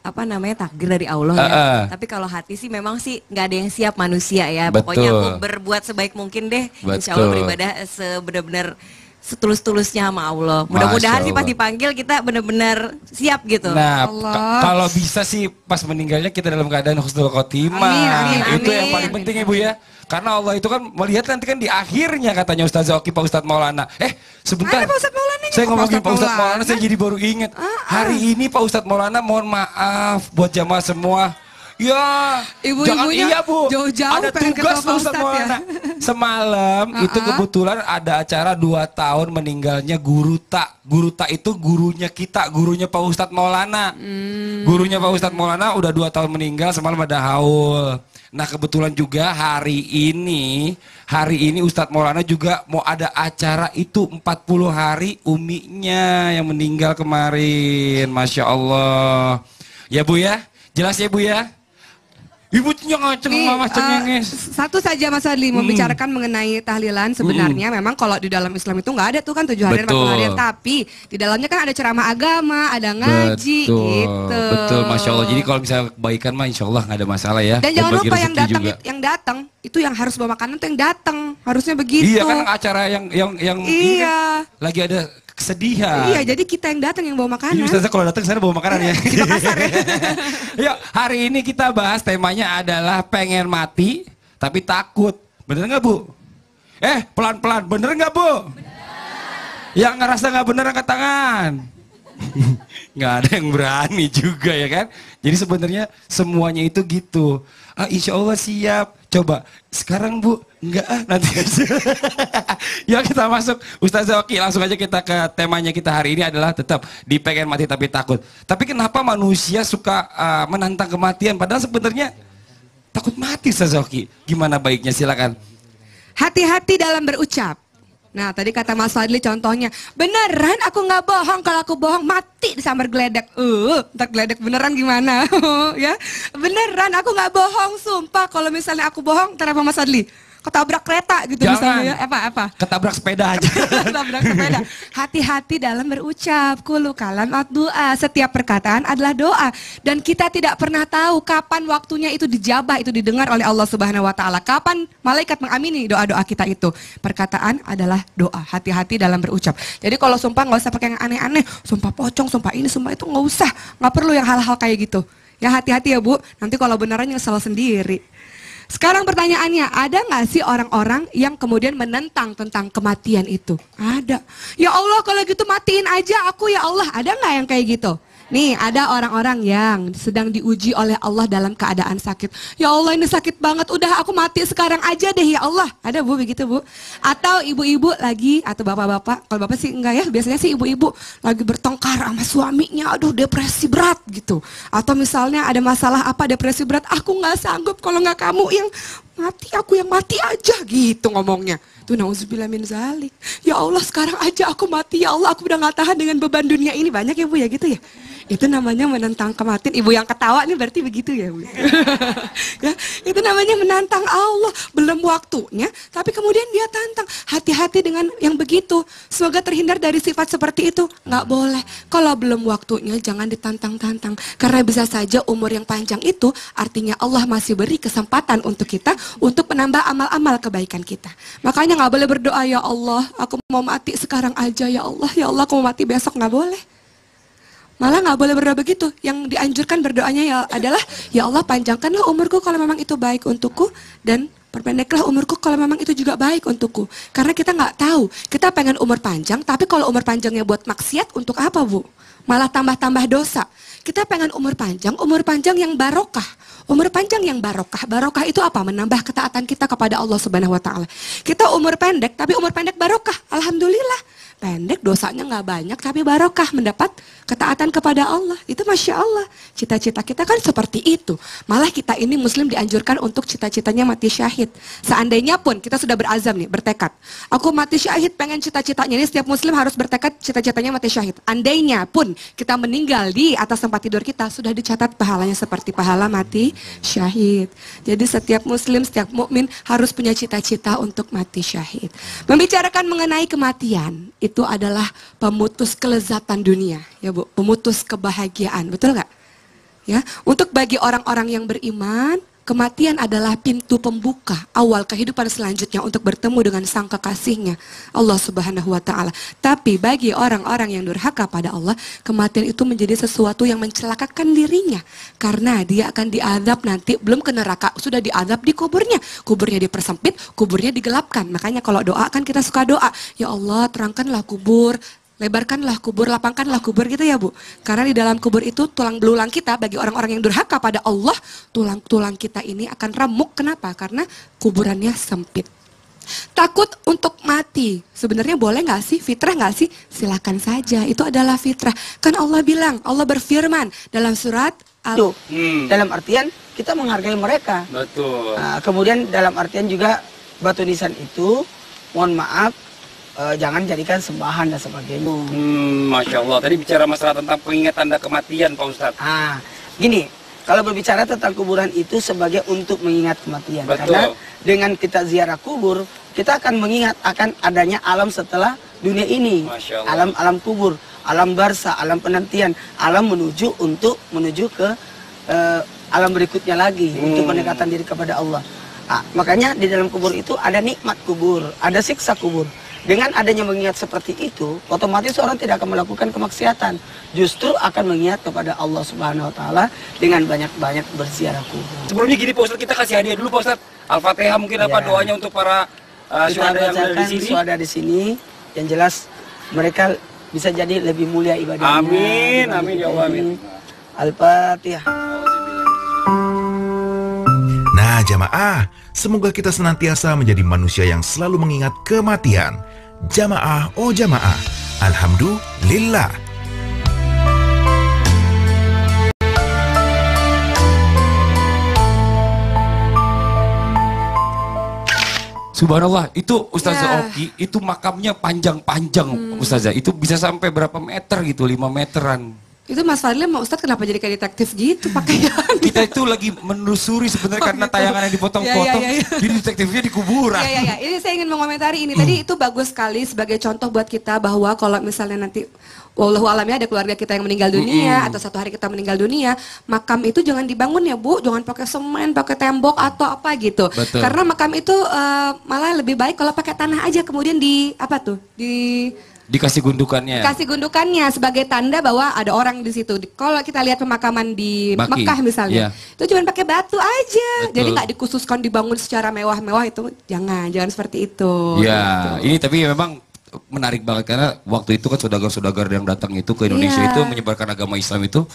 takdir dari Allah ya. Tapi kalau hati sih memang sih nggak ada yang siap manusia ya. Pokoknya aku berbuat sebaik mungkin deh. Insya Allah beribadah sebenar-benar setulus-tulusnya sama Allah. Mudah-mudahan sih pas dipanggil kita benar-benar siap gitu. Nah, kalau bisa sih pas meninggalnya kita dalam keadaan husnul khotimah. Itu yang paling penting Ibu ya. Karena Allah itu kan melihat nanti kan di akhirnya katanya Ustazah Oki, Pak Ustadz Maulana. Sebentar. Saya ngomongin Pak Ustadz Maulana, saya jadi baru ingat. Hari ini Pak Ustadz Maulana mohon maaf buat jamaah semua. Ya, jangan iya Bu. Jauh-jauh ada tugas Pak Ustadz Maulana. Semalam itu kebetulan ada acara 2 tahun meninggalnya Guru Tak. Guru Tak itu gurunya kita, gurunya Pak Ustadz Maulana. Gurunya Pak Ustadz Maulana udah 2 tahun meninggal, semalam ada haul. Nah kebetulan juga hari ini Ustadz Maulana juga mau ada acara itu 40 hari uminya yang meninggal kemarin. Masya Allah. Ya Bu ya, jelas ya Bu ya. Ibu cengeng. Satu saja Mas Fadli membicarakan mengenai tahlilan. Sebenarnya memang kalau di dalam Islam itu nggak ada tuh kan 7 harian 40 harian, tapi di dalamnya kan ada ceramah agama, ada ngaji gitu. Betul, Masya Allah. Jadi kalau misalnya kebaikan mah Insya Allah nggak ada masalah ya. Dan jangan lupa yang datang itu yang harus bawa makanan tuh yang datang, harusnya begitu. Iya kan acara yang ini kan lagi ada kesedihan. Iya, jadi kita yang datang yang bawa makanan. Jadi Ustazah kalau datang sana bawa makanan ya. Kita kasar ya. Yuk, hari ini kita bahas temanya adalah pengen mati tapi takut. Bener nggak Bu? Pelan-pelan, bener nggak Bu? Bener. Yang ngerasa nggak bener angkat tangan. nggak ada yang berani juga ya kan. Jadi sebenarnya semuanya itu gitu. Insya Allah siap. Coba sekarang Bu, enggak nanti aja. Ya kita masuk Ustaz Oki, langsung aja kita ke temanya kita hari ini adalah tetap di pengen mati tapi takut. Tapi kenapa manusia suka menantang kematian padahal sebenarnya takut mati Ustaz Oki? Gimana baiknya, silakan. Hati-hati dalam berucap. Nah tadi kata Mas Fadli contohnya, beneran aku nggak bohong, kalau aku bohong mati disambar geledek. Ntar geledek beneran gimana? Ya, beneran aku nggak bohong, sumpah. Kalau misalnya aku bohong, ntar apa Mas Fadli? Ketabrak kereta gitu. Jangan. Misalnya ya, apa? Ketabrak sepeda aja. Ketabrak sepeda. Hati-hati dalam berucap. Kullu kalam doa. Setiap perkataan adalah doa. Dan kita tidak pernah tahu kapan waktunya itu dijabah, itu didengar oleh Allah Subhanahu Wa Taala. Kapan malaikat mengamini doa-doa kita itu. Perkataan adalah doa. Hati-hati dalam berucap. Jadi kalau sumpah nggak usah pakai yang aneh-aneh. Sumpah pocong, sumpah ini, sumpah itu nggak usah. Nggak perlu yang hal-hal kayak gitu. Ya hati-hati ya Bu. Nanti kalau beneran nyesel sendiri. Sekarang pertanyaannya, ada nggak sih orang-orang yang kemudian menentang tentang kematian itu? Ada. Ya Allah kalau gitu matiin aja aku ya Allah. Ada nggak yang kayak gitu? Nih ada orang-orang yang sedang diuji oleh Allah dalam keadaan sakit. Ya Allah ini sakit banget, udah aku mati sekarang aja deh ya Allah. Ada Bu begitu Bu? Atau ibu-ibu lagi, atau bapak-bapak, kalau bapak sih enggak ya, biasanya sih ibu-ibu lagi bertengkar sama suaminya, aduh depresi berat gitu. Atau misalnya ada masalah apa depresi berat, aku nggak sanggup kalau nggak kamu yang mati, aku yang mati aja gitu ngomongnya. Tuh nauzubillah min zalik. Ya Allah sekarang aja aku mati, ya Allah aku udah gak tahan dengan beban dunia ini. Banyak ya Bu ya gitu ya. Itu namanya menentang kematian. Ibu yang ketawa nih berarti begitu ya Bu. Ya, itu namanya menantang Allah. Belum waktunya tapi kemudian dia tantang. Hati-hati dengan yang begitu. Semoga terhindar dari sifat seperti itu. Gak boleh. Kalau belum waktunya jangan ditantang-tantang. Karena bisa saja umur yang panjang itu artinya Allah masih beri kesempatan untuk kita untuk menambah amal-amal kebaikan kita. Makanya nggak boleh berdoa ya Allah, aku mau mati sekarang aja ya Allah aku mau mati besok, nggak boleh. Malah nggak boleh berdoa begitu. Yang dianjurkan berdoanya ya adalah ya Allah panjangkanlah umurku kalau memang itu baik untukku dan perpendeklah umurku kalau memang itu juga baik untukku. Karena kita nggak tahu, kita pengen umur panjang, tapi kalau umur panjangnya buat maksiat untuk apa Bu? Malah tambah-tambah dosa. Kita pengen umur panjang yang barokah. Umur panjang yang barokah. Barokah itu apa? Menambah ketaatan kita kepada Allah Subhanahu Wa Taala. Kita umur pendek, tapi umur pendek barokah. Alhamdulillah. Pendek dosanya nggak banyak, tapi barokah mendapat ketaatan kepada Allah. Itu Masya Allah. Cita-cita kita kan seperti itu. Malah kita ini Muslim dianjurkan untuk cita-citanya mati syahid. Seandainya pun kita sudah berazam nih, bertekad. Aku mati syahid, pengen cita-citanya. Ini setiap Muslim harus bertekad cita-citanya mati syahid. Andainya pun kita meninggal di atas tempat tidur kita, sudah dicatat pahalanya seperti pahala mati syahid. Jadi setiap Muslim, setiap mukmin harus punya cita-cita untuk mati syahid. Membicarakan mengenai kematian, itu adalah pemutus kelezatan dunia, ya Bu, pemutus kebahagiaan, betul nggak? Ya, untuk bagi orang-orang yang beriman, kematian adalah pintu pembuka awal kehidupan selanjutnya untuk bertemu dengan sang kekasihnya, Allah Subhanahu Wa Taala. Tapi bagi orang-orang yang durhaka pada Allah, kematian itu menjadi sesuatu yang mencelakakan dirinya, karena dia akan diazab nanti, belum ke neraka, sudah diazab di kuburnya. Kuburnya dipersempit, kuburnya digelapkan. Makanya kalau doa kan kita suka doa, ya Allah terangkanlah kubur, lebarkanlah kubur, lapangkanlah kubur gitu ya Bu. Karena di dalam kubur itu tulang belulang kita, bagi orang-orang yang durhaka pada Allah, tulang-tulang kita ini akan remuk. Kenapa? Karena kuburannya sempit. Takut untuk mati, sebenarnya boleh nggak sih? Fitrah nggak sih? Silakan saja, itu adalah fitrah. Kan Allah bilang, Allah berfirman dalam surat dalam artian kita menghargai mereka. Betul. Nah, kemudian dalam artian juga batu nisan itu, mohon maaf, jangan jadikan sembahan dan sebagainya. Masya Allah. Tadi bicara masalah tentang pengingat tanda kematian Pak Ustadz. Gini, kalau berbicara tentang kuburan itu sebagai untuk mengingat kematian. Betul. Karena dengan kita ziarah kubur, kita akan mengingat akan adanya alam setelah dunia ini. Alam-alam kubur, alam barza, alam penantian, alam menuju ke alam berikutnya lagi untuk pendekatan diri kepada Allah. Makanya di dalam kubur itu ada nikmat kubur, ada siksa kubur. Dengan adanya mengingat seperti itu, otomatis orang tidak akan melakukan kemaksiatan. Justru akan mengingat kepada Allah Subhanahu Wa Taala dengan banyak-banyak berziarah kubur. Sebelumnya gini Pak Ustadz, kita kasih hadiah dulu Pak Ustadz. Al-Fatihah mungkin apa doanya untuk para syuhada yang ada di sini. Syuhada di sini, yang jelas mereka bisa jadi lebih mulia ibadahnya. Amin, amin ya Allah, amin. Al-Fatihah. Nah jamaah, semoga kita senantiasa menjadi manusia yang selalu mengingat kematian. Jamaah, oh jamaah, alhamdulillah. Subhanallah, itu Ustazah Oki, itu makamnya panjang-panjang Ustazah. Itu bisa sampai berapa meter gitu, 5 meteran. Itu Mas Fadli sama Ustadz kenapa jadi kayak detektif gitu pakaian? Kita itu lagi menelusuri sebenarnya karena gitu. tayangan yang dipotong-potong. Jadi detektifnya di kuburan. Iya. Ini saya ingin mengomentari ini. Tadi itu bagus sekali sebagai contoh buat kita bahwa kalau misalnya nanti wallahu alam ya ada keluarga kita yang meninggal dunia atau satu hari kita meninggal dunia, makam itu jangan dibangun ya Bu, jangan pakai semen, pakai tembok atau apa gitu. Betul. Karena makam itu malah lebih baik kalau pakai tanah aja kemudian dikasih gundukannya. Kasih gundukannya sebagai tanda bahwa ada orang di situ. Kalau kita lihat pemakaman di Baki, Mekah misalnya, itu cuma pakai batu aja. Betul. Jadi nggak dikhususkan dibangun secara mewah-mewah itu jangan seperti itu. Ya, ini tapi memang menarik banget karena waktu itu kan saudagar-saudagar yang datang itu ke Indonesia itu menyebarkan agama Islam itu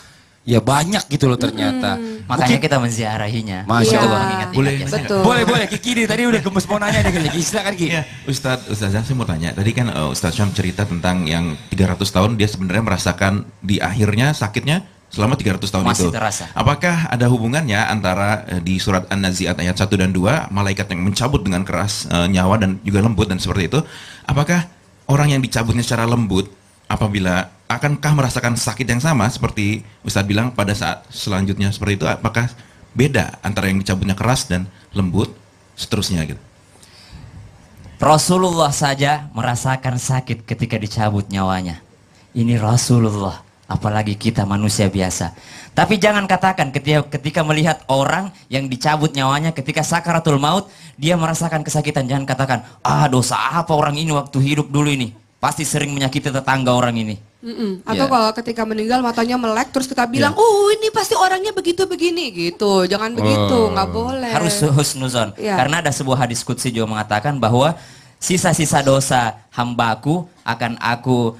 ya banyak gitu loh ternyata. Makanya kita menziarahinya. Masya Allah. Boleh Kiki nih tadi udah gemes mau nanya deh Kiki. Silakan Kiki. Ya, Ustazah saya mau tanya. Tadi kan Ustaz Syam cerita tentang yang 300 tahun dia sebenarnya merasakan di akhirnya sakitnya selama 300 tahun masih itu. Terasa. Apakah ada hubungannya antara di surat An-Nazi'at ayat 1 dan 2 malaikat yang mencabut dengan keras nyawa dan juga lembut dan seperti itu? Apakah orang yang dicabutnya secara lembut apabila akankah merasakan sakit yang sama seperti Ustadz bilang pada saat selanjutnya seperti itu, apakah beda antara yang dicabutnya keras dan lembut seterusnya gitu? Rasulullah saja merasakan sakit ketika dicabut nyawanya. Ini Rasulullah, apalagi kita manusia biasa. Tapi jangan katakan ketika melihat orang yang dicabut nyawanya ketika sakaratul maut, dia merasakan kesakitan. Jangan katakan, dosa apa orang ini waktu hidup dulu ini. Pasti sering menyakiti tetangga orang ini. Atau kalau ketika meninggal matanya melek terus kita bilang, ini pasti orangnya begitu begini gitu. Jangan begitu, nggak boleh. Harus husnuzon. Karena ada sebuah hadis qudsi juga mengatakan bahwa sisa-sisa dosa hambaku akan aku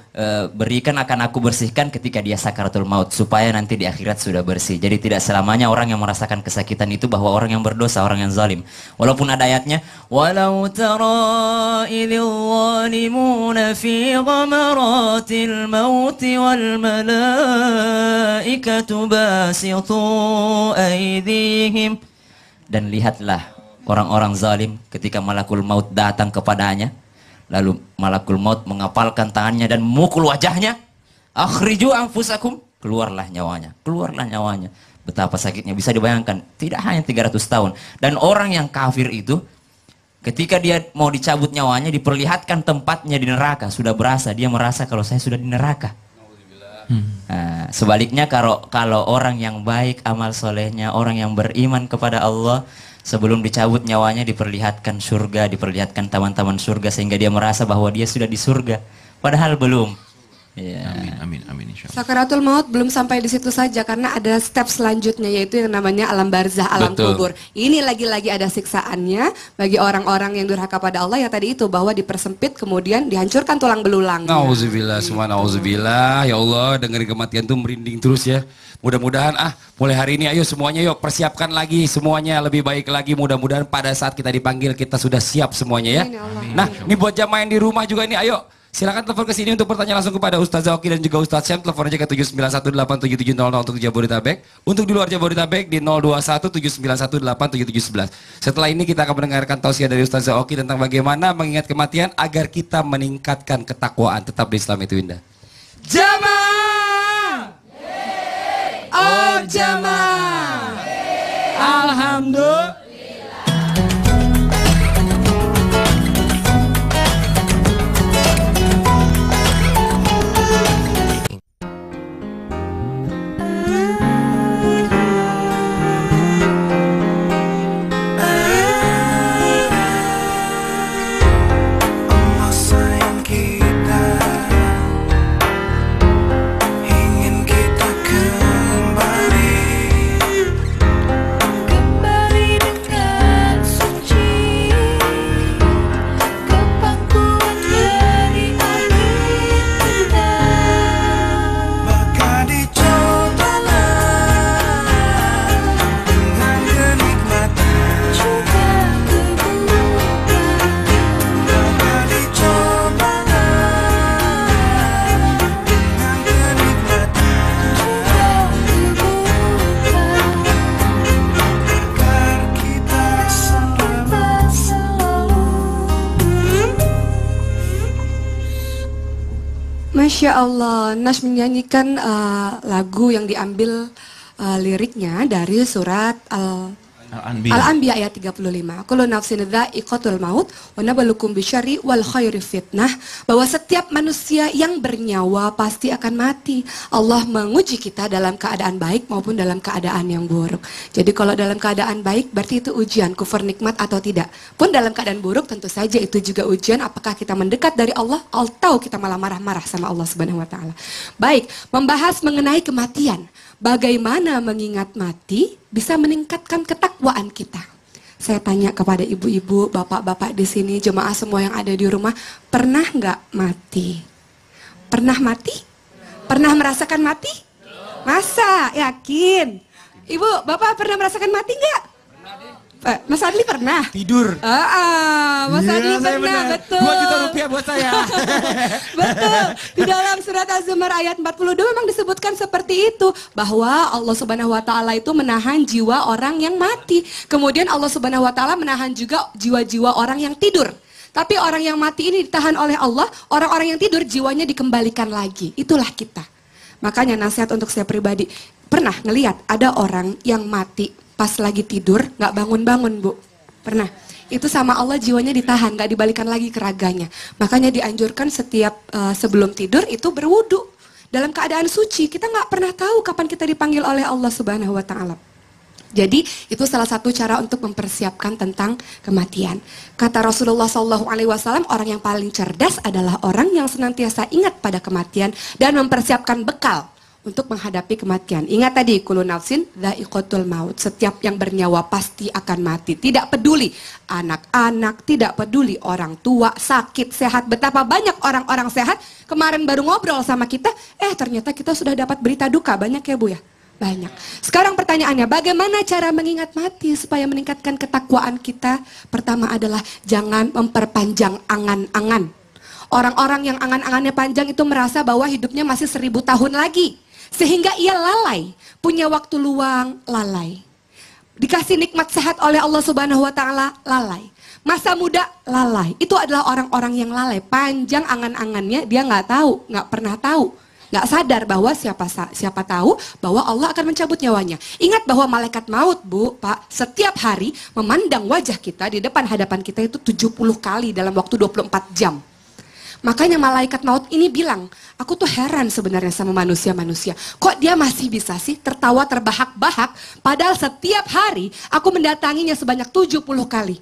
berikan, akan aku bersihkan ketika dia sakaratul maut supaya nanti di akhirat sudah bersih. Jadi tidak selamanya orang yang merasakan kesakitan itu bahwa orang yang berdosa, orang yang zalim. Walaupun ada ayatnya, walau tara idhil zalimuna fi ghamaratil maut wal malaikatu basitu aydihim. Dan lihatlah orang-orang zalim ketika malakul maut datang kepadanya, lalu malakul maut mengapalkan tangannya dan memukul wajahnya. Akhriju anfusakum, keluarlah nyawanya, keluarlah nyawanya. Betapa sakitnya bisa dibayangkan. Tidak hanya 300 tahun. Dan orang yang kafir itu ketika dia mau dicabut nyawanya diperlihatkan tempatnya di neraka. Sudah berasa, dia merasa kalau saya sudah di neraka. Nah, sebaliknya kalau orang yang baik amal solehnya, orang yang beriman kepada Allah, sebelum dicabut nyawanya diperlihatkan surga, diperlihatkan taman-taman surga sehingga dia merasa bahwa dia sudah di surga, padahal belum. Ya. Amin insyaallah. Sakaratul maut belum sampai di situ saja karena ada step selanjutnya yaitu yang namanya alam barzah, alam kubur. Ini lagi-lagi ada siksaannya bagi orang-orang yang durhaka pada Allah ya tadi itu bahwa dipersempit kemudian dihancurkan tulang belulang. Nauzubillah, semua nauzubillah. Ya Allah, dengerin kematian tuh merinding terus ya. Mudah-mudahan mulai hari ini ayo semuanya yuk persiapkan lagi semuanya lebih baik lagi. Mudah-mudahan pada saat kita dipanggil kita sudah siap semuanya ya. Nah, ini buat jamaah yang di rumah juga ini ayo silakan telepon ke sini untuk bertanya langsung kepada Ustazah Oki dan juga Ustaz Syam. Telepon aja ke 791877000 untuk Jabodetabek. Untuk di luar Jabodetabek di 0217918711. Setelah ini kita akan mendengarkan tausiah dari Ustazah Oki tentang bagaimana mengingat kematian agar kita meningkatkan ketakwaan. Tetap di Islam itu indah. Jamaah. Oh jamaah. Alhamdulillah. Kembali Masya Allah, Nas menyanyikan lagu yang diambil liriknya dari surat Al-Anbiya ayat 35. Kullu nafsin dha'iqatul maut wa nabluukum bisyarri wal khairi fitnah. Bahwa setiap manusia yang bernyawa pasti akan mati. Allah menguji kita dalam keadaan baik maupun dalam keadaan yang buruk. Jadi kalau dalam keadaan baik berarti itu ujian, kufur nikmat atau tidak. Pun dalam keadaan buruk tentu saja itu juga ujian, apakah kita mendekat dari Allah atau kita malah marah-marah sama Allah Subhanahu wa taala. Baik, membahas mengenai kematian. Bagaimana mengingat mati bisa meningkatkan ketakwaan kita. Saya tanya kepada ibu-ibu, bapak-bapak di sini, jemaah semua yang ada di rumah, pernah nggak mati? Pernah mati? Pernah merasakan mati? Masa? Yakin? Ibu, bapak pernah merasakan mati nggak? Mas Adli pernah? Tidur. Mas Adli pernah, betul. 2 juta rupiah buat saya. Betul. Di dalam surat Az-Zumar ayat 42 memang disebutkan seperti itu. Bahwa Allah Subhanahu wa taala itu menahan jiwa orang yang mati. Kemudian Allah Subhanahu wa taala menahan juga jiwa-jiwa orang yang tidur. Tapi orang yang mati ini ditahan oleh Allah, orang-orang yang tidur jiwanya dikembalikan lagi. Itulah kita. Makanya nasihat untuk saya pribadi, pernah ngelihat ada orang yang mati pas lagi tidur, nggak bangun-bangun, Bu? Pernah? Itu sama Allah jiwanya ditahan, nggak dibalikan lagi ke raganya. Makanya dianjurkan setiap sebelum tidur itu berwudu dalam keadaan suci. Kita nggak pernah tahu kapan kita dipanggil oleh Allah Subhanahu wa taala. Jadi itu salah satu cara untuk mempersiapkan tentang kematian. Kata Rasulullah SAW, orang yang paling cerdas adalah orang yang senantiasa ingat pada kematian dan mempersiapkan bekal untuk menghadapi kematian. Ingat tadi, kullu nafsin dha'iqatul maut. Setiap yang bernyawa pasti akan mati. Tidak peduli anak-anak, tidak peduli orang tua, sakit, sehat. Betapa banyak orang-orang sehat kemarin baru ngobrol sama kita, ternyata kita sudah dapat berita duka. Banyak ya, Bu ya? Banyak. Sekarang pertanyaannya, bagaimana cara mengingat mati supaya meningkatkan ketakwaan kita? Pertama adalah jangan memperpanjang angan-angan. Orang-orang yang angan-angannya panjang itu merasa bahwa hidupnya masih 1000 tahun lagi. Sehingga ia lalai, punya waktu luang, lalai. Dikasih nikmat sehat oleh Allah Subhanahu wa taala, lalai. Masa muda, lalai. Itu adalah orang-orang yang lalai. Panjang angan-angannya, dia nggak tahu, nggak pernah tahu. Nggak sadar bahwa siapa tahu bahwa Allah akan mencabut nyawanya. Ingat bahwa malaikat maut, Bu, Pak, setiap hari memandang wajah kita di depan hadapan kita itu 70 kali dalam waktu 24 jam. Makanya malaikat maut ini bilang, aku tuh heran sebenarnya sama manusia-manusia. Kok dia masih bisa sih tertawa terbahak-bahak, padahal setiap hari aku mendatanginya sebanyak 70 kali.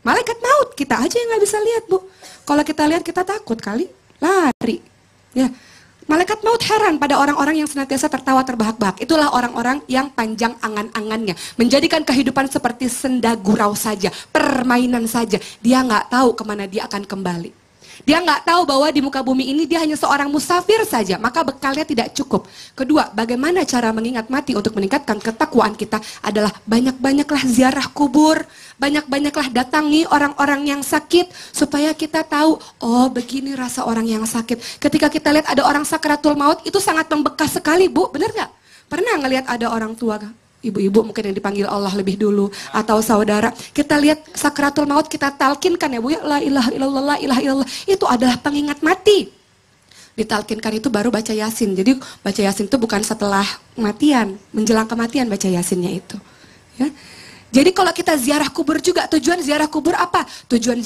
Malaikat maut, kita aja yang gak bisa lihat, Bu. Kalau kita lihat kita takut kali, lari. Ya, malaikat maut heran pada orang-orang yang senantiasa tertawa terbahak-bahak. Itulah orang-orang yang panjang angan-angannya. Menjadikan kehidupan seperti senda gurau saja, permainan saja. Dia gak tahu kemana dia akan kembali. Dia nggak tahu bahwa di muka bumi ini dia hanya seorang musafir saja, maka bekalnya tidak cukup. Kedua, bagaimana cara mengingat mati untuk meningkatkan ketakwaan kita adalah banyak-banyaklah ziarah kubur, banyak-banyaklah datangi orang-orang yang sakit, supaya kita tahu, oh begini rasa orang yang sakit. Ketika kita lihat ada orang sakratul maut, itu sangat membekas sekali, Bu, benar nggak? Pernah ngelihat ada orang tua, ibu-ibu mungkin yang dipanggil Allah lebih dulu, atau saudara, kita lihat sakratul maut, kita talkinkan ya, Bu ya, la ilaha illallah, la ilaha illallah, itu adalah pengingat mati. Ditalkinkan itu baru baca Yasin. Jadi baca Yasin itu bukan setelah kematian, menjelang kematian baca Yasinnya itu ya. Jadi kalau kita ziarah kubur juga, tujuan ziarah kubur apa? Tujuan ziarah